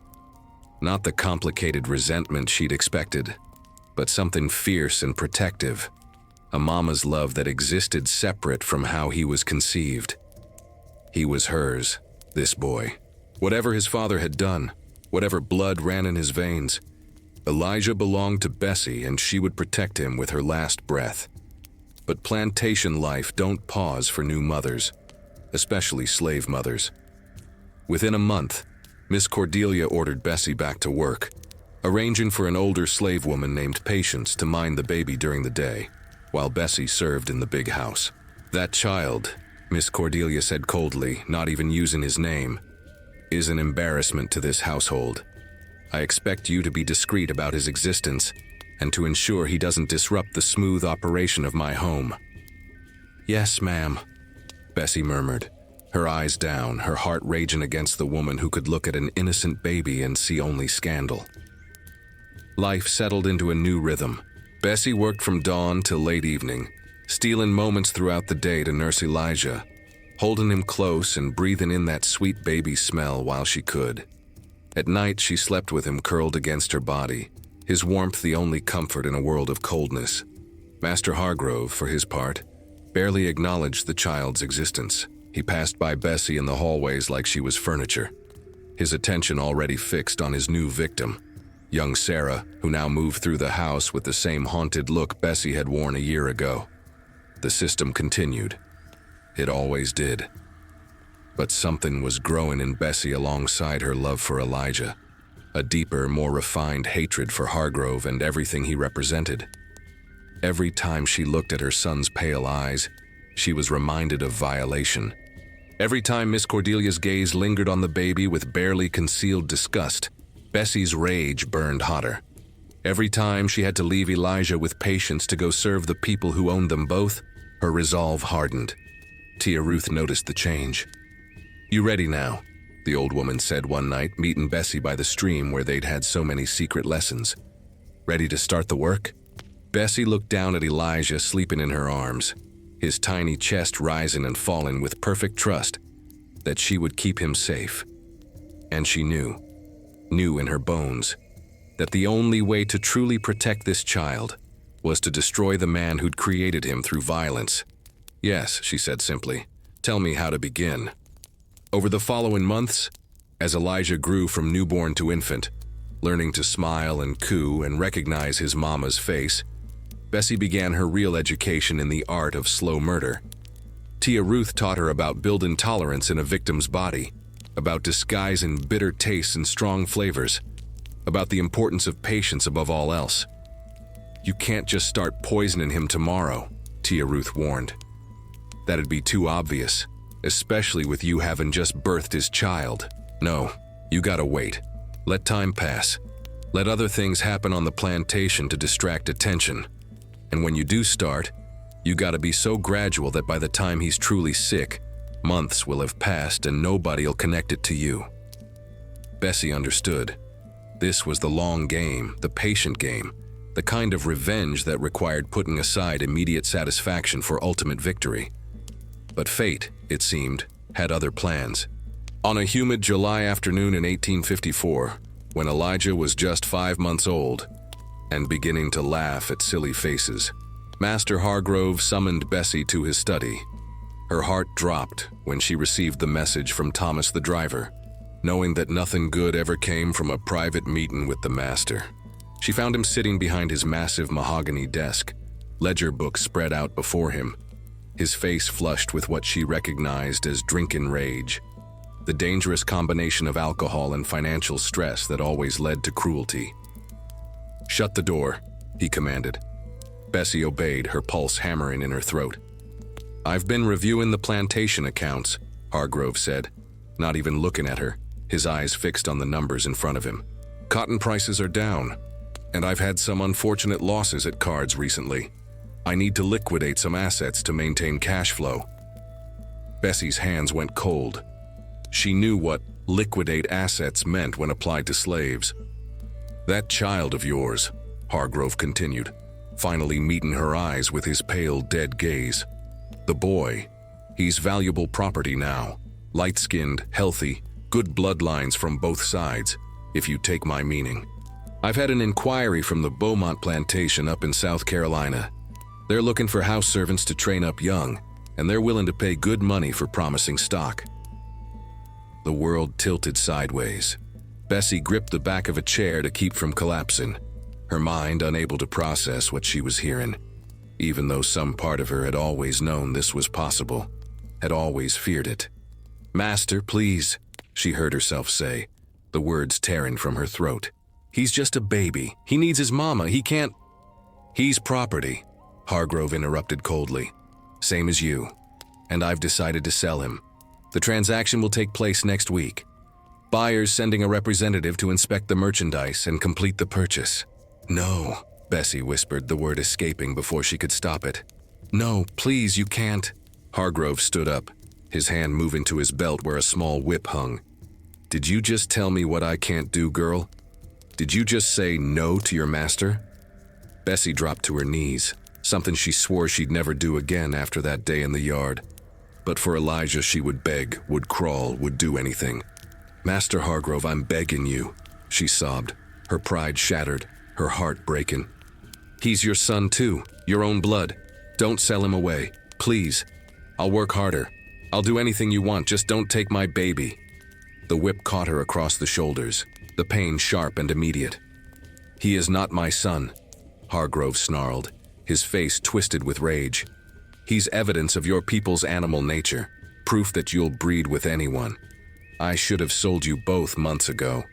Not the complicated resentment she'd expected, but something fierce and protective, a mama's love that existed separate from how he was conceived. He was hers, this boy. Whatever his father had done, whatever blood ran in his veins, Elijah belonged to Bessie and she would protect him with her last breath. But plantation life don't pause for new mothers, especially slave mothers. Within a month, Miss Cordelia ordered Bessie back to work, arranging for an older slave woman named Patience to mind the baby during the day, while Bessie served in the big house. "That child," Miss Cordelia said coldly, not even using his name, "is an embarrassment to this household. I expect you to be discreet about his existence and to ensure he doesn't disrupt the smooth operation of my home." "Yes, ma'am," Bessie murmured, her eyes down, her heart raging against the woman who could look at an innocent baby and see only scandal. Life settled into a new rhythm. Bessie worked from dawn till late evening, stealing moments throughout the day to nurse Elijah, holding him close and breathing in that sweet baby smell while she could. At night, she slept with him curled against her body, his warmth the only comfort in a world of coldness. Master Hargrove, for his part, barely acknowledged the child's existence. He passed by Bessie in the hallways like she was furniture, his attention already fixed on his new victim, young Sarah, who now moved through the house with the same haunted look Bessie had worn a year ago. The system continued. It always did. But something was growing in Bessie alongside her love for Elijah, a deeper, more refined hatred for Hargrove and everything he represented. Every time she looked at her son's pale eyes, she was reminded of violation. Every time Miss Cordelia's gaze lingered on the baby with barely concealed disgust, Bessie's rage burned hotter. Every time she had to leave Elijah with Patience to go serve the people who owned them both, her resolve hardened. Tia Ruth noticed the change. "You ready now?" the old woman said one night, meeting Bessie by the stream where they'd had so many secret lessons. "Ready to start the work?" Bessie looked down at Elijah sleeping in her arms, his tiny chest rising and falling with perfect trust that she would keep him safe. And she knew in her bones, that the only way to truly protect this child was to destroy the man who'd created him through violence. "Yes," she said simply, "tell me how to begin." Over the following months, as Elijah grew from newborn to infant, learning to smile and coo and recognize his mama's face, Bessie began her real education in the art of slow murder. Tia Ruth taught her about building tolerance in a victim's body, about disguising bitter tastes and strong flavors, about the importance of patience above all else. "You can't just start poisoning him tomorrow," Tia Ruth warned. "That'd be too obvious, especially with you having just birthed his child. No, you gotta wait. Let time pass. Let other things happen on the plantation to distract attention. And when you do start, You gotta be so gradual that by the time he's truly sick, months will have passed and nobody'll connect it to you. Bessie understood. This was the long game, the patient game, the kind of revenge that required putting aside immediate satisfaction for ultimate victory. But fate, it seemed, had other plans. On a humid July afternoon in 1854, when Elijah was just 5 months old and beginning to laugh at silly faces, Master Hargrove summoned Bessie to his study. Her heart dropped when she received the message from Thomas the driver, knowing that nothing good ever came from a private meeting with the master. She found him sitting behind his massive mahogany desk, ledger books spread out before him, his face flushed with what she recognized as drunken rage, the dangerous combination of alcohol and financial stress that always led to cruelty. "Shut the door," he commanded. Bessie obeyed, her pulse hammering in her throat. "I've been reviewing the plantation accounts," Hargrove said, not even looking at her, his eyes fixed on the numbers in front of him. "Cotton prices are down, and I've had some unfortunate losses at cards recently. I need to liquidate some assets to maintain cash flow." Bessie's hands went cold. She knew what liquidate assets meant when applied to slaves. "That child of yours," Hargrove continued, finally meeting her eyes with his pale, dead gaze. "The boy, he's valuable property now. Light-skinned, healthy, good bloodlines from both sides, if you take my meaning. I've had an inquiry from the Beaumont plantation up in South Carolina. They're looking for house servants to train up young, and they're willing to pay good money for promising stock." The world tilted sideways. Bessie gripped the back of a chair to keep from collapsing, her mind unable to process what she was hearing, even though some part of her had always known this was possible, had always feared it. "Master, please," she heard herself say, the words tearing from her throat. "He's just a baby. He needs his mama. He can't—" "He's property," Hargrove interrupted coldly. "Same as you. And I've decided to sell him. The transaction will take place next week. Buyers sending a representative to inspect the merchandise and complete the purchase." "No," Bessie whispered, the word escaping before she could stop it. "No, please, you can't." Hargrove stood up, his hand moving to his belt where a small whip hung. "Did you just tell me what I can't do, girl? Did you just say no to your master?" Bessie dropped to her knees, something she swore she'd never do again after that day in the yard. But for Elijah, she would beg, would crawl, would do anything. "Master Hargrove, I'm begging you," she sobbed, her pride shattered, her heart breaking. "He's your son too, your own blood. Don't sell him away, please. I'll work harder. I'll do anything you want, just don't take my baby." The whip caught her across the shoulders, the pain sharp and immediate. "He is not my son," Hargrove snarled, his face twisted with rage. "He's evidence of your people's animal nature, proof that you'll breed with anyone. I should have sold you both months ago,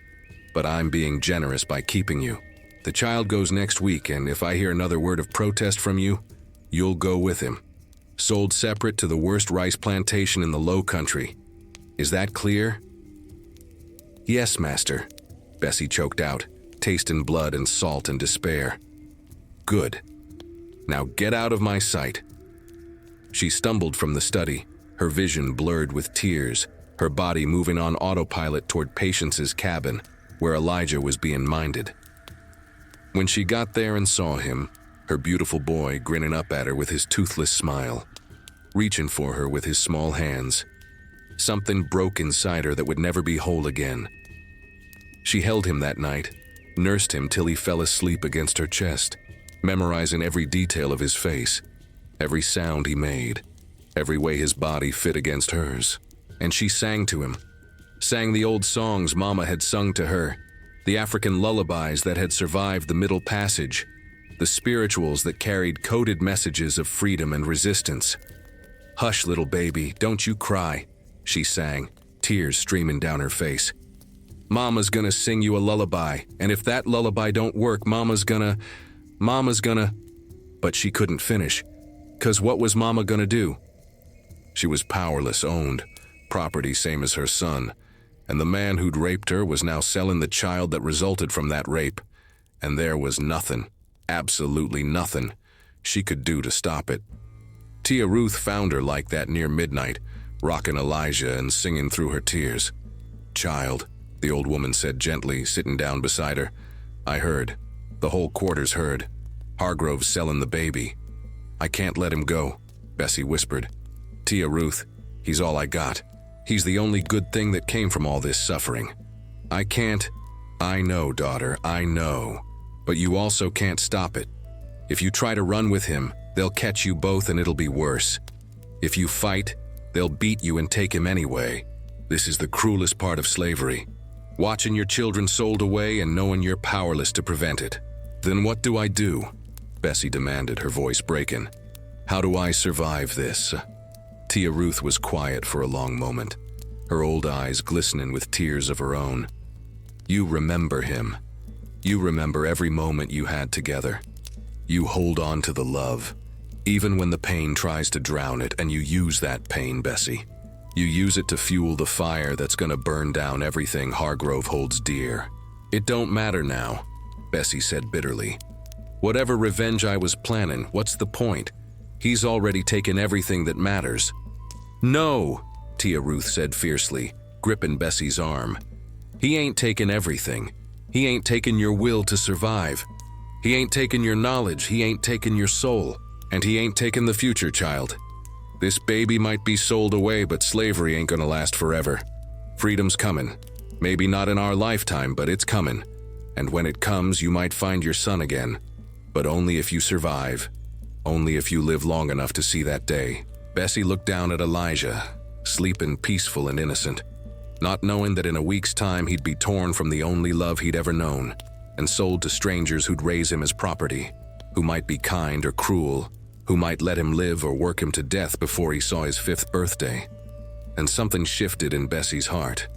but I'm being generous by keeping you. The child goes next week, and if I hear another word of protest from you, you'll go with him. Sold separate to the worst rice plantation in the Low Country. Is that clear?" "Yes, master," Bessie choked out, tasting blood and salt and despair. "Good. Now get out of my sight." She stumbled from the study, her vision blurred with tears, her body moving on autopilot toward Patience's cabin, where Elijah was being minded. When she got there and saw him, her beautiful boy grinning up at her with his toothless smile, reaching for her with his small hands, something broke inside her that would never be whole again. She held him that night, nursed him till he fell asleep against her chest, memorizing every detail of his face, every sound he made, every way his body fit against hers. And she sang to him, sang the old songs Mama had sung to her, the African lullabies that had survived the Middle Passage, the spirituals that carried coded messages of freedom and resistance. "Hush, little baby, don't you cry," she sang, tears streaming down her face. "Mama's gonna sing you a lullaby, and if that lullaby don't work, Mama's gonna... But she couldn't finish, 'cause what was Mama gonna do? She was powerless, owned, property same as her son, and the man who'd raped her was now selling the child that resulted from that rape, and there was nothing, absolutely nothing, she could do to stop it. Tia Ruth found her like that near midnight, rocking Elijah and singing through her tears. "Child," the old woman said gently, sitting down beside her. "I heard. The whole quarter's heard. Hargrove's selling the baby." "I can't let him go," Bessie whispered. "Tia Ruth, he's all I got. He's the only good thing that came from all this suffering. I can't." "I know, daughter, I know. But you also can't stop it. If you try to run with him, they'll catch you both and it'll be worse. If you fight, they'll beat you and take him anyway. This is the cruelest part of slavery. Watching your children sold away and knowing you're powerless to prevent it." "Then what do I do?" Bessie demanded, her voice breaking. "How do I survive this?" Tia Ruth was quiet for a long moment, her old eyes glistening with tears of her own. "You remember him. You remember every moment you had together. You hold on to the love, even when the pain tries to drown it, and you use that pain, Bessie. You use it to fuel the fire that's gonna burn down everything Hargrove holds dear. It don't matter now," Bessie said bitterly. "Whatever revenge I was planning, what's the point? He's already taken everything that matters." "No," Tia Ruth said fiercely, gripping Bessie's arm. "He ain't taken everything. He ain't taken your will to survive. He ain't taken your knowledge, he ain't taken your soul, and he ain't taken the future, child. This baby might be sold away, but slavery ain't gonna last forever. Freedom's coming. Maybe not in our lifetime, but it's coming. And when it comes, you might find your son again. But only if you survive. Only if you live long enough to see that day." Bessie looked down at Elijah, sleeping peaceful and innocent, not knowing that in a week's time he'd be torn from the only love he'd ever known, and sold to strangers who'd raise him as property, who might be kind or cruel, who might let him live or work him to death before he saw his 5th birthday. And something shifted in Bessie's heart,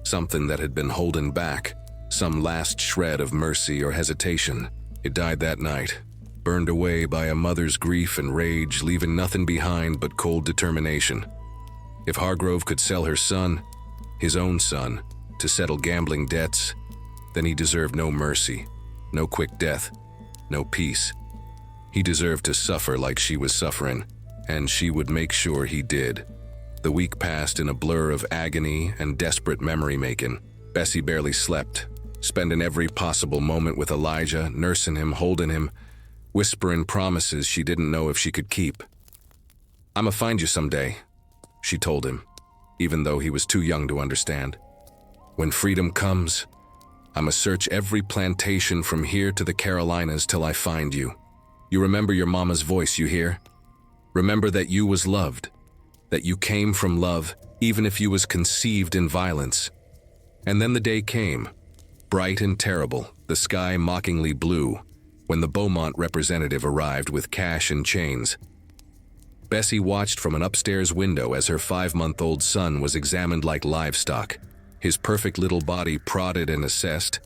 something that had been holding back, some last shred of mercy or hesitation. It died that night, burned away by a mother's grief and rage, leaving nothing behind but cold determination. If Hargrove could sell her son, his own son, to settle gambling debts, then he deserved no mercy, no quick death, no peace. He deserved to suffer like she was suffering, and she would make sure he did. The week passed in a blur of agony and desperate memory-making. Bessie barely slept, spending every possible moment with Elijah, nursing him, holding him, whispering promises she didn't know if she could keep. "I'ma find you someday," she told him, even though he was too young to understand. "When freedom comes, I'ma search every plantation from here to the Carolinas till I find you. You remember your mama's voice, you hear? Remember that you was loved, that you came from love, even if you was conceived in violence." And then the day came, bright and terrible, the sky mockingly blue, when the Beaumont representative arrived with cash and chains. Bessie watched from an upstairs window as her 5-month-old son was examined like livestock, his perfect little body prodded and assessed,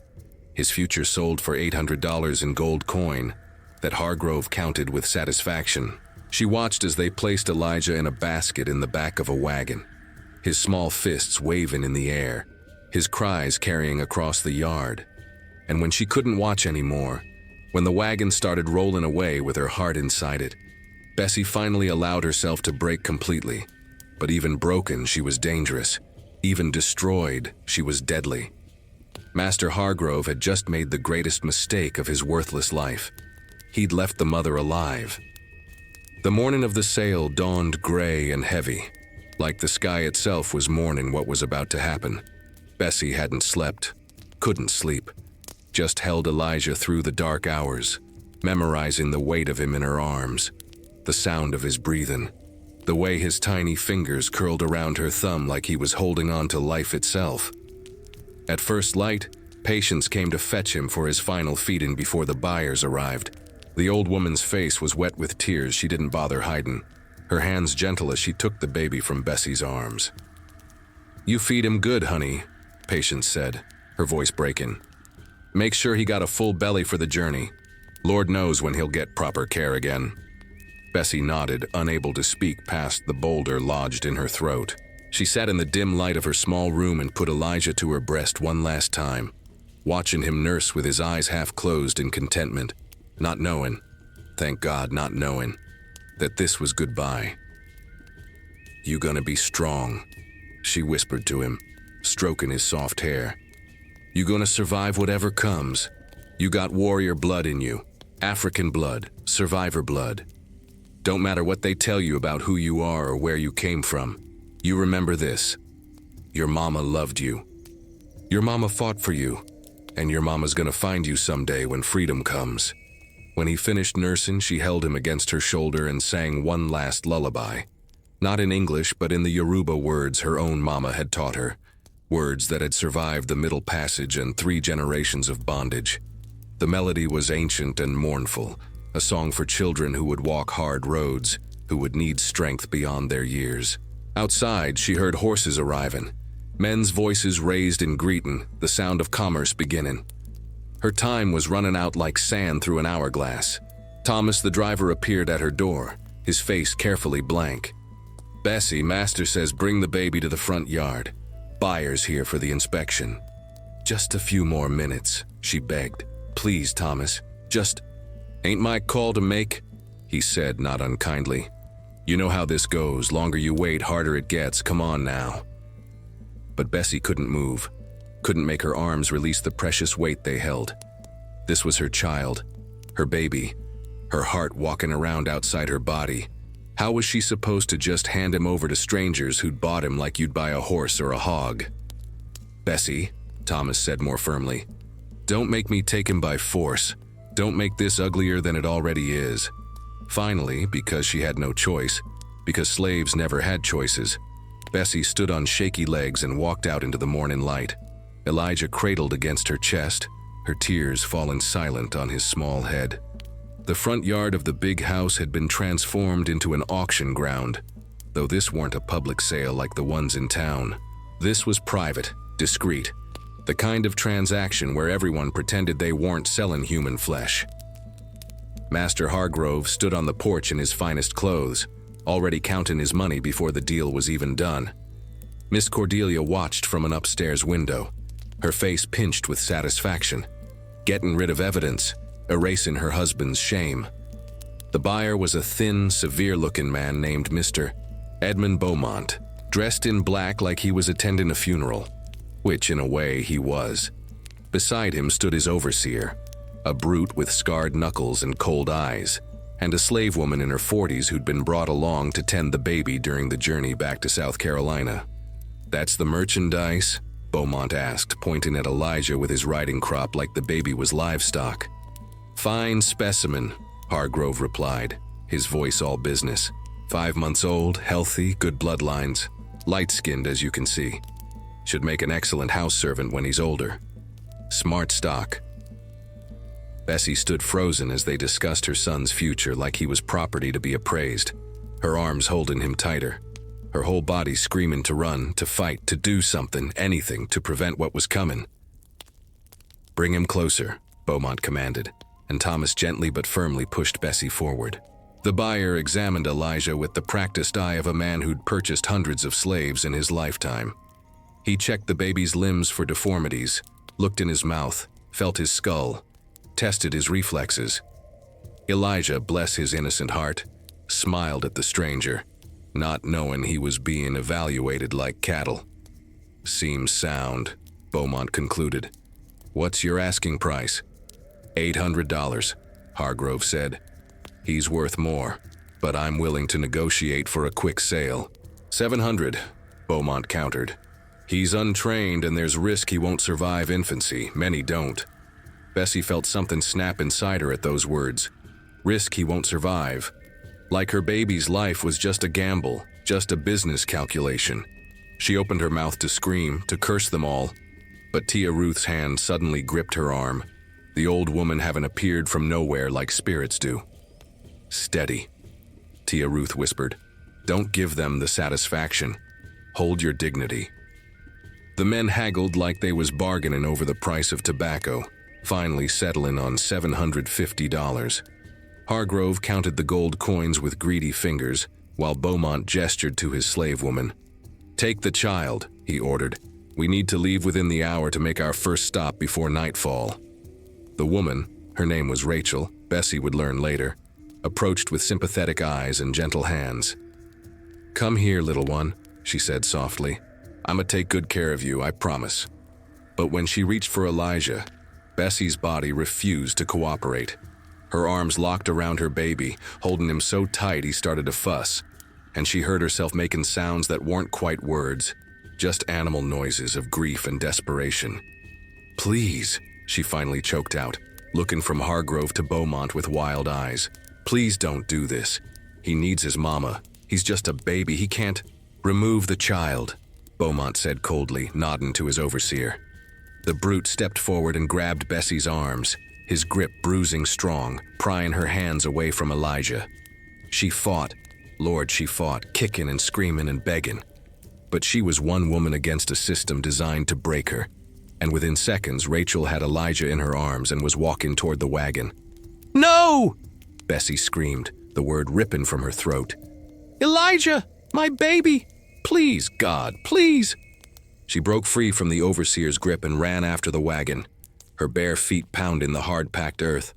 his future sold for $800 in gold coin that Hargrove counted with satisfaction. She watched as they placed Elijah in a basket in the back of a wagon, his small fists waving in the air, his cries carrying across the yard. And when she couldn't watch anymore, when the wagon started rolling away with her heart inside it, Bessie finally allowed herself to break completely. But even broken, she was dangerous. Even destroyed, she was deadly. Master Hargrove had just made the greatest mistake of his worthless life. He'd left the mother alive. The morning of the sale dawned gray and heavy, like the sky itself was mourning what was about to happen. Bessie hadn't slept, couldn't sleep, just held Elijah through the dark hours, memorizing the weight of him in her arms, the sound of his breathing, the way his tiny fingers curled around her thumb like he was holding on to life itself. At first light, patients came to fetch him for his final feeding before the buyers arrived. The old woman's face was wet with tears she didn't bother hiding, her hands gentle as she took the baby from Bessie's arms. "You feed him good, honey," Patience said, her voice breaking. "Make sure he got a full belly for the journey. Lord knows when he'll get proper care again." Bessie nodded, unable to speak past the boulder lodged in her throat. She sat in the dim light of her small room and put Elijah to her breast one last time, watching him nurse with his eyes half closed in contentment, not knowing, thank God, not knowing, that this was goodbye. "You gonna be strong," she whispered to him, stroking his soft hair. "You gonna survive whatever comes. You got warrior blood in you, African blood, survivor blood. Don't matter what they tell you about who you are or where you came from. You remember this. Your mama loved you. Your mama fought for you, and your mama's gonna find you someday when freedom comes." When he finished nursing, she held him against her shoulder and sang one last lullaby. Not in English, but in the Yoruba words her own mama had taught her, words that had survived the Middle Passage and 3 generations of bondage. The melody was ancient and mournful, a song for children who would walk hard roads, who would need strength beyond their years. Outside, she heard horses arriving, men's voices raised in greeting, the sound of commerce beginning. Her time was running out like sand through an hourglass. Thomas, the driver, appeared at her door, his face carefully blank. "Bessie, master says bring the baby to the front yard. Buyer's here for the inspection." "Just a few more minutes," she begged. "Please, Thomas, just—" "Ain't my call to make," he said, not unkindly. "You know how this goes. Longer you wait, harder it gets. Come on now." But Bessie couldn't move, couldn't make her arms release the precious weight they held. This was her child, her baby, her heart walking around outside her body. How was she supposed to just hand him over to strangers who'd bought him like you'd buy a horse or a hog? "Bessie," Thomas said more firmly, "don't make me take him by force. Don't make this uglier than it already is." Finally, because she had no choice, because slaves never had choices, Bessie stood on shaky legs and walked out into the morning light. Elijah cradled against her chest, her tears falling silent on his small head. The front yard of the big house had been transformed into an auction ground, though this weren't a public sale like the ones in town. This was private, discreet, the kind of transaction where everyone pretended they weren't selling human flesh. Master Hargrove stood on the porch in his finest clothes, already counting his money before the deal was even done. Miss Cordelia watched from an upstairs window, her face pinched with satisfaction, getting rid of evidence, erasing her husband's shame. The buyer was a thin, severe-looking man named Mr. Edmund Beaumont, dressed in black like he was attending a funeral, which in a way he was. Beside him stood his overseer, a brute with scarred knuckles and cold eyes, and a slave woman in her 40s who'd been brought along to tend the baby during the journey back to South Carolina. "That's the merchandise?" Beaumont asked, pointing at Elijah with his riding crop like the baby was livestock. "Fine specimen," Hargrove replied, his voice all business. 5 months old, healthy, good bloodlines, light-skinned as you can see. Should make an excellent house servant when he's older. Smart stock. Bessie stood frozen as they discussed her son's future like he was property to be appraised, her arms holding him tighter, her whole body screaming to run, to fight, to do something, anything to prevent what was coming. "Bring him closer," Beaumont commanded, and Thomas gently but firmly pushed Bessie forward. The buyer examined Elijah with the practiced eye of a man who'd purchased hundreds of slaves in his lifetime. He checked the baby's limbs for deformities, looked in his mouth, felt his skull, tested his reflexes. Elijah, bless his innocent heart, smiled at the stranger, not knowing he was being evaluated like cattle. "Seems sound," Beaumont concluded. "What's your asking price?" $800, Hargrove said. "He's worth more, but I'm willing to negotiate for a quick sale." $700, Beaumont countered. "He's untrained and there's risk he won't survive infancy. Many don't." Bessie felt something snap inside her at those words. Risk he won't survive. Like her baby's life was just a gamble, just a business calculation. She opened her mouth to scream, to curse them all, but Tia Ruth's hand suddenly gripped her arm, the old woman having appeared from nowhere like spirits do. "Steady," Tia Ruth whispered. "Don't give them the satisfaction. Hold your dignity." The men haggled like they was bargaining over the price of tobacco, finally settling on $750. Hargrove counted the gold coins with greedy fingers, while Beaumont gestured to his slave woman. "Take the child," he ordered. "We need to leave within the hour to make our first stop before nightfall." The woman, her name was Rachel, Bessie would learn later, approached with sympathetic eyes and gentle hands. "Come here, little one," she said softly. "I'ma take good care of you, I promise." But when she reached for Elijah, Bessie's body refused to cooperate. Her arms locked around her baby, holding him so tight he started to fuss, and she heard herself making sounds that weren't quite words, just animal noises of grief and desperation. "Please," she finally choked out, looking from Hargrove to Beaumont with wild eyes. "Please don't do this. He needs his mama. He's just a baby. He can't—" "Remove the child," Beaumont said coldly, nodding to his overseer. The brute stepped forward and grabbed Bessie's arms, his grip bruising strong, prying her hands away from Elijah. She fought. Lord, she fought, kicking and screaming and begging. But she was one woman against a system designed to break her, and within seconds Rachel had Elijah in her arms and was walking toward the wagon. "No!" Bessie screamed, the word ripping from her throat. "Elijah, my baby! Please, God, please!" She broke free from the overseer's grip and ran after the wagon, her bare feet pounding the hard-packed earth,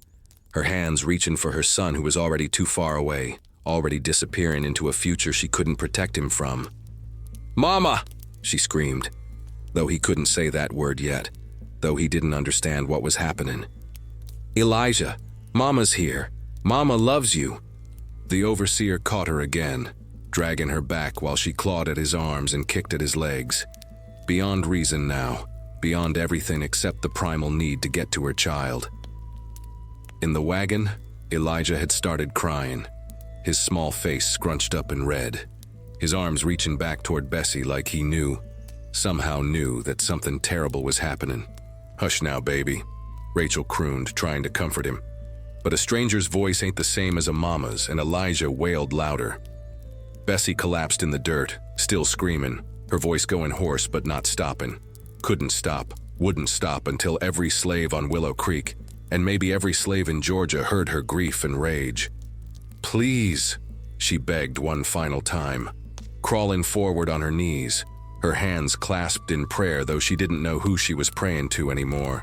her hands reaching for her son who was already too far away, already disappearing into a future she couldn't protect him from. "Mama!" she screamed, though he couldn't say that word yet, though he didn't understand what was happening. "Elijah, Mama's here. Mama loves you." The overseer caught her again, dragging her back while she clawed at his arms and kicked at his legs. Beyond reason now, beyond everything except the primal need to get to her child. In the wagon, Elijah had started crying, his small face scrunched up and red, his arms reaching back toward Bessie like he knew, somehow knew that something terrible was happening. "Hush now, baby," Rachel crooned, trying to comfort him. But a stranger's voice ain't the same as a mama's, and Elijah wailed louder. Bessie collapsed in the dirt, still screaming, her voice going hoarse but not stopping. Couldn't stop, wouldn't stop until every slave on Willow Creek, and maybe every slave in Georgia, heard her grief and rage. "Please," she begged one final time, crawling forward on her knees, her hands clasped in prayer though she didn't know who she was praying to anymore.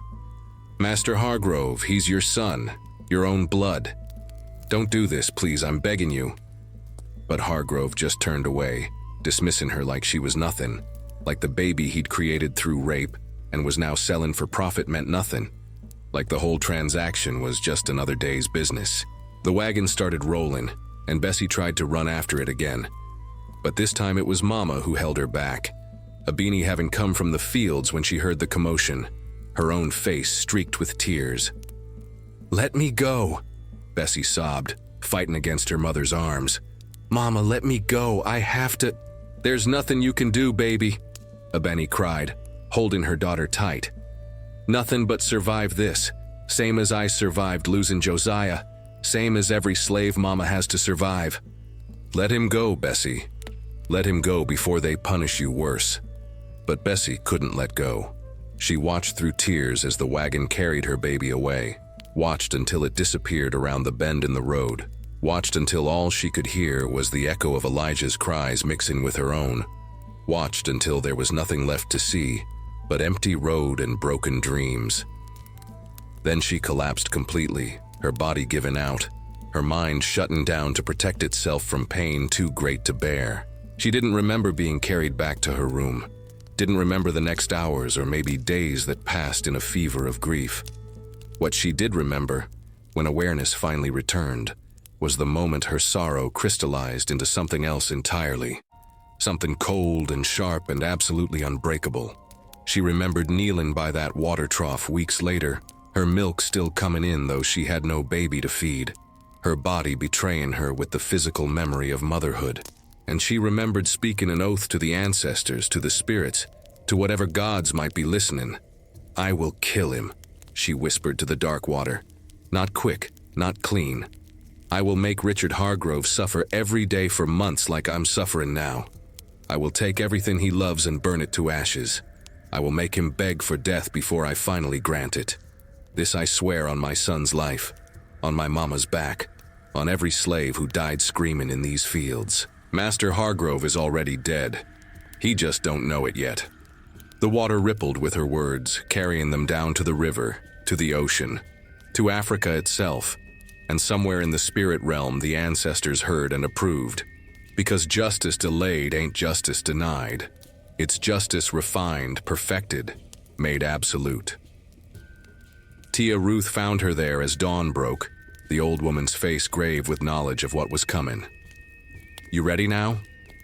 "Master Hargrove, he's your son, your own blood. Don't do this, please, I'm begging you." But Hargrove just turned away, dismissing her like she was nothing, like the baby he'd created through rape and was now selling for profit meant nothing, like the whole transaction was just another day's business. The wagon started rolling, and Bessie tried to run after it again. But this time it was Mama who held her back, a beanie having come from the fields when she heard the commotion, her own face streaked with tears. "Let me go," Bessie sobbed, fighting against her mother's arms. "Mama, let me go, I have to—" "There's nothing you can do, baby," Abeni cried, holding her daughter tight. "Nothing but survive this, same as I survived losing Josiah, same as every slave Mama has to survive. Let him go, Bessie. Let him go before they punish you worse." But Bessie couldn't let go. She watched through tears as the wagon carried her baby away, watched until it disappeared around the bend in the road, watched until all she could hear was the echo of Elijah's cries mixing with her own, watched until there was nothing left to see but empty road and broken dreams. Then she collapsed completely, her body giving out, her mind shutting down to protect itself from pain too great to bear. She didn't remember being carried back to her room, didn't remember the next hours or maybe days that passed in a fever of grief. What she did remember, when awareness finally returned, was the moment her sorrow crystallized into something else entirely, something cold and sharp and absolutely unbreakable. She remembered kneeling by that water trough weeks later, her milk still coming in though she had no baby to feed, her body betraying her with the physical memory of motherhood. And she remembered speaking an oath to the ancestors, to the spirits, to whatever gods might be listening. "I will kill him," she whispered to the dark water. "Not quick, not clean. I will make Richard Hargrove suffer every day for months like I'm suffering now. I will take everything he loves and burn it to ashes. I will make him beg for death before I finally grant it. This I swear on my son's life, on my mama's back, on every slave who died screaming in these fields. Master Hargrove is already dead. He just don't know it yet." The water rippled with her words, carrying them down to the river, to the ocean, to Africa itself, And somewhere in the spirit realm, the ancestors heard and approved. Because justice delayed ain't justice denied. It's justice refined, perfected, made absolute. Tia Ruth found her there as dawn broke, the old woman's face grave with knowledge of what was coming. "You ready now?"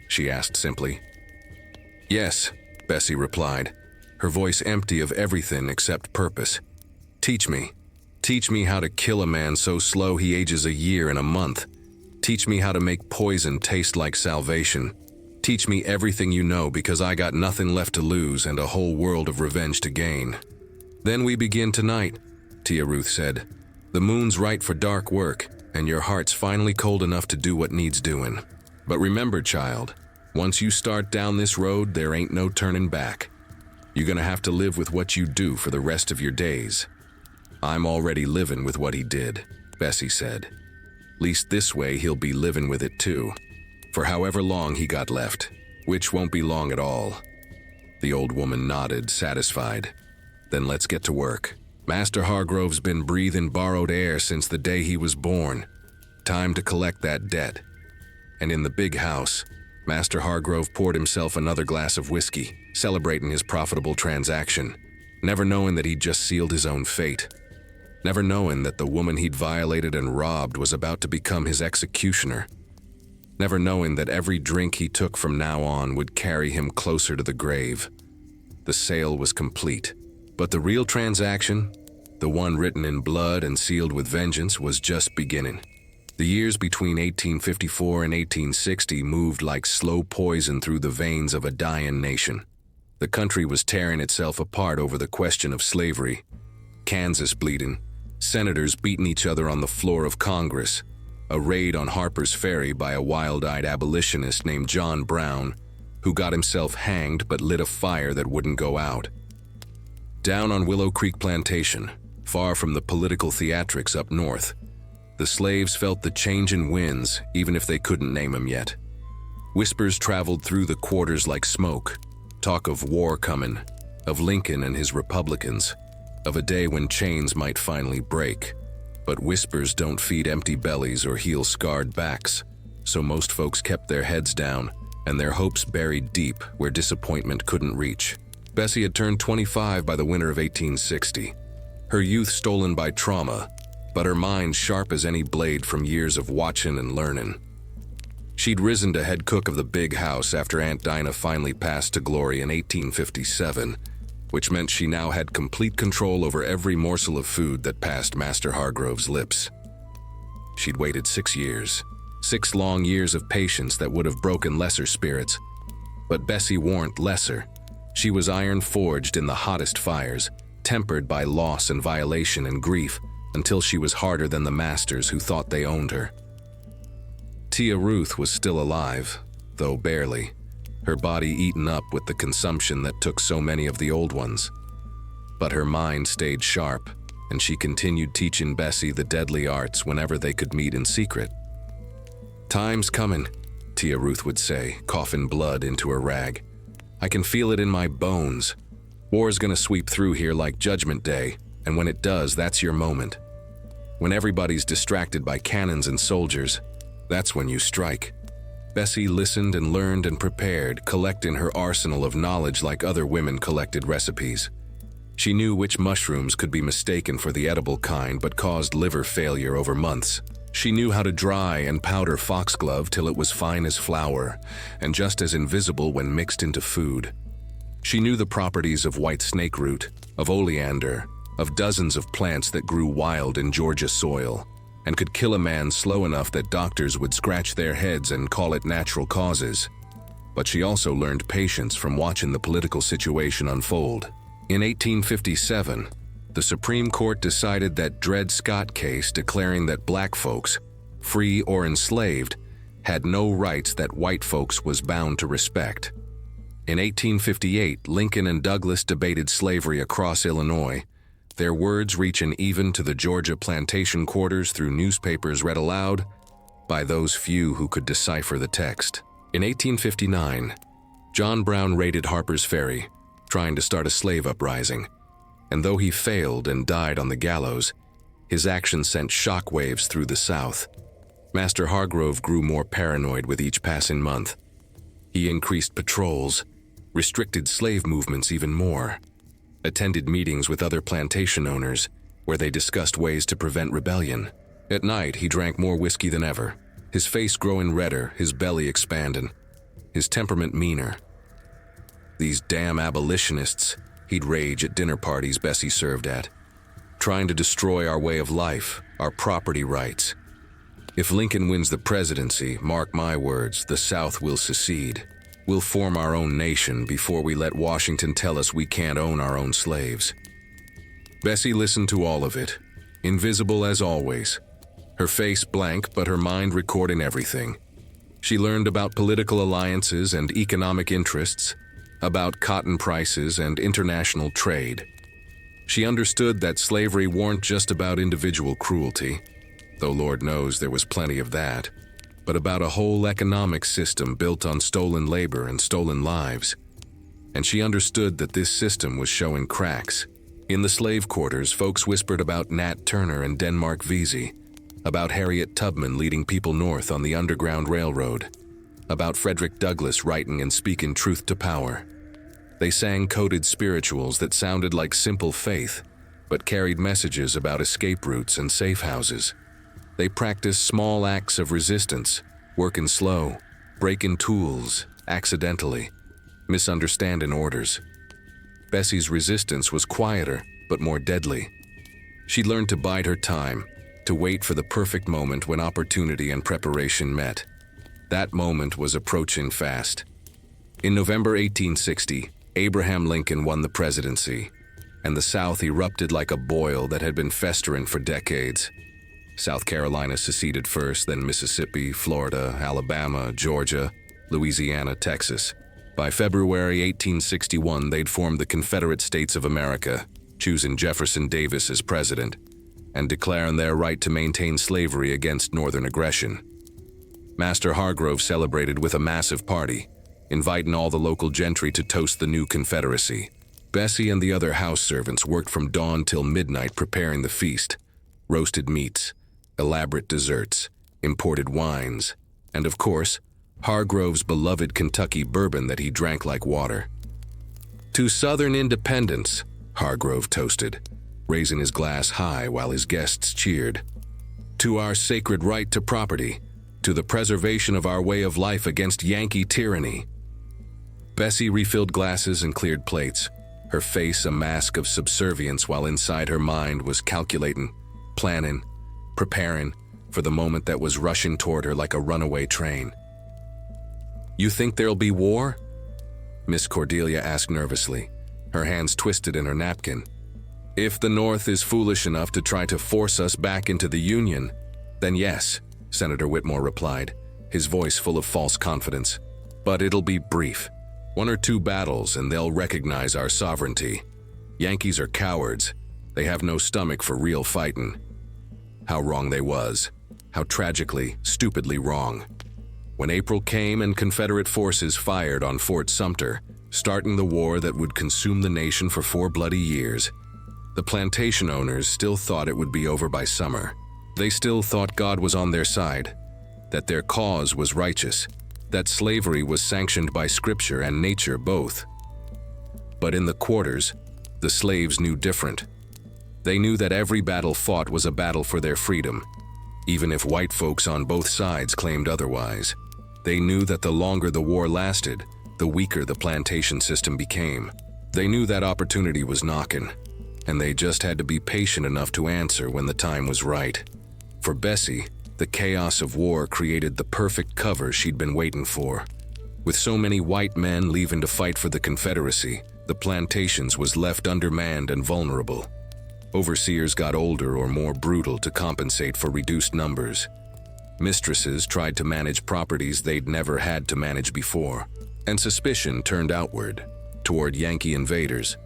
she asked simply. "Yes," Bessie replied, her voice empty of everything except purpose. Teach me how to kill a man so slow he ages a year in a month. Teach me how to make poison taste like salvation. Teach me everything you know, because I got nothing left to lose and a whole world of revenge to gain." "Then we begin tonight," Tia Ruth said. "The moon's right for dark work, and your heart's finally cold enough to do what needs doing. But remember, child, once you start down this road, there ain't no turning back. You're gonna have to live with what you do for the rest of your days." "I'm already living with what he did," Bessie said. "Least this way he'll be living with it too, for however long he got left, which won't be long at all." The old woman nodded, satisfied. "Then let's get to work. Master Hargrove's been breathing borrowed air since the day he was born. Time to collect that debt." And in the big house, Master Hargrove poured himself another glass of whiskey, celebrating his profitable transaction, never knowing that he'd just sealed his own fate. Never knowing that the woman he'd violated and robbed was about to become his executioner. Never knowing that every drink he took from now on would carry him closer to the grave. The sale was complete, but the real transaction, the one written in blood and sealed with vengeance, was just beginning. The years between 1854 and 1860 moved like slow poison through the veins of a dying nation. The country was tearing itself apart over the question of slavery. Kansas bleeding, senators beating each other on the floor of Congress, a raid on Harper's Ferry by a wild-eyed abolitionist named John Brown, who got himself hanged but lit a fire that wouldn't go out. Down on Willow Creek Plantation, far from the political theatrics up north, the slaves felt the changing winds, even if they couldn't name them yet. Whispers traveled through the quarters like smoke, talk of war coming, of Lincoln and his Republicans, of a day when chains might finally break. But whispers don't feed empty bellies or heal scarred backs, so most folks kept their heads down and their hopes buried deep where disappointment couldn't reach. Bessie had turned 25 by the winter of 1860, her youth stolen by trauma, but her mind sharp as any blade from years of watching and learning. She'd risen to head cook of the big house after Aunt Dinah finally passed to glory in 1857, which meant she now had complete control over every morsel of food that passed Master Hargrove's lips. She'd waited 6 years, 6 long years of patience that would have broken lesser spirits. But Bessie warn't lesser. She was iron-forged in the hottest fires, tempered by loss and violation and grief, until she was harder than the masters who thought they owned her. Tia Ruth was still alive, though barely, her body eaten up with the consumption that took so many of the old ones. But her mind stayed sharp, and she continued teaching Bessie the deadly arts whenever they could meet in secret. "Time's coming," Tia Ruth would say, coughing blood into her rag. "I can feel it in my bones. War's gonna sweep through here like Judgment Day, and when it does, that's your moment. When everybody's distracted by cannons and soldiers, that's when you strike." Bessie listened and learned and prepared, collecting her arsenal of knowledge like other women collected recipes. She knew which mushrooms could be mistaken for the edible kind but caused liver failure over months. She knew how to dry and powder foxglove till it was fine as flour, and just as invisible when mixed into food. She knew the properties of white snake root, of oleander, of dozens of plants that grew wild in Georgia soil, and could kill a man slow enough that doctors would scratch their heads and call it natural causes. But she also learned patience from watching the political situation unfold. In 1857, the Supreme Court decided that Dred Scott case declaring that black folks, free or enslaved, had no rights that white folks was bound to respect. In 1858, Lincoln and Douglas debated slavery across Illinois, their words reaching even to the Georgia plantation quarters through newspapers read aloud by those few who could decipher the text. In 1859, John Brown raided Harper's Ferry, trying to start a slave uprising, and though he failed and died on the gallows, His actions sent shockwaves through the South. Master Hargrove grew more paranoid with each passing month. He increased patrols, restricted slave movements even more, attended meetings with other plantation owners where they discussed ways to prevent rebellion. At night, he drank more whiskey than ever, his face growing redder, his belly expanding, his temperament meaner. These damn abolitionists, he'd rage at dinner parties Bessie served at, trying to destroy our way of life, our property rights. If Lincoln wins the presidency, mark my words, the South will secede. We'll form our own nation before we let Washington tell us we can't own our own slaves. Bessie listened to all of it, invisible as always, her face blank but her mind recording everything. She learned about political alliances and economic interests, about cotton prices and international trade. She understood that slavery weren't just about individual cruelty, though Lord knows there was plenty of that, but about a whole economic system built on stolen labor and stolen lives. And she understood that this system was showing cracks. In the slave quarters, folks whispered about Nat Turner and Denmark Vesey, about Harriet Tubman leading people north on the Underground Railroad, about Frederick Douglass writing and speaking truth to power. They sang coded spirituals that sounded like simple faith, but carried messages about escape routes and safe houses. They practiced small acts of resistance, working slow, breaking tools, accidentally, misunderstanding orders. Bessie's resistance was quieter, but more deadly. She learned to bide her time, to wait for the perfect moment when opportunity and preparation met. That moment was approaching fast. In November 1860, Abraham Lincoln won the presidency, and the South erupted like a boil that had been festering for decades. South Carolina seceded first, then Mississippi, Florida, Alabama, Georgia, Louisiana, Texas. By February 1861, they'd formed the Confederate States of America, choosing Jefferson Davis as president, and declaring their right to maintain slavery against Northern aggression. Master Hargrove celebrated with a massive party, inviting all the local gentry to toast the new Confederacy. Bessie and the other house servants worked from dawn till midnight preparing the feast. Roasted meats, elaborate desserts, imported wines, and of course, Hargrove's beloved Kentucky bourbon that he drank like water. To Southern independence, Hargrove toasted, raising his glass high while his guests cheered. To our sacred right to property, to the preservation of our way of life against Yankee tyranny. Bessie refilled glasses and cleared plates, her face a mask of subservience while inside her mind was calculating, planning, preparing for the moment that was rushing toward her like a runaway train. "You think there'll be war?" Miss Cordelia asked nervously, her hands twisted in her napkin. "If the North is foolish enough to try to force us back into the Union, then yes," Senator Whitmore replied, his voice full of false confidence. "But it'll be brief. 1 or 2 battles and they'll recognize our sovereignty. Yankees are cowards. They have no stomach for real fighting." How wrong they was. How tragically, stupidly wrong. When April came and Confederate forces fired on Fort Sumter, starting the war that would consume the nation for 4 bloody years, the plantation owners still thought it would be over by summer. They still thought God was on their side, that their cause was righteous, that slavery was sanctioned by Scripture and nature both. But in the quarters, the slaves knew different. They knew that every battle fought was a battle for their freedom, even if white folks on both sides claimed otherwise. They knew that the longer the war lasted, the weaker the plantation system became. They knew that opportunity was knocking, and they just had to be patient enough to answer when the time was right. For Bessie, the chaos of war created the perfect cover she'd been waiting for. With so many white men leaving to fight for the Confederacy, the plantations was left undermanned and vulnerable. Overseers got older or more brutal to compensate for reduced numbers. Mistresses tried to manage properties they'd never had to manage before, and suspicion turned outward, toward Yankee invaders,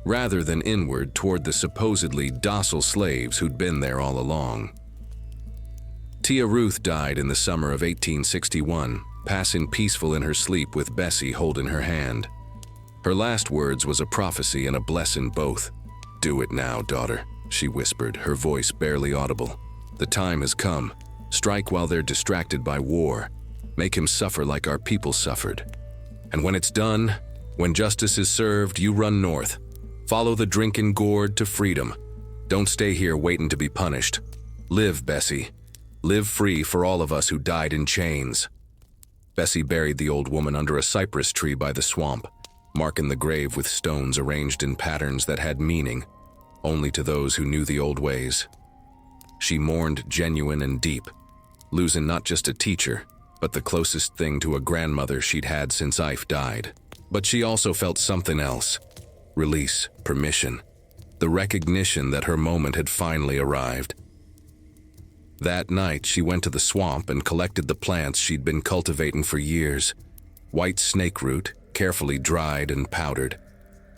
rather than inward toward the supposedly docile slaves who'd been there all along. Tia Ruth died in the summer of 1861, passing peaceful in her sleep with Bessie holding her hand. Her last words was a prophecy and a blessing both. "Do it now, daughter." she whispered, her voice barely audible. "The time has come. Strike while they're distracted by war. Make him suffer like our people suffered. And when it's done, when justice is served, you run north. Follow the drinking gourd to freedom. Don't stay here waiting to be punished. Live, Bessie. Live free for all of us who died in chains." Bessie buried the old woman under a cypress tree by the swamp, marking the grave with stones arranged in patterns that had meaning only to those who knew the old ways. She mourned genuine and deep, losing not just a teacher, but the closest thing to a grandmother she'd had since Ife died. But she also felt something else: release, permission, the recognition that her moment had finally arrived. That night, she went to the swamp and collected the plants she'd been cultivating for years: white snake root, carefully dried and powdered;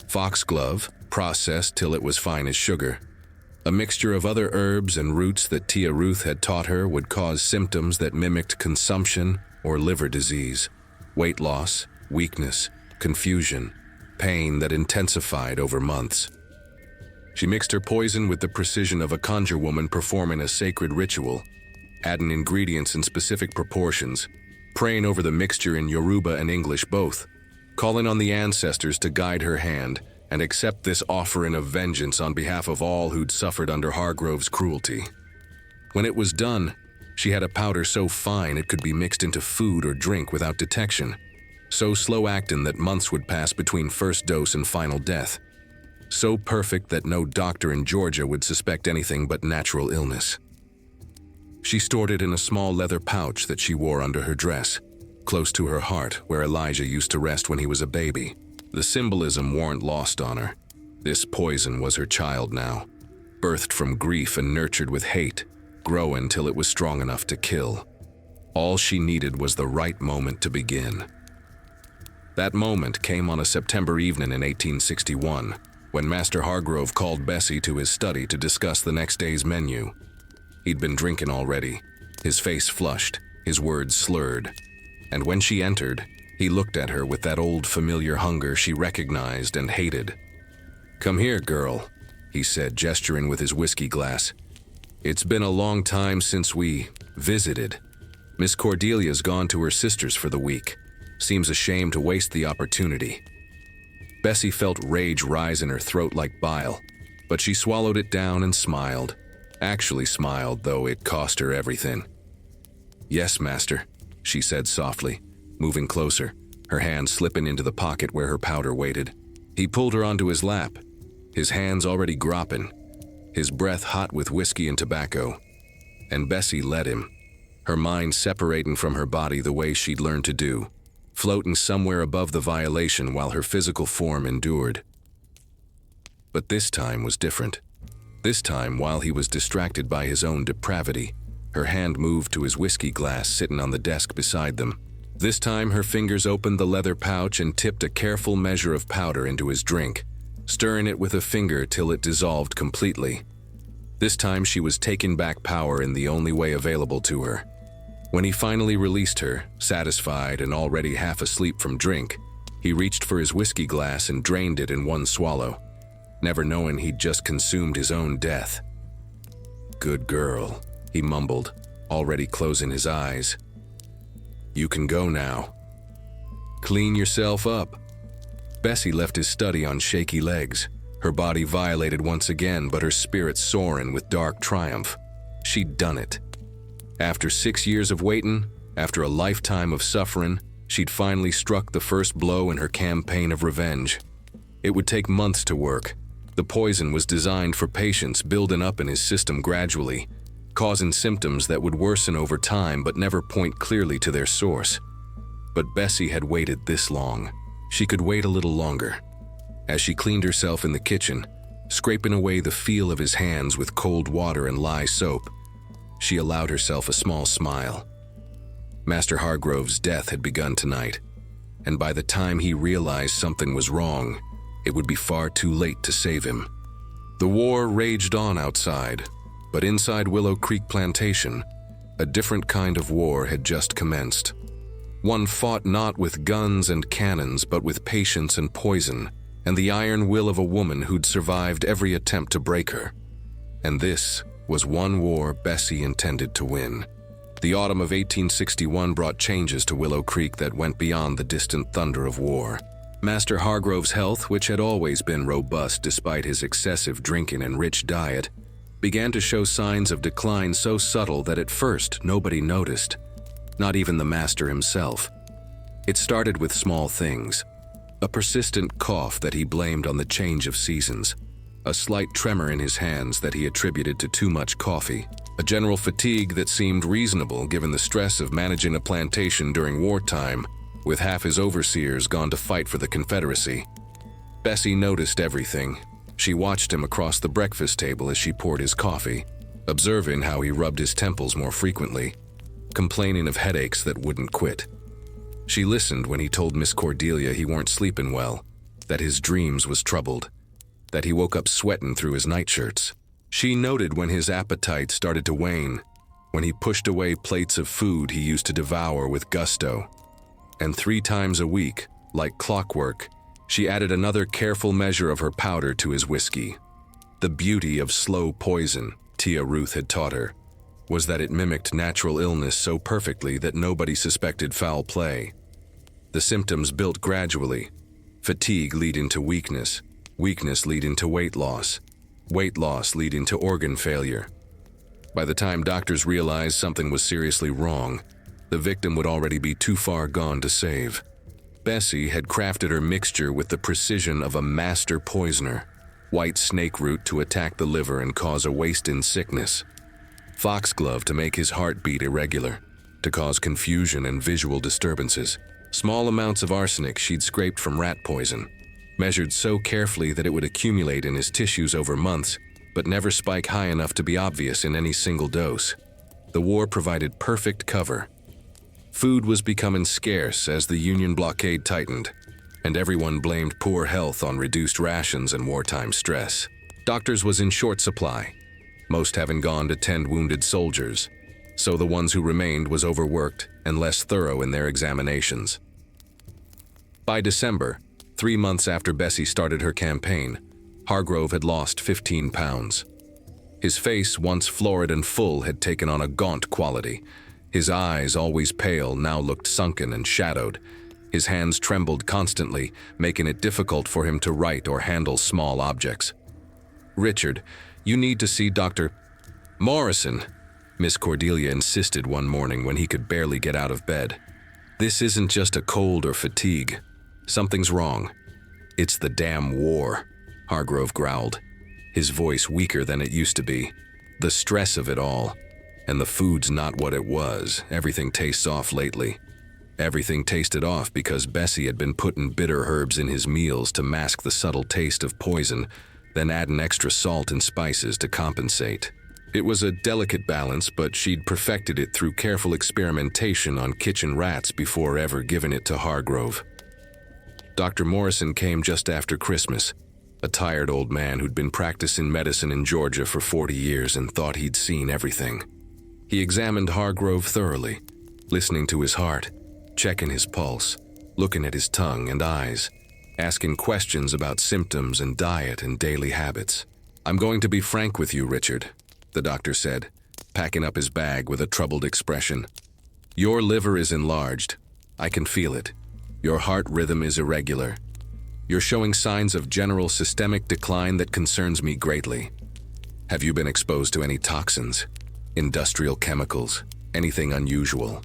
foxglove, processed till it was fine as sugar; a mixture of other herbs and roots that Tia Ruth had taught her would cause symptoms that mimicked consumption or liver disease, weight loss, weakness, confusion, pain that intensified over months. She mixed her poison with the precision of a conjure woman performing a sacred ritual, adding ingredients in specific proportions, praying over the mixture in Yoruba and English both, calling on the ancestors to guide her hand and accept this offering of vengeance on behalf of all who'd suffered under Hargrove's cruelty. When it was done, she had a powder so fine it could be mixed into food or drink without detection, so slow-acting that months would pass between first dose and final death, so perfect that no doctor in Georgia would suspect anything but natural illness. She stored it in a small leather pouch that she wore under her dress, close to her heart where Elijah used to rest when he was a baby. The symbolism weren't lost on her. This poison was her child now, birthed from grief and nurtured with hate, growing till it was strong enough to kill. All she needed was the right moment to begin. That moment came on a September evening in 1861, when Master Hargrove called Bessie to his study to discuss the next day's menu. He'd been drinking already, his face flushed, his words slurred, and when she entered, he looked at her with that old familiar hunger she recognized and hated. "Come here, girl," he said, gesturing with his whiskey glass. "It's been a long time since we visited. Miss Cordelia's gone to her sister's for the week. Seems a shame to waste the opportunity." Bessie felt rage rise in her throat like bile, but she swallowed it down and smiled. Actually smiled, though it cost her everything. "Yes, master," she said softly, moving closer, her hand slipping into the pocket where her powder waited. He pulled her onto his lap, his hands already gropping, his breath hot with whiskey and tobacco. And Bessie let him, her mind separating from her body the way she'd learned to do, floating somewhere above the violation while her physical form endured. But this time was different. This time, while he was distracted by his own depravity, her hand moved to his whiskey glass sitting on the desk beside them. This time, her fingers opened the leather pouch and tipped a careful measure of powder into his drink, stirring it with a finger till it dissolved completely. This time, she was taking back power in the only way available to her. When he finally released her, satisfied and already half asleep from drink, he reached for his whiskey glass and drained it in one swallow, never knowing he'd just consumed his own death. "Good girl," he mumbled, already closing his eyes. "You can go now. Clean yourself up." Bessie left his study on shaky legs, her body violated once again, but her spirit soaring with dark triumph. She'd done it. After 6 years of waiting, after a lifetime of suffering, she'd finally struck the first blow in her campaign of revenge. It would take months to work. The poison was designed for patience, building up in his system gradually, causing symptoms that would worsen over time but never point clearly to their source. But Bessie had waited this long. She could wait a little longer. As she cleaned herself in the kitchen, scraping away the feel of his hands with cold water and lye soap, she allowed herself a small smile. Master Hargrove's death had begun tonight, and by the time he realized something was wrong, it would be far too late to save him. The war raged on outside, but inside Willow Creek Plantation, a different kind of war had just commenced. One fought not with guns and cannons, but with patience and poison, and the iron will of a woman who'd survived every attempt to break her. And this was one war Bessie intended to win. The autumn of 1861 brought changes to Willow Creek that went beyond the distant thunder of war. Master Hargrove's health, which had always been robust despite his excessive drinking and rich diet, began to show signs of decline so subtle that at first nobody noticed, not even the master himself. It started with small things: a persistent cough that he blamed on the change of seasons, a slight tremor in his hands that he attributed to too much coffee, a general fatigue that seemed reasonable given the stress of managing a plantation during wartime, with half his overseers gone to fight for the Confederacy. Bessie noticed everything. She watched him across the breakfast table as she poured his coffee, observing how he rubbed his temples more frequently, complaining of headaches that wouldn't quit. She listened when he told Miss Cordelia he weren't sleeping well, that his dreams was troubled, that he woke up sweating through his nightshirts. She noted when his appetite started to wane, when he pushed away plates of food he used to devour with gusto. And 3 times a week, like clockwork, she added another careful measure of her powder to his whiskey. The beauty of slow poison, Tia Ruth had taught her, was that it mimicked natural illness so perfectly that nobody suspected foul play. The symptoms built gradually: fatigue leading to weakness, weakness leading to weight loss leading to organ failure. By the time doctors realized something was seriously wrong, the victim would already be too far gone to save. Bessie had crafted her mixture with the precision of a master poisoner: white snake root to attack the liver and cause a wasting sickness, foxglove to make his heart beat irregular, to cause confusion and visual disturbances, small amounts of arsenic she'd scraped from rat poison, measured so carefully that it would accumulate in his tissues over months, but never spike high enough to be obvious in any single dose. The war provided perfect cover. Food was becoming scarce as the Union blockade tightened, and everyone blamed poor health on reduced rations and wartime stress. Doctors was in short supply, most having gone to tend wounded soldiers, so the ones who remained was overworked and less thorough in their examinations. By December, 3 months after Bessie started her campaign, Hargrove had lost 15 pounds. His face, once florid and full, had taken on a gaunt quality. His eyes, always pale, now looked sunken and shadowed. His hands trembled constantly, making it difficult for him to write or handle small objects. "Richard, you need to see Dr. Morrison," Miss Cordelia insisted one morning when he could barely get out of bed. "This isn't just a cold or fatigue. Something's wrong." "It's the damn war," Hargrove growled, his voice weaker than it used to be. "The stress of it all. And the food's not what it was. Everything tastes off lately." Everything tasted off because Bessie had been putting bitter herbs in his meals to mask the subtle taste of poison, then adding extra salt and spices to compensate. It was a delicate balance, but she'd perfected it through careful experimentation on kitchen rats before ever giving it to Hargrove. Dr. Morrison came just after Christmas, a tired old man who'd been practicing medicine in Georgia for 40 years and thought he'd seen everything. He examined Hargrove thoroughly, listening to his heart, checking his pulse, looking at his tongue and eyes, asking questions about symptoms and diet and daily habits. "I'm going to be frank with you, Richard," the doctor said, packing up his bag with a troubled expression. "Your liver is enlarged. I can feel it. Your heart rhythm is irregular. You're showing signs of general systemic decline that concerns me greatly. Have you been exposed to any toxins, industrial chemicals, anything unusual?"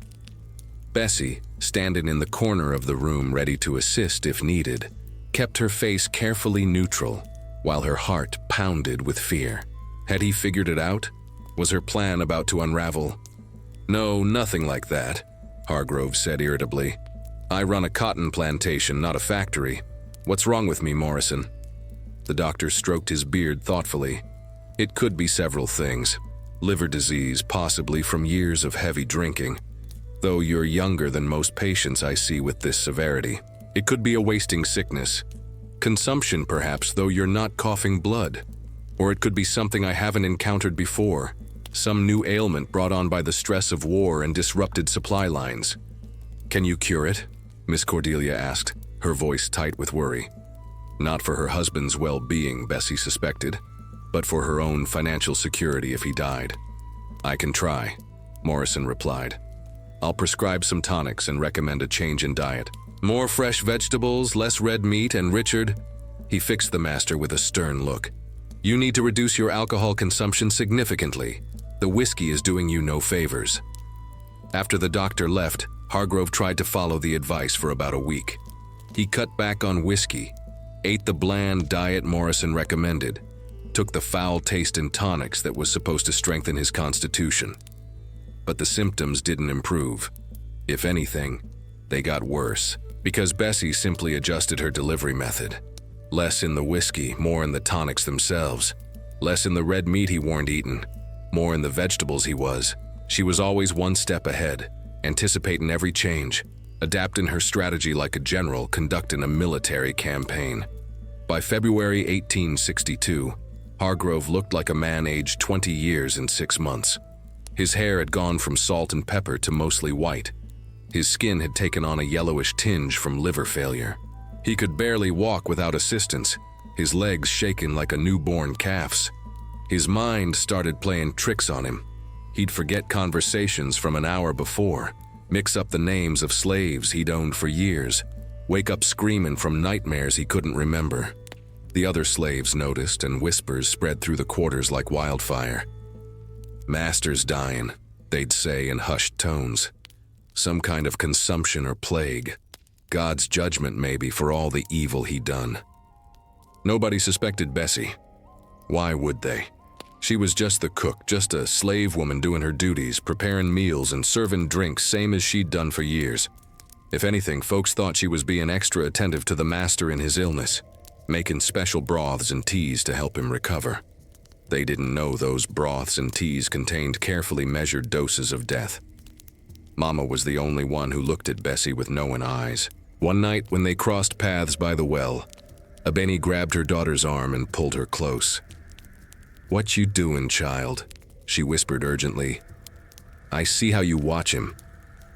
Bessie, standing in the corner of the room ready to assist if needed, kept her face carefully neutral while her heart pounded with fear. Had he figured it out? Was her plan about to unravel? "No, nothing like that," Hargrove said irritably. "I run a cotton plantation, not a factory. What's wrong with me, Morrison?" The doctor stroked his beard thoughtfully. "It could be several things. Liver disease, possibly from years of heavy drinking. Though you're younger than most patients I see with this severity. It could be a wasting sickness. Consumption, perhaps, though you're not coughing blood. Or it could be something I haven't encountered before. Some new ailment brought on by the stress of war and disrupted supply lines." "Can you cure it?" Miss Cordelia asked, her voice tight with worry. Not for her husband's well-being, Bessie suspected. but for her own financial security if he died. "I can try," Morrison replied. "I'll prescribe some tonics and recommend a change in diet. More fresh vegetables, less red meat, and Richard," he fixed the master with a stern look, "you need to reduce your alcohol consumption significantly. The whiskey is doing you no favors." After the doctor left, Hargrove tried to follow the advice for about a week. He cut back on whiskey, ate the bland diet Morrison recommended, took the foul taste in tonics that was supposed to strengthen his constitution. But the symptoms didn't improve. If anything, they got worse, because Bessie simply adjusted her delivery method. Less in the whiskey, more in the tonics themselves. Less in the red meat he warned eaten, more in the vegetables he was. She was always one step ahead, anticipating every change, adapting her strategy like a general conducting a military campaign. By February 1862, Hargrove looked like a man aged 20 years and 6 months. His hair had gone from salt and pepper to mostly white. His skin had taken on a yellowish tinge from liver failure. He could barely walk without assistance, his legs shaking like a newborn calf's. His mind started playing tricks on him. He'd forget conversations from an hour before, mix up the names of slaves he'd owned for years, wake up screaming from nightmares he couldn't remember. The other slaves noticed, and whispers spread through the quarters like wildfire. "Master's dying," they'd say in hushed tones. "Some kind of consumption or plague. God's judgment maybe for all the evil he'd done." Nobody suspected Bessie. Why would they? She was just the cook, just a slave woman doing her duties, preparing meals and serving drinks same as she'd done for years. If anything, folks thought she was being extra attentive to the master in his illness, making special broths and teas to help him recover. They didn't know those broths and teas contained carefully measured doses of death. Mama was the only one who looked at Bessie with knowing eyes. One night when they crossed paths by the well, Benny grabbed her daughter's arm and pulled her close. "What you doing, child?" she whispered urgently. "I see how you watch him.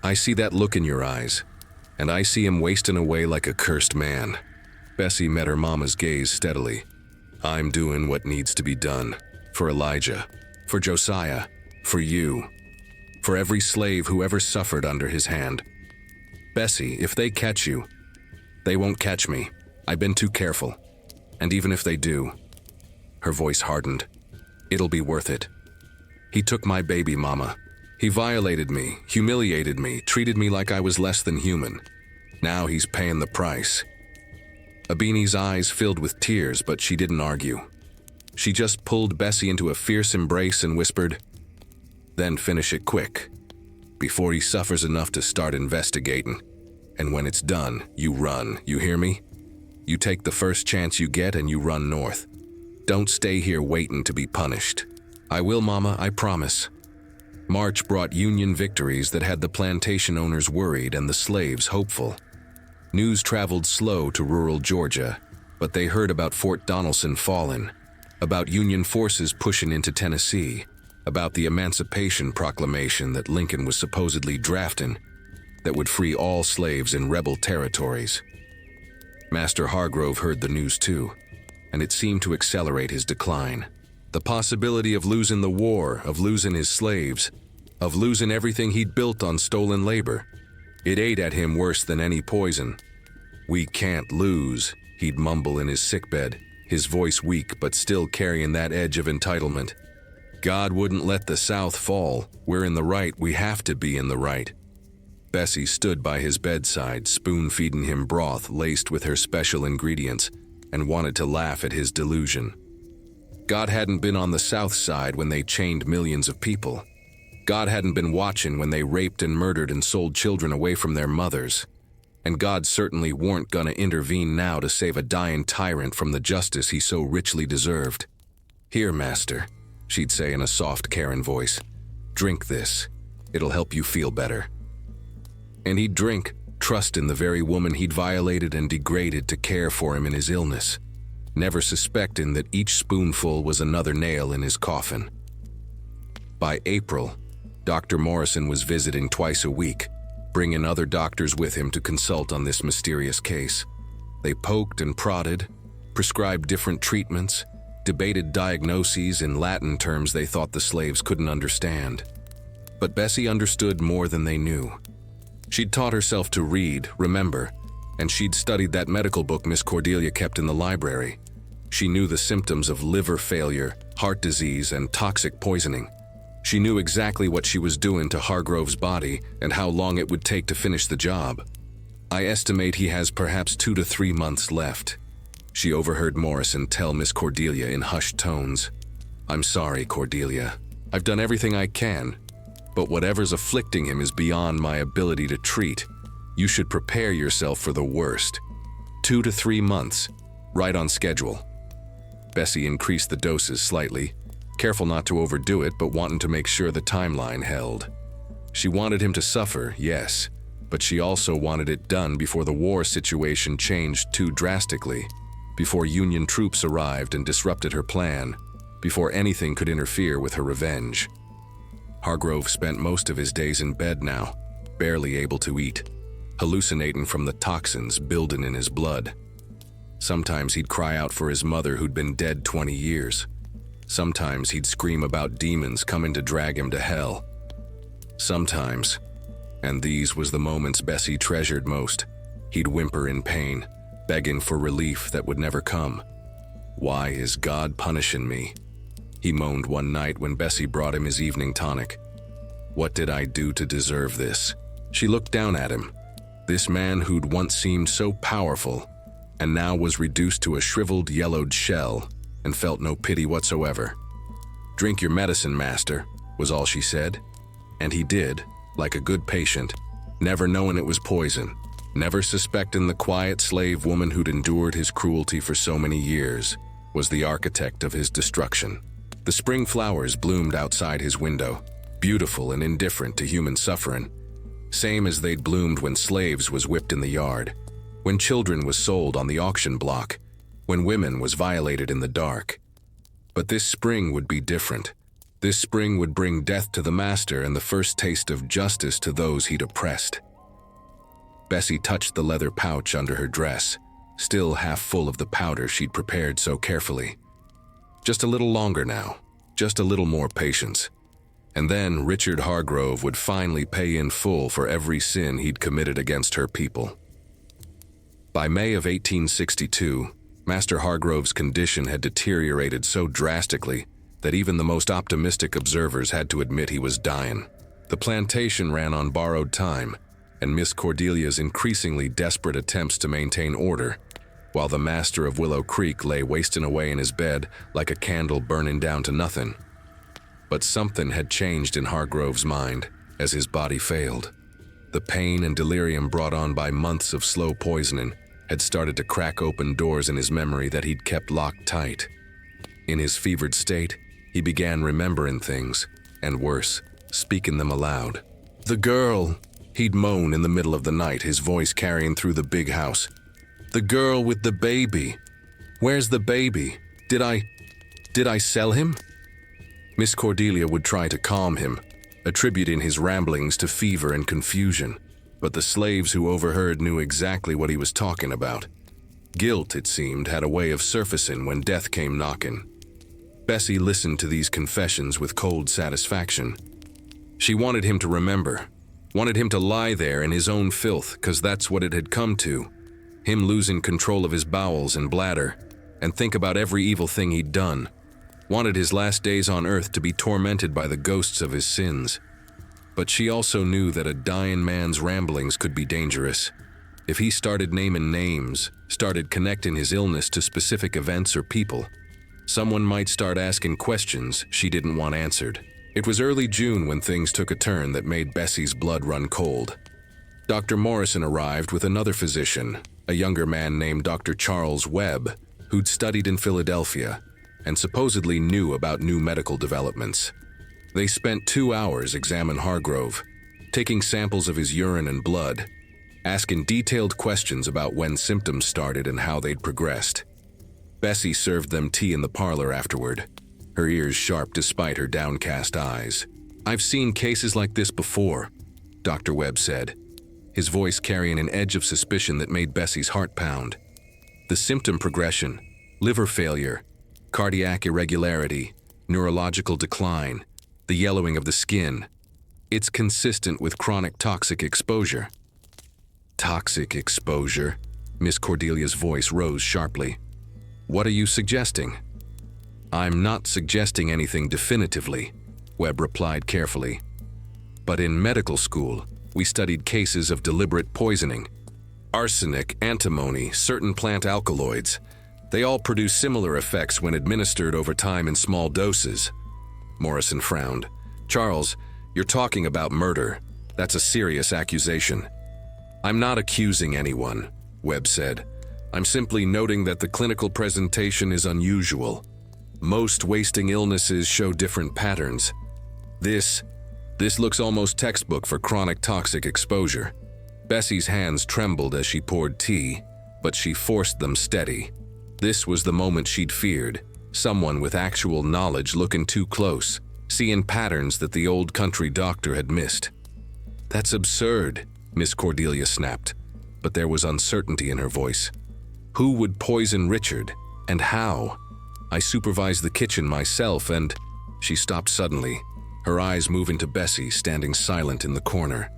I see that look in your eyes, and I see him wasting away like a cursed man." Bessie met her mama's gaze steadily. "I'm doing what needs to be done. For Elijah, for Josiah, for you, for every slave who ever suffered under his hand. Bessie, if they catch you, they won't catch me. I've been too careful. And even if they do," her voice hardened, "it'll be worth it. He took my baby, Mama. He violated me, humiliated me, treated me like I was less than human. Now he's paying the price." Abini's eyes filled with tears, but she didn't argue. She just pulled Bessie into a fierce embrace and whispered, "Then finish it quick, before he suffers enough to start investigating. And when it's done, you run, you hear me? You take the first chance you get and you run north. Don't stay here waiting to be punished." "I will, Mama, I promise." March brought Union victories that had the plantation owners worried and the slaves hopeful. News traveled slow to rural Georgia, but they heard about Fort Donelson falling, about Union forces pushing into Tennessee, about the Emancipation Proclamation that Lincoln was supposedly drafting that would free all slaves in rebel territories. Master Hargrove heard the news too, and it seemed to accelerate his decline. The possibility of losing the war, of losing his slaves, of losing everything he'd built on stolen labor. It ate at him worse than any poison. "We can't lose," he'd mumble in his sickbed, his voice weak but still carrying that edge of entitlement. "God wouldn't let the South fall. We're in the right. We have to be in the right." Bessie stood by his bedside, spoon-feeding him broth laced with her special ingredients, and wanted to laugh at his delusion. God hadn't been on the South Side when they chained millions of people. God hadn't been watching when they raped and murdered and sold children away from their mothers. And God certainly weren't gonna intervene now to save a dying tyrant from the justice he so richly deserved. "Here, Master," she'd say in a soft, caring voice. "Drink this. It'll help you feel better." And he'd drink, trusting the very woman he'd violated and degraded to care for him in his illness, never suspecting that each spoonful was another nail in his coffin. By April, Dr. Morrison was visiting twice a week, bringing other doctors with him to consult on this mysterious case. They poked and prodded, prescribed different treatments, debated diagnoses in Latin terms they thought the slaves couldn't understand. But Bessie understood more than they knew. She'd taught herself to read, remember, and she'd studied that medical book Miss Cordelia kept in the library. She knew the symptoms of liver failure, heart disease, and toxic poisoning. She knew exactly what she was doing to Hargrove's body and how long it would take to finish the job. I estimate he has perhaps 2 to 3 months left. She overheard Morrison tell Miss Cordelia in hushed tones. I'm sorry, Cordelia. I've done everything I can, but whatever's afflicting him is beyond my ability to treat. You should prepare yourself for the worst. 2 to 3 months, right on schedule. Bessie increased the doses slightly, careful not to overdo it, but wanting to make sure the timeline held. She wanted him to suffer, yes, but she also wanted it done before the war situation changed too drastically, before Union troops arrived and disrupted her plan, before anything could interfere with her revenge. Hargrove spent most of his days in bed now, barely able to eat, hallucinating from the toxins building in his blood. Sometimes he'd cry out for his mother who'd been dead 20 years. Sometimes he'd scream about demons coming to drag him to hell. Sometimes, and these was the moments Bessie treasured most, he'd whimper in pain, begging for relief that would never come. Why is God punishing me? He moaned one night when Bessie brought him his evening tonic. What did I do to deserve this? She looked down at him, this man who'd once seemed so powerful, and now was reduced to a shriveled, yellowed shell, and felt no pity whatsoever. Drink your medicine, master, was all she said. And he did, like a good patient, never knowing it was poison, never suspecting the quiet slave woman who'd endured his cruelty for so many years was the architect of his destruction. The spring flowers bloomed outside his window, beautiful and indifferent to human suffering, same as they'd bloomed when slaves was whipped in the yard, when children was sold on the auction block, when women was violated in the dark. But this spring would be different. This spring would bring death to the master and the first taste of justice to those he'd oppressed. Bessie touched the leather pouch under her dress, still half full of the powder she'd prepared so carefully. Just a little longer now, just a little more patience. And then Richard Hargrove would finally pay in full for every sin he'd committed against her people. By May of 1862, Master Hargrove's condition had deteriorated so drastically that even the most optimistic observers had to admit he was dying. The plantation ran on borrowed time, and Miss Cordelia's increasingly desperate attempts to maintain order, while the master of Willow Creek lay wasting away in his bed like a candle burning down to nothing. But something had changed in Hargrove's mind as his body failed. The pain and delirium brought on by months of slow poisoning had started to crack open doors in his memory that he'd kept locked tight. In his fevered state, he began remembering things, and worse, speaking them aloud. "The girl," he'd moan in the middle of the night, his voice carrying through the big house. "The girl with the baby. Where's the baby? Did I sell him?" Miss Cordelia would try to calm him, attributing his ramblings to fever and confusion, but the slaves who overheard knew exactly what he was talking about. Guilt, it seemed, had a way of surfacing when death came knocking. Bessie listened to these confessions with cold satisfaction. She wanted him to remember, wanted him to lie there in his own filth, 'cause that's what it had come to. Him losing control of his bowels and bladder, and think about every evil thing he'd done. Wanted his last days on earth to be tormented by the ghosts of his sins. But she also knew that a dying man's ramblings could be dangerous. If he started naming names, started connecting his illness to specific events or people, someone might start asking questions she didn't want answered. It was early June when things took a turn that made Bessie's blood run cold. Dr. Morrison arrived with another physician, a younger man named Dr. Charles Webb, who'd studied in Philadelphia and supposedly knew about new medical developments. They spent 2 hours examining Hargrove, taking samples of his urine and blood, asking detailed questions about when symptoms started and how they'd progressed. Bessie served them tea in the parlor afterward, her ears sharp despite her downcast eyes. "I've seen cases like this before," Dr. Webb said, his voice carrying an edge of suspicion that made Bessie's heart pound. "The symptom progression, liver failure, Cardiac irregularity, neurological decline, the yellowing of the skin. It's consistent with chronic toxic exposure. Toxic exposure? Miss Cordelia's voice rose sharply. What are you suggesting? I'm not suggesting anything definitively, Webb replied carefully. But in medical school, we studied cases of deliberate poisoning. Arsenic, antimony, certain plant alkaloids. They all produce similar effects when administered over time in small doses. Morrison frowned. Charles, you're talking about murder. That's a serious accusation. I'm not accusing anyone, Webb said. I'm simply noting that the clinical presentation is unusual. Most wasting illnesses show different patterns. This looks almost textbook for chronic toxic exposure. Bessie's hands trembled as she poured tea, but she forced them steady. This was the moment she'd feared. Someone with actual knowledge looking too close, seeing patterns that the old country doctor had missed. That's absurd, Miss Cordelia snapped, but there was uncertainty in her voice. Who would poison Richard, and how? I supervised the kitchen myself and… She stopped suddenly, her eyes moving to Bessie standing silent in the corner.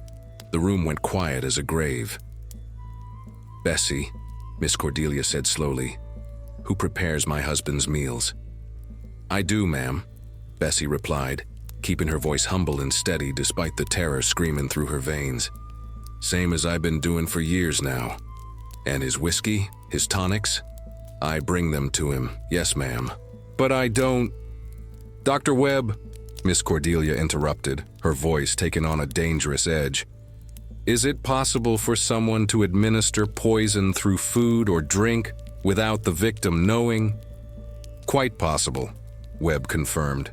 The room went quiet as a grave. Bessie, Miss Cordelia said slowly, who prepares my husband's meals? I do, ma'am, Bessie replied, keeping her voice humble and steady despite the terror screaming through her veins. Same as I've been doing for years now. And his whiskey, his tonics? I bring them to him, yes, ma'am. But I don't… Dr. Webb, Miss Cordelia interrupted, her voice taking on a dangerous edge. Is it possible for someone to administer poison through food or drink without the victim knowing? Quite possible, Webb confirmed.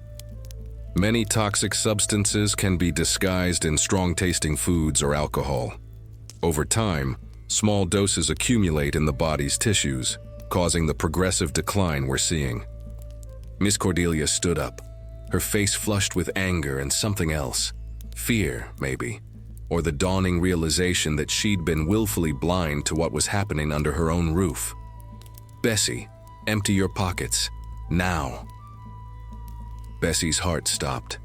Many toxic substances can be disguised in strong-tasting foods or alcohol. Over time, small doses accumulate in the body's tissues, causing the progressive decline we're seeing. Miss Cordelia stood up, her face flushed with anger and something else. Fear, maybe, or the dawning realization that she'd been willfully blind to what was happening under her own roof. Bessie, empty your pockets, now. Bessie's heart stopped.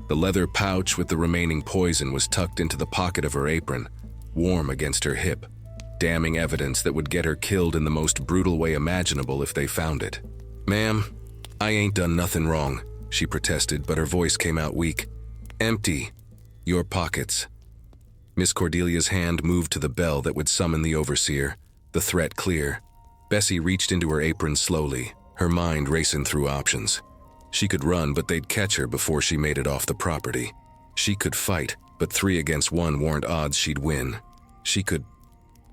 The leather pouch with the remaining poison was tucked into the pocket of her apron, warm against her hip, damning evidence that would get her killed in the most brutal way imaginable if they found it. Ma'am, I ain't done nothing wrong, she protested, but her voice came out weak. Empty your pockets. Miss Cordelia's hand moved to the bell that would summon the overseer, the threat clear. Bessie reached into her apron slowly, her mind racing through options. She could run, but they'd catch her before she made it off the property. She could fight, but 3 against 1 weren't odds she'd win. She could…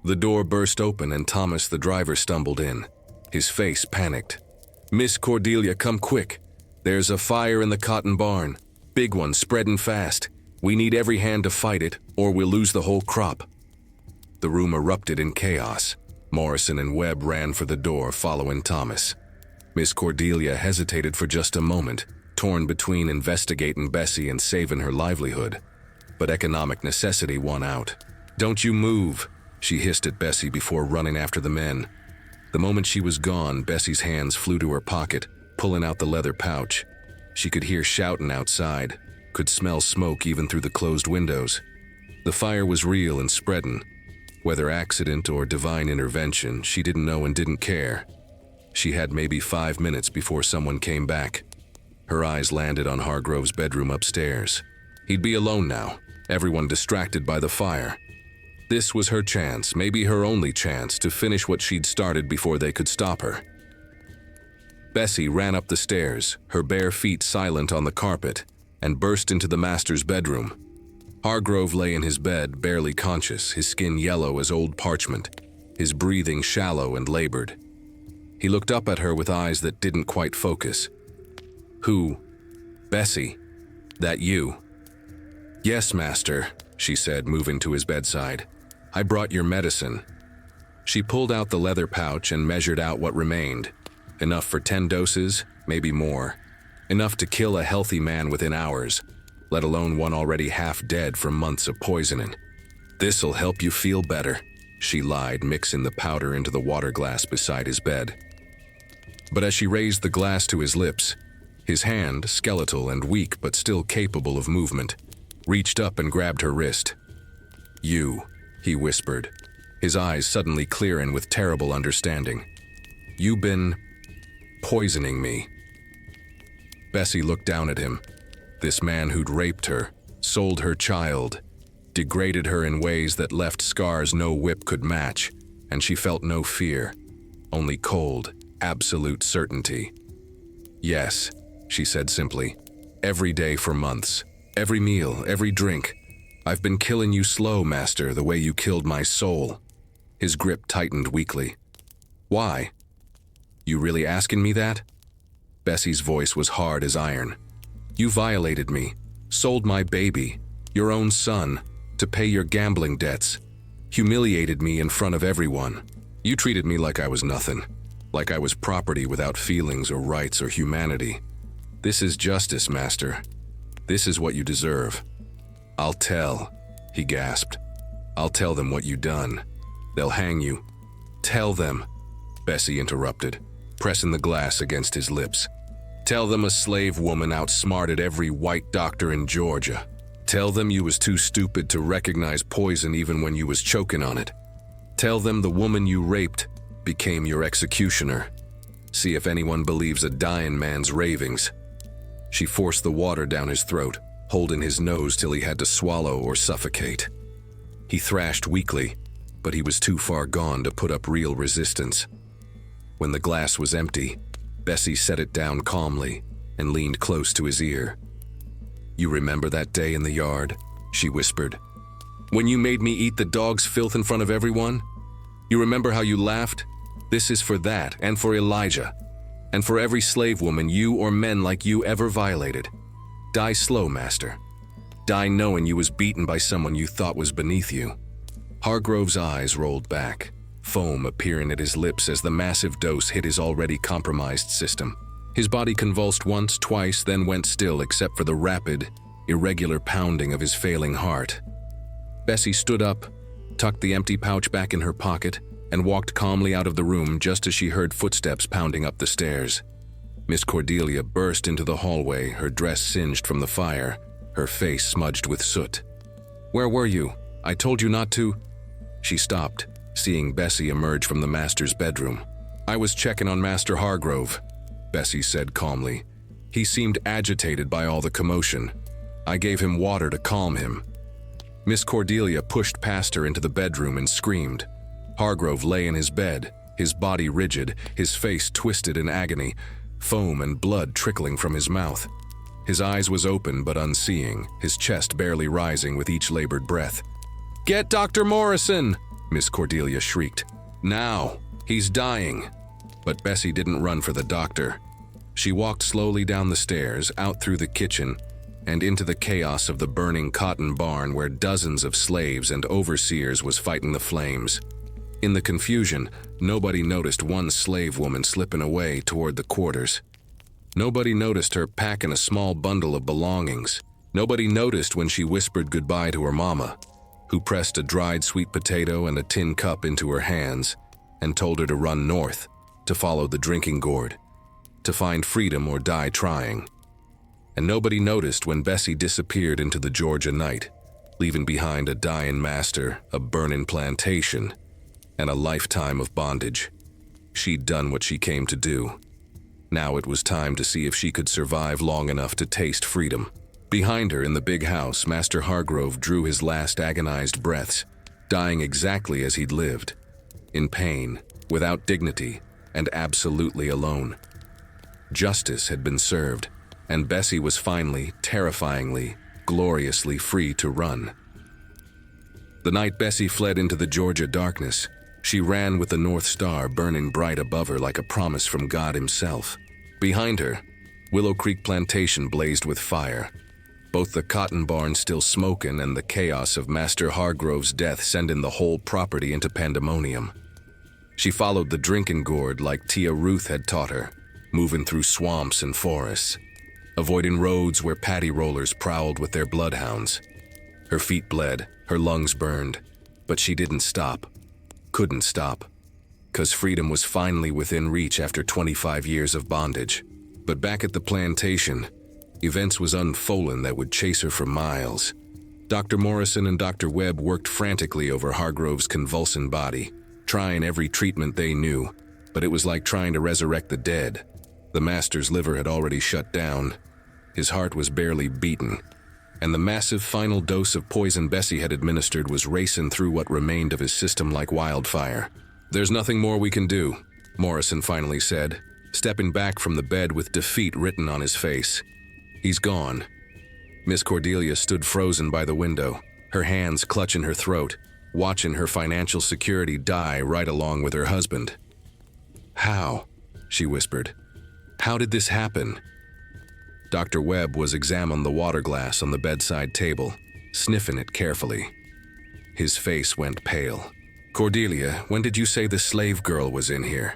The door burst open and Thomas, the driver, stumbled in. His face panicked. Miss Cordelia, come quick. There's a fire in the cotton barn. Big one, spreading fast. We need every hand to fight it, or we'll lose the whole crop. The room erupted in chaos. Morrison and Webb ran for the door, following Thomas. Miss Cordelia hesitated for just a moment, torn between investigating Bessie and saving her livelihood. But economic necessity won out. Don't you move, she hissed at Bessie before running after the men. The moment she was gone, Bessie's hands flew to her pocket, pulling out the leather pouch. She could hear shouting outside, could smell smoke even through the closed windows. The fire was real and spreading. Whether accident or divine intervention, she didn't know and didn't care. She had maybe 5 minutes before someone came back. Her eyes landed on Hargrove's bedroom upstairs. He'd be alone now, everyone distracted by the fire. This was her chance, maybe her only chance, to finish what she'd started before they could stop her. Bessie ran up the stairs, her bare feet silent on the carpet, and burst into the master's bedroom. Hargrove lay in his bed, barely conscious, his skin yellow as old parchment, his breathing shallow and labored. He looked up at her with eyes that didn't quite focus. Who? Bessie? That you? Yes, master, she said, moving to his bedside. I brought your medicine. She pulled out the leather pouch and measured out what remained. Enough for 10 doses, maybe more. Enough to kill a healthy man within hours, let alone one already half dead from months of poisoning. This'll help you feel better, she lied, mixing the powder into the water glass beside his bed. But as she raised the glass to his lips, his hand, skeletal and weak but still capable of movement, reached up and grabbed her wrist. "You," he whispered, his eyes suddenly clearing with terrible understanding. "You been poisoning me." Bessie looked down at him. This man who'd raped her, sold her child, degraded her in ways that left scars no whip could match, and she felt no fear, only cold, absolute certainty. "Yes," she said simply. "Every day for months. Every meal, every drink. I've been killing you slow, Master, the way you killed my soul." His grip tightened weakly. "Why? You really asking me that?" Bessie's voice was hard as iron. "You violated me, sold my baby, your own son, to pay your gambling debts, humiliated me in front of everyone. You treated me like I was nothing, like I was property without feelings or rights or humanity. This is justice, Master. This is what you deserve." "I'll tell," he gasped. "I'll tell them what you done. They'll hang you." "Tell them," Bessie interrupted, pressing the glass against his lips. "Tell them a slave woman outsmarted every white doctor in Georgia. Tell them you was too stupid to recognize poison even when you was choking on it. Tell them the woman you raped became your executioner. See if anyone believes a dying man's ravings." She forced the water down his throat, holding his nose till he had to swallow or suffocate. He thrashed weakly, but he was too far gone to put up real resistance. When the glass was empty, Bessie set it down calmly and leaned close to his ear. "You remember that day in the yard?" she whispered. "When you made me eat the dog's filth in front of everyone? You remember how you laughed? This is for that, and for Elijah, and for every slave woman you or men like you ever violated. Die slow, Master. Die knowing you was beaten by someone you thought was beneath you." Hargrove's eyes rolled back, foam appearing at his lips as the massive dose hit his already compromised system. His body convulsed once, twice, then went still except for the rapid, irregular pounding of his failing heart. Bessie stood up, tucked the empty pouch back in her pocket, and walked calmly out of the room just as she heard footsteps pounding up the stairs. Miss Cordelia burst into the hallway, her dress singed from the fire, her face smudged with soot. "Where were you? I told you not to." She stopped, seeing Bessie emerge from the master's bedroom. "I was checking on Master Hargrove," Bessie said calmly. "He seemed agitated by all the commotion. I gave him water to calm him." Miss Cordelia pushed past her into the bedroom and screamed. Hargrove lay in his bed, his body rigid, his face twisted in agony, foam and blood trickling from his mouth. His eyes was open but unseeing, his chest barely rising with each labored breath. "Get Dr. Morrison!" Miss Cordelia shrieked. "Now! He's dying!" But Bessie didn't run for the doctor. She walked slowly down the stairs, out through the kitchen, and into the chaos of the burning cotton barn where dozens of slaves and overseers was fighting the flames. In the confusion, nobody noticed one slave woman slipping away toward the quarters. Nobody noticed her packing a small bundle of belongings. Nobody noticed when she whispered goodbye to her mama, who pressed a dried sweet potato and a tin cup into her hands and told her to run north, to follow the drinking gourd, to find freedom or die trying. And nobody noticed when Bessie disappeared into the Georgia night, leaving behind a dying master, a burning plantation, and a lifetime of bondage. She'd done what she came to do. Now it was time to see if she could survive long enough to taste freedom. Behind her in the big house, Master Hargrove drew his last agonized breaths, dying exactly as he'd lived, in pain, without dignity, and absolutely alone. Justice had been served, and Bessie was finally, terrifyingly, gloriously free to run. The night Bessie fled into the Georgia darkness, she ran with the North Star burning bright above her like a promise from God himself. Behind her, Willow Creek Plantation blazed with fire, both the cotton barn still smoking and the chaos of Master Hargrove's death sending the whole property into pandemonium. She followed the drinking gourd like Tia Ruth had taught her, moving through swamps and forests, avoiding roads where paddy rollers prowled with their bloodhounds. Her feet bled, her lungs burned, but she didn't stop, couldn't stop. 'cause freedom was finally within reach after 25 years of bondage. But back at the plantation, events was unfolding that would chase her for miles. Dr. Morrison and Dr. Webb worked frantically over Hargrove's convulsing body, trying every treatment they knew, but it was like trying to resurrect the dead. The master's liver had already shut down. His heart was barely beating, and the massive final dose of poison Bessie had administered was racing through what remained of his system like wildfire. "There's nothing more we can do," Morrison finally said, stepping back from the bed with defeat written on his face. "He's gone." Miss Cordelia stood frozen by the window, her hands clutching her throat, watching her financial security die right along with her husband. "How?" she whispered. "How did this happen?" Dr. Webb was examining the water glass on the bedside table, sniffing it carefully. His face went pale. "Cordelia, when did you say the slave girl was in here?"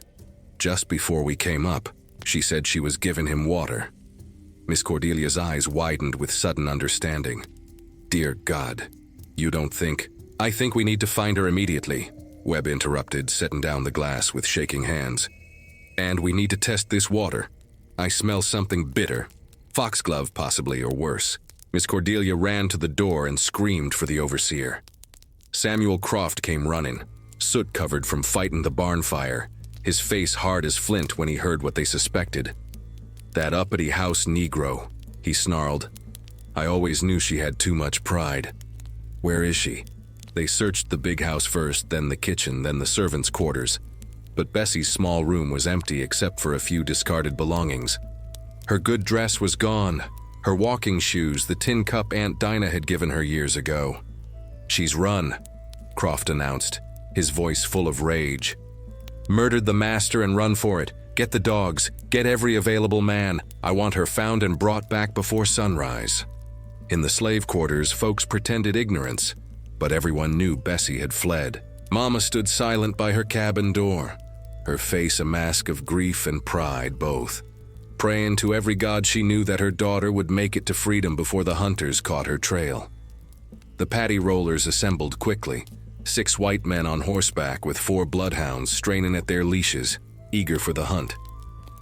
"Just before we came up. She said she was giving him water." Miss Cordelia's eyes widened with sudden understanding. "Dear God, you don't think—" "I think we need to find her immediately," Webb interrupted, setting down the glass with shaking hands. "And we need to test this water. I smell something bitter. Foxglove, possibly, or worse." Miss Cordelia ran to the door and screamed for the overseer. Samuel Croft came running, soot-covered from fighting the barn fire, his face hard as flint when he heard what they suspected. "That uppity house Negro," he snarled. "I always knew she had too much pride. Where is she?" They searched the big house first, then the kitchen, then the servants' quarters. But Bessie's small room was empty except for a few discarded belongings. Her good dress was gone, her walking shoes, the tin cup Aunt Dinah had given her years ago. "She's run," Croft announced, his voice full of rage. "Murdered the master and run for it. Get the dogs, get every available man. I want her found and brought back before sunrise." In the slave quarters, folks pretended ignorance, but everyone knew Bessie had fled. Mama stood silent by her cabin door, her face a mask of grief and pride both, praying to every god she knew that her daughter would make it to freedom before the hunters caught her trail. The paddy rollers assembled quickly, 6 white men on horseback with 4 bloodhounds straining at their leashes, eager for the hunt.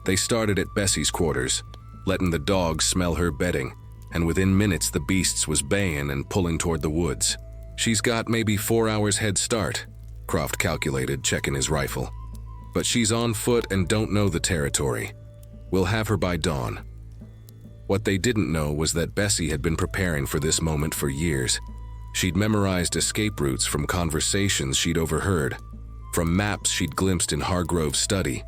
They started at Bessie's quarters, letting the dogs smell her bedding, and within minutes the beasts was baying and pulling toward the woods. "She's got maybe 4 hours head start," Croft calculated, checking his rifle. "But she's on foot and don't know the territory. We'll have her by dawn." What they didn't know was that Bessie had been preparing for this moment for years. She'd memorized escape routes from conversations she'd overheard, from maps she'd glimpsed in Hargrove's study,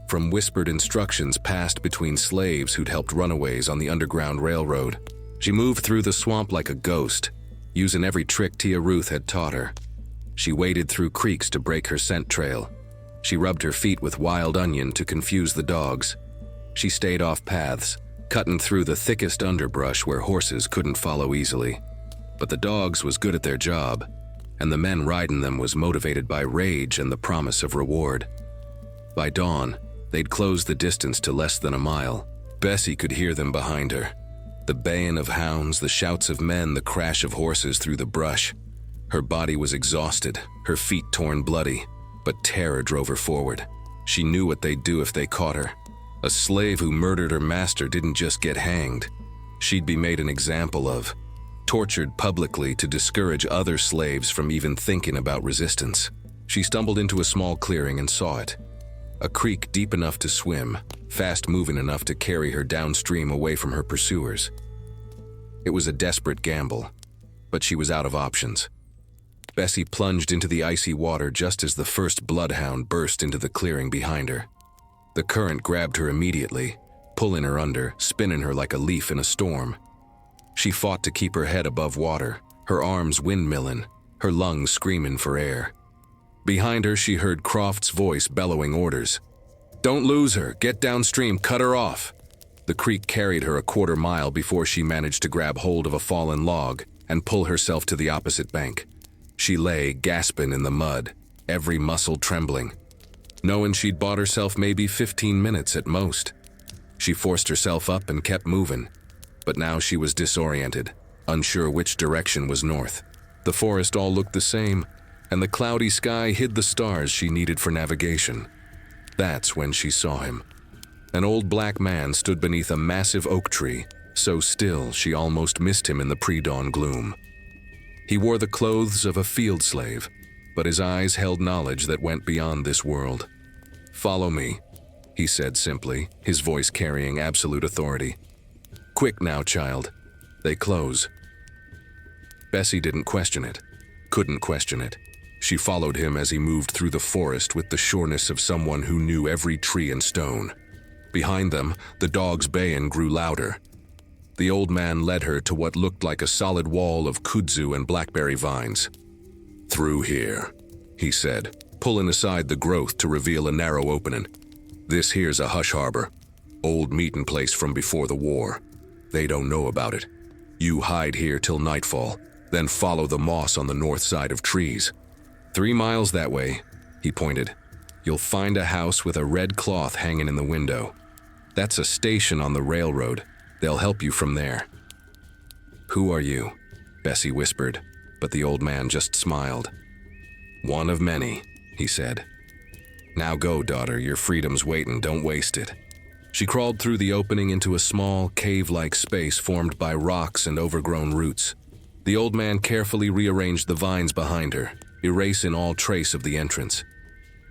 from whispered instructions passed between slaves who'd helped runaways on the Underground Railroad. She moved through the swamp like a ghost, using every trick Tia Ruth had taught her. She waded through creeks to break her scent trail. She rubbed her feet with wild onion to confuse the dogs. She stayed off paths, cutting through the thickest underbrush where horses couldn't follow easily. But the dogs was good at their job, and the men riding them was motivated by rage and the promise of reward. By dawn, they'd closed the distance to less than a mile. Bessie could hear them behind her. The baying of hounds, the shouts of men, the crash of horses through the brush. Her body was exhausted, her feet torn bloody, but terror drove her forward. She knew what they'd do if they caught her. A slave who murdered her master didn't just get hanged. She'd be made an example of, tortured publicly to discourage other slaves from even thinking about resistance. She stumbled into a small clearing and saw it. A creek deep enough to swim, fast-moving enough to carry her downstream away from her pursuers. It was a desperate gamble, but she was out of options. Bessie plunged into the icy water just as the first bloodhound burst into the clearing behind her. The current grabbed her immediately, pulling her under, spinning her like a leaf in a storm. She fought to keep her head above water, her arms windmilling, her lungs screaming for air. Behind her, she heard Croft's voice bellowing orders. "Don't lose her, get downstream, cut her off." The creek carried her a quarter mile before she managed to grab hold of a fallen log and pull herself to the opposite bank. She lay, gasping in the mud, every muscle trembling, knowing she'd bought herself maybe 15 minutes at most. She forced herself up and kept moving, but now she was disoriented, unsure which direction was north. The forest all looked the same, and the cloudy sky hid the stars she needed for navigation. That's when she saw him. An old black man stood beneath a massive oak tree, so still she almost missed him in the pre-dawn gloom. He wore the clothes of a field slave, but his eyes held knowledge that went beyond this world. "Follow me," he said simply, his voice carrying absolute authority. "Quick now, child. They close." Bessie didn't question it, couldn't question it. She followed him as he moved through the forest with the sureness of someone who knew every tree and stone. Behind them, the dog's baying grew louder. The old man led her to what looked like a solid wall of kudzu and blackberry vines. "Through here," he said, pulling aside the growth to reveal a narrow opening. "This here's a hush harbor, old meeting place from before the war. They don't know about it. You hide here till nightfall, then follow the moss on the north side of trees. 3 miles that way," he pointed. "You'll find a house with a red cloth hanging in the window. That's a station on the railroad. They'll help you from there." "Who are you?" Bessie whispered, but the old man just smiled. "One of many," he said. "Now go, daughter, your freedom's waiting, don't waste it." She crawled through the opening into a small, cave-like space formed by rocks and overgrown roots. The old man carefully rearranged the vines behind her, erasing all trace of the entrance.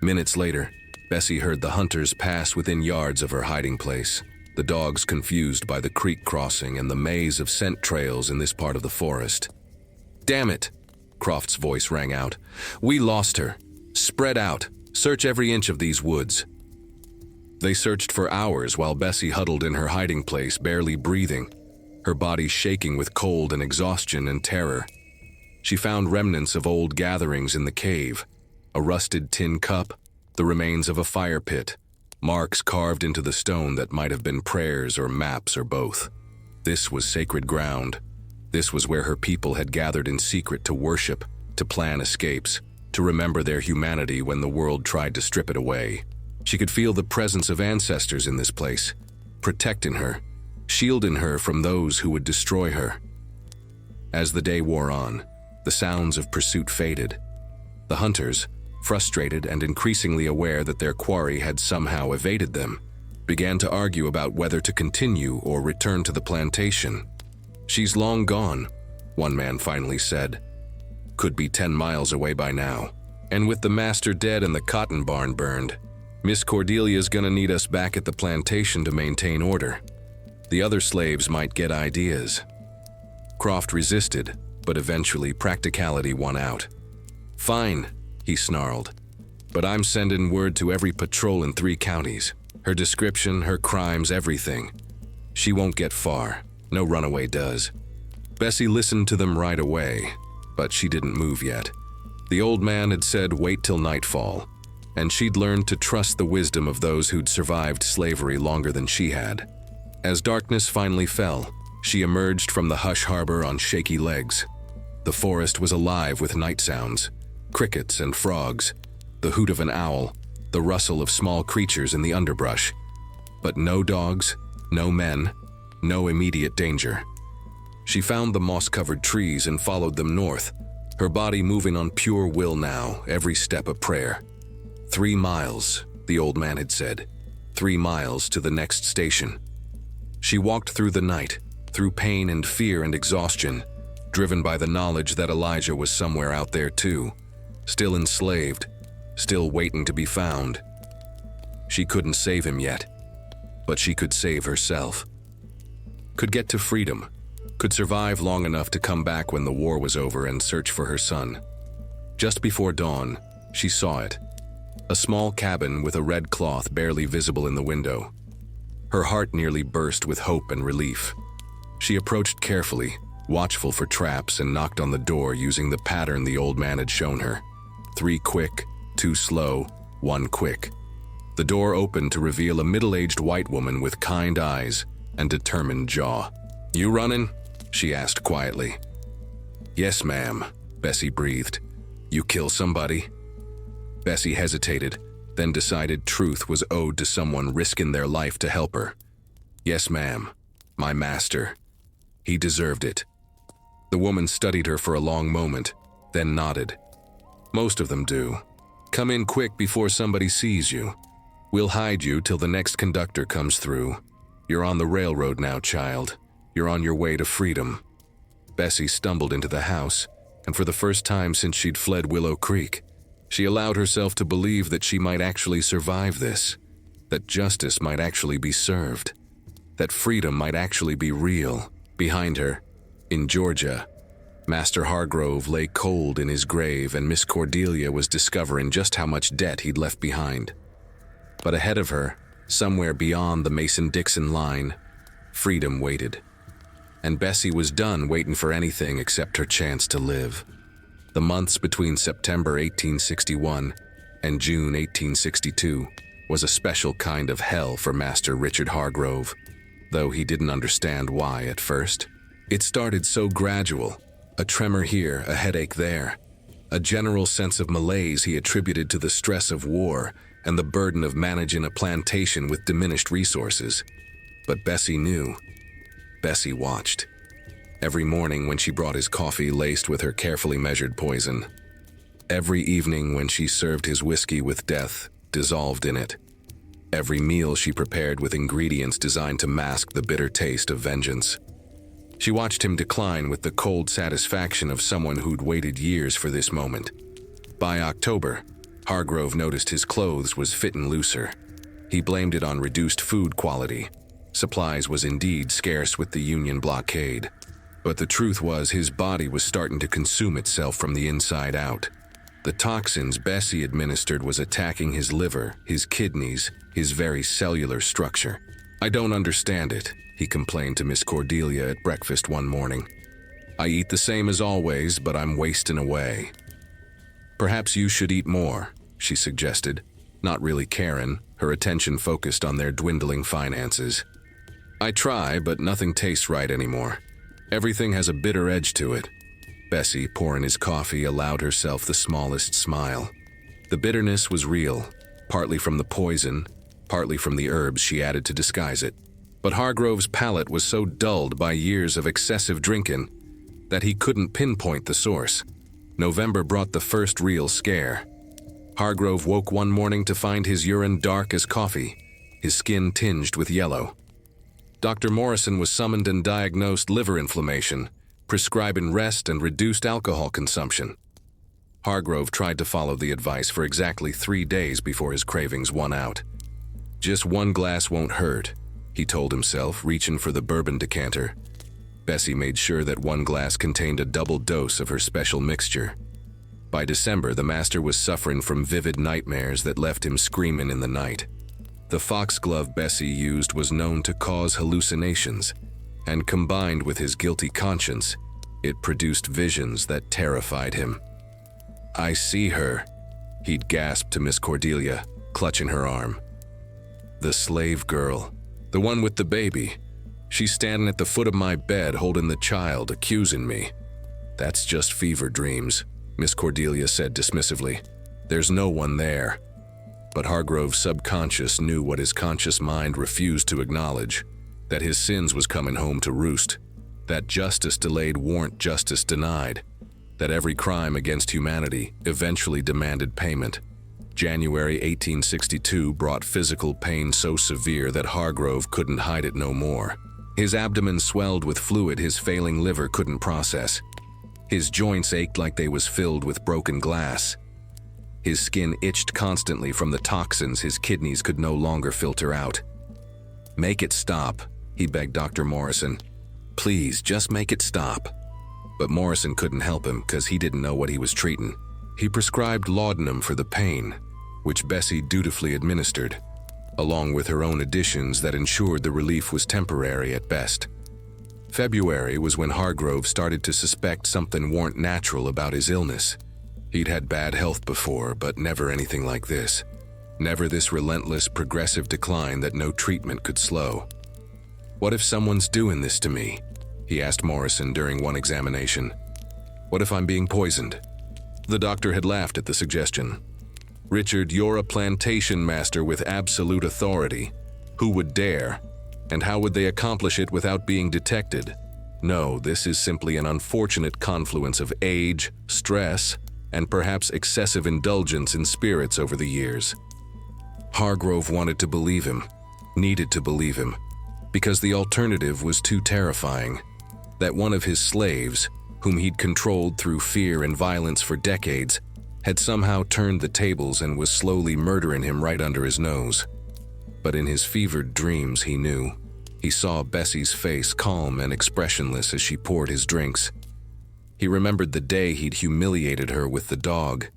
Minutes later, Bessie heard the hunters pass within yards of her hiding place, the dogs confused by the creek crossing and the maze of scent trails in this part of the forest. "Damn it!" Croft's voice rang out. "We lost her. Spread out. Search every inch of these woods." They searched for hours while Bessie huddled in her hiding place, barely breathing, her body shaking with cold and exhaustion and terror. She found remnants of old gatherings in the cave, a rusted tin cup, the remains of a fire pit, marks carved into the stone that might have been prayers or maps or both. This was sacred ground. This was where her people had gathered in secret to worship, to plan escapes, to remember their humanity when the world tried to strip it away. She could feel the presence of ancestors in this place, protecting her, shielding her from those who would destroy her. As the day wore on, the sounds of pursuit faded. The hunters, frustrated and increasingly aware that their quarry had somehow evaded them, began to argue about whether to continue or return to the plantation. "She's long gone," one man finally said. "Could be 10 miles away by now. And with the master dead and the cotton barn burned, Miss Cordelia's gonna need us back at the plantation to maintain order. The other slaves might get ideas." Croft resisted, but eventually practicality won out. "Fine," he snarled, "but I'm sending word to every patrol in 3 counties. Her description, her crimes, everything. She won't get far. No runaway does." Bessie listened to them right away, but she didn't move yet. The old man had said wait till nightfall, and she'd learned to trust the wisdom of those who'd survived slavery longer than she had. As darkness finally fell, she emerged from the hush harbor on shaky legs. The forest was alive with night sounds, crickets and frogs, the hoot of an owl, the rustle of small creatures in the underbrush. But no dogs, no men, no immediate danger. She found the moss-covered trees and followed them north, her body moving on pure will now, every step a prayer. 3 miles, the old man had said. 3 miles to the next station. She walked through the night, through pain and fear and exhaustion, driven by the knowledge that Elijah was somewhere out there too, still enslaved, still waiting to be found. She couldn't save him yet, but she could save herself. Could get to freedom, could survive long enough to come back when the war was over and search for her son. Just before dawn, she saw it. A small cabin with a red cloth barely visible in the window. Her heart nearly burst with hope and relief. She approached carefully, watchful for traps, and knocked on the door using the pattern the old man had shown her. 3 quick, 2 slow, 1 quick. The door opened to reveal a middle-aged white woman with kind eyes and determined jaw. "You running?" she asked quietly. "Yes, ma'am," Bessie breathed. "You kill somebody?" Bessie hesitated, then decided truth was owed to someone risking their life to help her. "Yes, ma'am. My master. He deserved it." The woman studied her for a long moment, then nodded. Most of them do. Come in quick before somebody sees you. We'll hide you till the next conductor comes through. You're on the railroad now, child. You're on your way to freedom. Bessie stumbled into the house, and for the first time since she'd fled Willow Creek, she allowed herself to believe that she might actually survive this, that justice might actually be served, that freedom might actually be real. Behind her, in Georgia, Master Hargrove lay cold in his grave, and Miss Cordelia was discovering just how much debt he'd left behind. But ahead of her, somewhere beyond the Mason-Dixon line, freedom waited. And Bessie was done waiting for anything except her chance to live. The months between September 1861 and June 1862 was a special kind of hell for Master Richard Hargrove, though he didn't understand why at first. It started so gradual, a tremor here, a headache there, a general sense of malaise he attributed to the stress of war and the burden of managing a plantation with diminished resources. But Bessie knew. Bessie watched. Every morning when she brought his coffee laced with her carefully measured poison. Every evening when she served his whiskey with death dissolved in it. Every meal she prepared with ingredients designed to mask the bitter taste of vengeance. She watched him decline with the cold satisfaction of someone who'd waited years for this moment. By October, Hargrove noticed his clothes was fitting looser. He blamed it on reduced food quality. Supplies was indeed scarce with the Union blockade. But the truth was his body was starting to consume itself from the inside out. The toxins Bessie administered was attacking his liver, his kidneys, his very cellular structure. "I don't understand it," he complained to Miss Cordelia at breakfast one morning. "I eat the same as always, but I'm wasting away." "Perhaps you should eat more," she suggested, not really caring, her attention focused on their dwindling finances. "I try, but nothing tastes right anymore. Everything has a bitter edge to it." Bessie, pouring his coffee, allowed herself the smallest smile. The bitterness was real, partly from the poison, partly from the herbs she added to disguise it. But Hargrove's palate was so dulled by years of excessive drinking that he couldn't pinpoint the source. November brought the first real scare. Hargrove woke one morning to find his urine dark as coffee, his skin tinged with yellow. Dr. Morrison was summoned and diagnosed liver inflammation, prescribing rest and reduced alcohol consumption. Hargrove tried to follow the advice for exactly 3 days before his cravings won out. "Just one glass won't hurt," he told himself, reaching for the bourbon decanter. Bessie made sure that one glass contained a double dose of her special mixture. By December, the master was suffering from vivid nightmares that left him screaming in the night. The foxglove Bessie used was known to cause hallucinations, and combined with his guilty conscience, it produced visions that terrified him. "I see her," he'd gasped to Miss Cordelia, clutching her arm. "The slave girl, the one with the baby. She's standing at the foot of my bed holding the child, accusing me." "That's just fever dreams," Miss Cordelia said dismissively. "There's no one there." But Hargrove's subconscious knew what his conscious mind refused to acknowledge, that his sins was coming home to roost, that justice delayed warrant justice denied, that every crime against humanity eventually demanded payment. January 1862 brought physical pain so severe that Hargrove couldn't hide it no more. His abdomen swelled with fluid his failing liver couldn't process. His joints ached like they was filled with broken glass. His skin itched constantly from the toxins his kidneys could no longer filter out. "Make it stop," he begged Dr. Morrison. "Please, just make it stop." But Morrison couldn't help him because he didn't know what he was treating. He prescribed laudanum for the pain, which Bessie dutifully administered, along with her own additions that ensured the relief was temporary at best. February was when Hargrove started to suspect something weren't natural about his illness. He'd had bad health before, but never anything like this. Never this relentless, progressive decline that no treatment could slow. "What if someone's doing this to me?" he asked Morrison during one examination. "What if I'm being poisoned?" The doctor had laughed at the suggestion. "Richard, you're a plantation master with absolute authority. Who would dare? And how would they accomplish it without being detected? No, this is simply an unfortunate confluence of age, stress, and perhaps excessive indulgence in spirits over the years. Hargrove wanted to believe him, needed to believe him, because the alternative was too terrifying. That one of his slaves, whom he'd controlled through fear and violence for decades, had somehow turned the tables and was slowly murdering him right under his nose. But in his fevered dreams, he knew. He saw Bessie's face calm and expressionless as she poured his drinks. He remembered the day he'd humiliated her with the dog,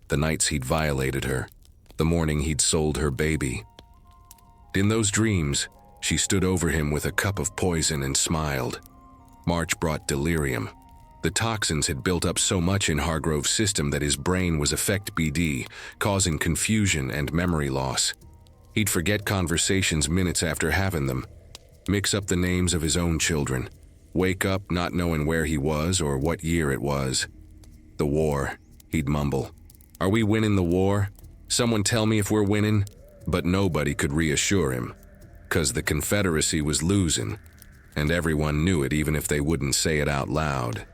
the nights he'd violated her, the morning he'd sold her baby. In those dreams, she stood over him with a cup of poison and smiled. March brought delirium. The toxins had built up so much in Hargrove's system that his brain was affect BD, causing confusion and memory loss. He'd forget conversations minutes after having them, mix up the names of his own children, wake up not knowing where he was or what year it was. The war, he'd mumble. Are we winning the war? Someone tell me if we're winning? But nobody could reassure him, 'cause the Confederacy was losing, and everyone knew it even if they wouldn't say it out loud.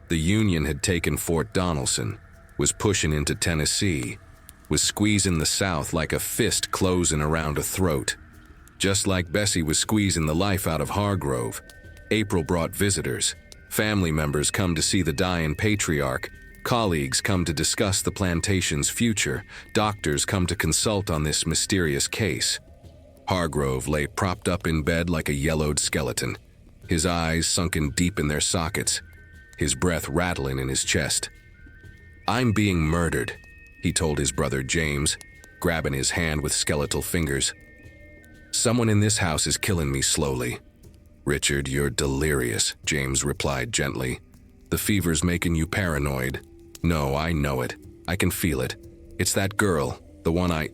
The Union had taken Fort Donelson, was pushing into Tennessee, was squeezing the South like a fist closing around a throat. Just like Bessie was squeezing the life out of Hargrove, April brought visitors. Family members come to see the dying patriarch, colleagues come to discuss the plantation's future, doctors come to consult on this mysterious case. Hargrove lay propped up in bed like a yellowed skeleton, his eyes sunken deep in their sockets, his breath rattling in his chest. "I'm being murdered," he told his brother James, grabbing his hand with skeletal fingers. "Someone in this house is killing me slowly." "Richard, you're delirious," James replied gently. "The fever's making you paranoid." "No, I know it. I can feel it. It's that girl, the one I—"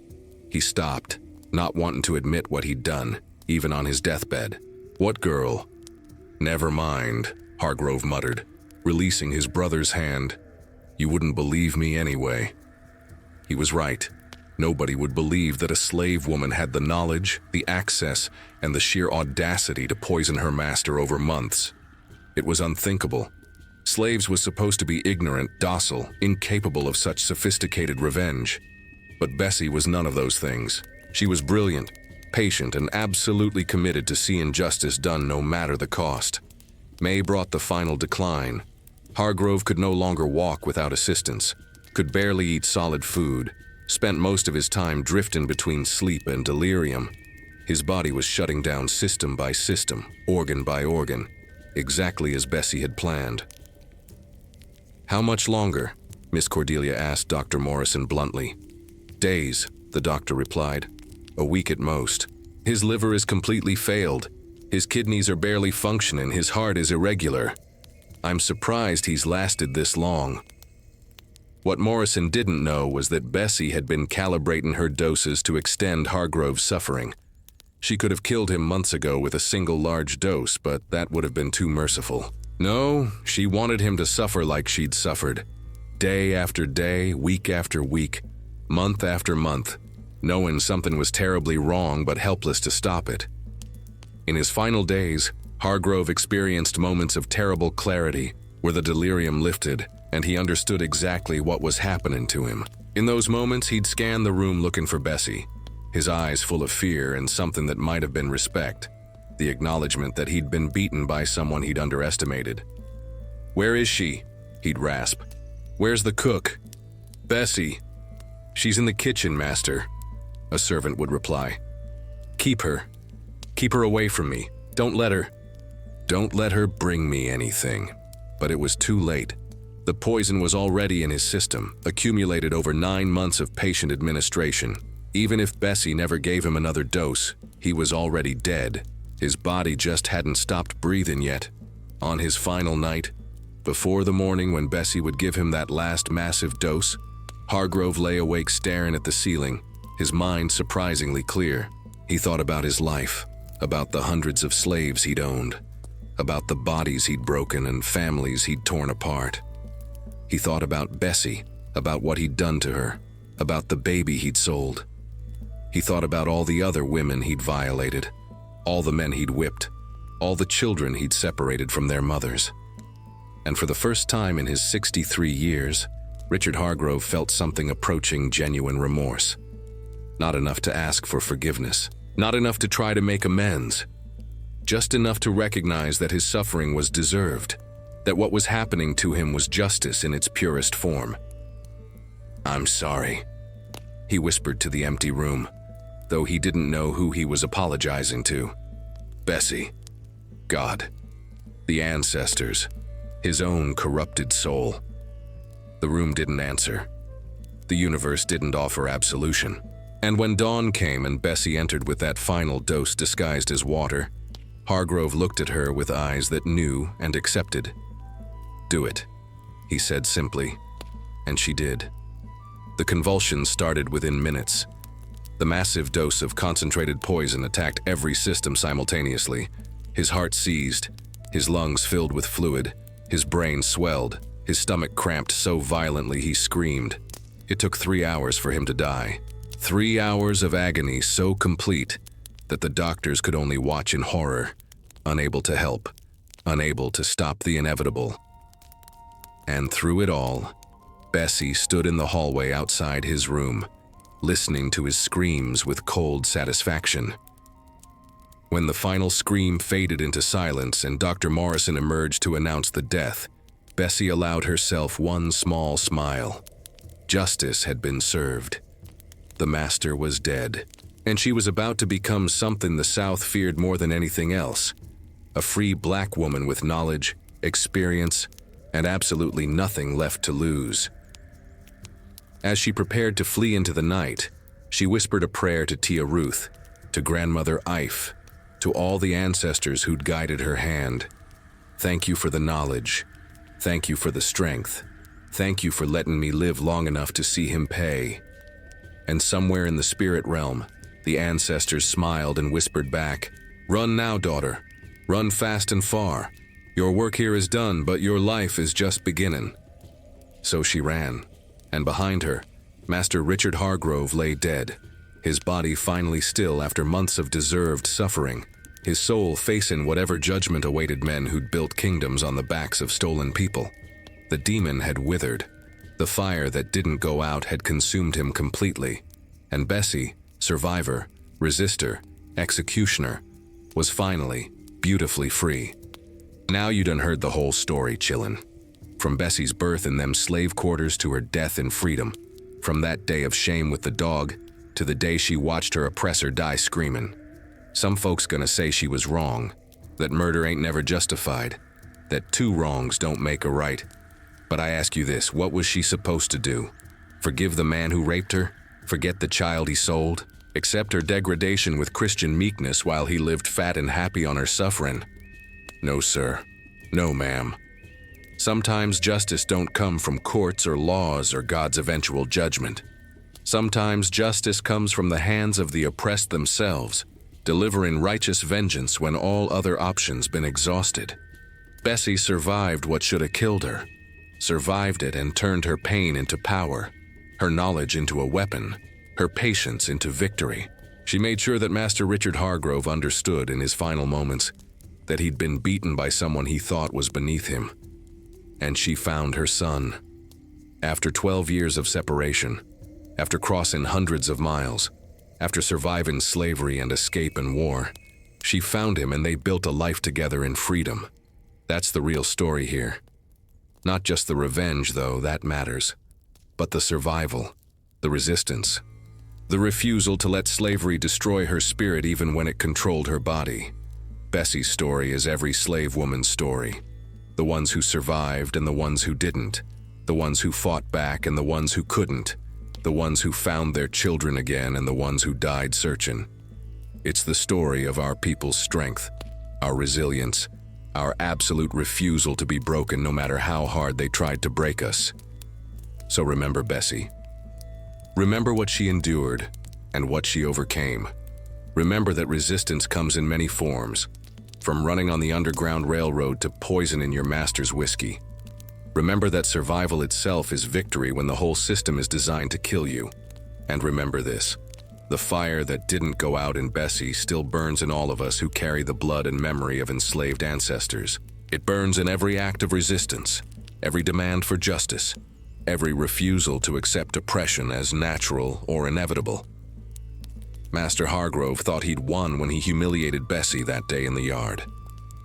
He stopped, not wanting to admit what he'd done, even on his deathbed. "What girl?" "Never mind," Hargrove muttered, releasing his brother's hand. "You wouldn't believe me anyway." He was right. Nobody would believe that a slave woman had the knowledge, the access, and the sheer audacity to poison her master over months. It was unthinkable. Slaves was supposed to be ignorant, docile, incapable of such sophisticated revenge. But Bessie was none of those things. She was brilliant, patient, and absolutely committed to seeing justice done no matter the cost. May brought the final decline. Hargrove could no longer walk without assistance, could barely eat solid food, spent most of his time drifting between sleep and delirium. His body was shutting down system by system, organ by organ, exactly as Bessie had planned. "How much longer?" Miss Cordelia asked Dr. Morrison bluntly. "Days," the doctor replied. "A week at most. His liver is completely failed. His kidneys are barely functioning, his heart is irregular. I'm surprised he's lasted this long." What Morrison didn't know was that Bessie had been calibrating her doses to extend Hargrove's suffering. She could have killed him months ago with a single large dose, but that would have been too merciful. No, she wanted him to suffer like she'd suffered. Day after day, week after week, month after month, knowing something was terribly wrong but helpless to stop it. In his final days, Hargrove experienced moments of terrible clarity where the delirium lifted and he understood exactly what was happening to him. In those moments, he'd scan the room looking for Bessie, his eyes full of fear and something that might have been respect, the acknowledgement that he'd been beaten by someone he'd underestimated. "Where is she?" he'd rasp. "Where's the cook?" "Bessie." "She's in the kitchen, master," a servant would reply. Keep her away from me. Don't let her bring me anything." But it was too late. The poison was already in his system, accumulated over 9 months of patient administration. Even if Bessie never gave him another dose, he was already dead. His body just hadn't stopped breathing yet. On his final night, before the morning when Bessie would give him that last massive dose, Hargrove lay awake staring at the ceiling, his mind surprisingly clear. He thought about his life, about the hundreds of slaves he'd owned, about the bodies he'd broken and families he'd torn apart. He thought about Bessie, about what he'd done to her, about the baby he'd sold. He thought about all the other women he'd violated, all the men he'd whipped, all the children he'd separated from their mothers. And for the first time in his 63 years, Richard Hargrove felt something approaching genuine remorse. Not enough to ask for forgiveness, not enough to try to make amends, just enough to recognize that his suffering was deserved, that what was happening to him was justice in its purest form. "I'm sorry," he whispered to the empty room, though he didn't know who he was apologizing to. Bessie, God, the ancestors, his own corrupted soul. The room didn't answer. The universe didn't offer absolution. And when dawn came and Bessie entered with that final dose disguised as water, Hargrove looked at her with eyes that knew and accepted. "Do it," he said simply, and she did. The convulsions started within minutes. The massive dose of concentrated poison attacked every system simultaneously. His heart seized, his lungs filled with fluid, his brain swelled, his stomach cramped so violently he screamed. It took 3 hours for him to die. 3 hours of agony so complete that the doctors could only watch in horror, unable to help, unable to stop the inevitable. And through it all, Bessie stood in the hallway outside his room, listening to his screams with cold satisfaction. When the final scream faded into silence and Dr. Morrison emerged to announce the death, Bessie allowed herself one small smile. Justice had been served. The master was dead, and she was about to become something the South feared more than anything else: a free black woman with knowledge, experience, and absolutely nothing left to lose. As she prepared to flee into the night, she whispered a prayer to Tia Ruth, to Grandmother Ife, to all the ancestors who'd guided her hand. "Thank you for the knowledge. Thank you for the strength. Thank you for letting me live long enough to see him pay." And somewhere in the spirit realm, the ancestors smiled and whispered back, "Run now, daughter. Run fast and far. Your work here is done, but your life is just beginning." So she ran, and behind her, Master Richard Hargrove lay dead, his body finally still after months of deserved suffering, his soul facing whatever judgment awaited men who'd built kingdoms on the backs of stolen people. The demon had withered. The fire that didn't go out had consumed him completely, and Bessie, survivor, resistor, executioner, was finally, beautifully free. Now you done heard the whole story, chillin'. From Bessie's birth in them slave quarters to her death in freedom, from that day of shame with the dog to the day she watched her oppressor die screaming. Some folks gonna say she was wrong, that murder ain't never justified, that 2 wrongs don't make a right. But I ask you this, what was she supposed to do? Forgive the man who raped her? Forget the child he sold? Accept her degradation with Christian meekness while he lived fat and happy on her suffering? No, sir. No, ma'am. Sometimes justice don't come from courts or laws or God's eventual judgment. Sometimes justice comes from the hands of the oppressed themselves, delivering righteous vengeance when all other options been exhausted. Bessie survived what should have killed her, survived it and turned her pain into power, her knowledge into a weapon, her patience into victory. She made sure that Master Richard Hargrove understood in his final moments that he'd been beaten by someone he thought was beneath him. And she found her son. After 12 years of separation, after crossing hundreds of miles, after surviving slavery and escape and war, she found him and they built a life together in freedom. That's the real story here. Not just the revenge, though, that matters, but the survival, the resistance, the refusal to let slavery destroy her spirit even when it controlled her body. Bessie's story is every slave woman's story. The ones who survived and the ones who didn't, the ones who fought back and the ones who couldn't, the ones who found their children again and the ones who died searching. It's the story of our people's strength, our resilience, our absolute refusal to be broken no matter how hard they tried to break us. So remember Bessie. Remember what she endured and what she overcame. Remember that resistance comes in many forms, from running on the Underground Railroad to poisoning your master's whiskey. Remember that survival itself is victory when the whole system is designed to kill you. And remember this: the fire that didn't go out in Bessie still burns in all of us who carry the blood and memory of enslaved ancestors. It burns in every act of resistance, every demand for justice, every refusal to accept oppression as natural or inevitable. Master Hargrove thought he'd won when he humiliated Bessie that day in the yard.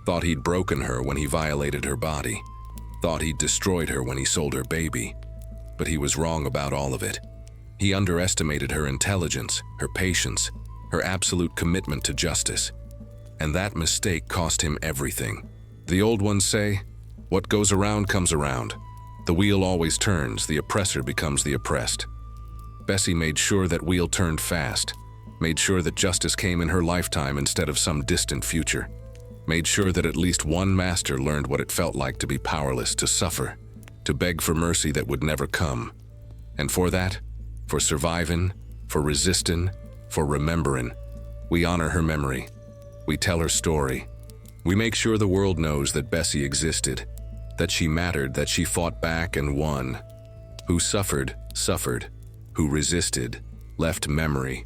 Thought he'd broken her when he violated her body. Thought he'd destroyed her when he sold her baby. But he was wrong about all of it. He underestimated her intelligence, her patience, her absolute commitment to justice. And that mistake cost him everything. The old ones say, "What goes around comes around." The wheel always turns, the oppressor becomes the oppressed. Bessie made sure that wheel turned fast, made sure that justice came in her lifetime instead of some distant future, made sure that at least one master learned what it felt like to be powerless, to suffer, to beg for mercy that would never come. And for that, for surviving, for resisting, for remembering, we honor her memory. We tell her story. We make sure the world knows that Bessie existed, that she mattered, that she fought back and won. Who suffered, suffered. Who resisted, left memory.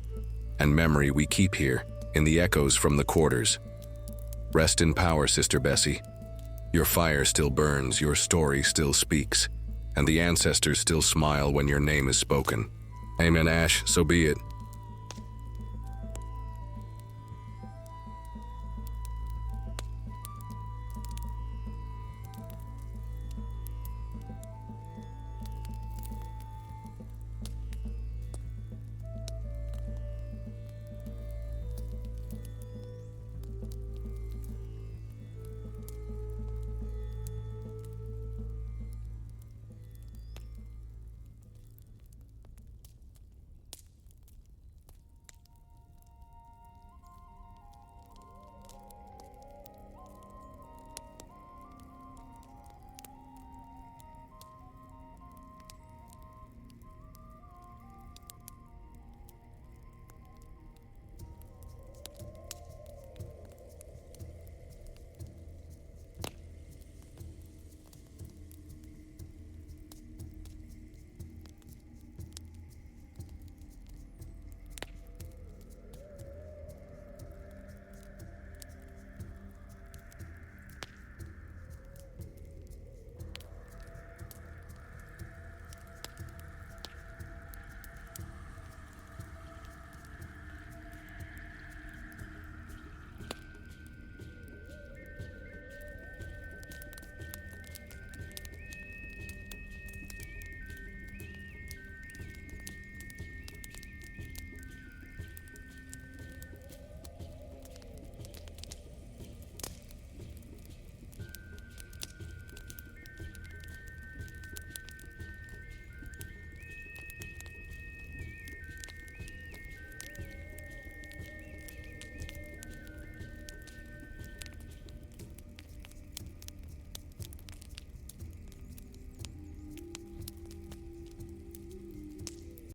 And memory we keep here, in the echoes from the quarters. Rest in power, Sister Bessie. Your fire still burns, your story still speaks, and the ancestors still smile when your name is spoken. Amen, Ash, so be it.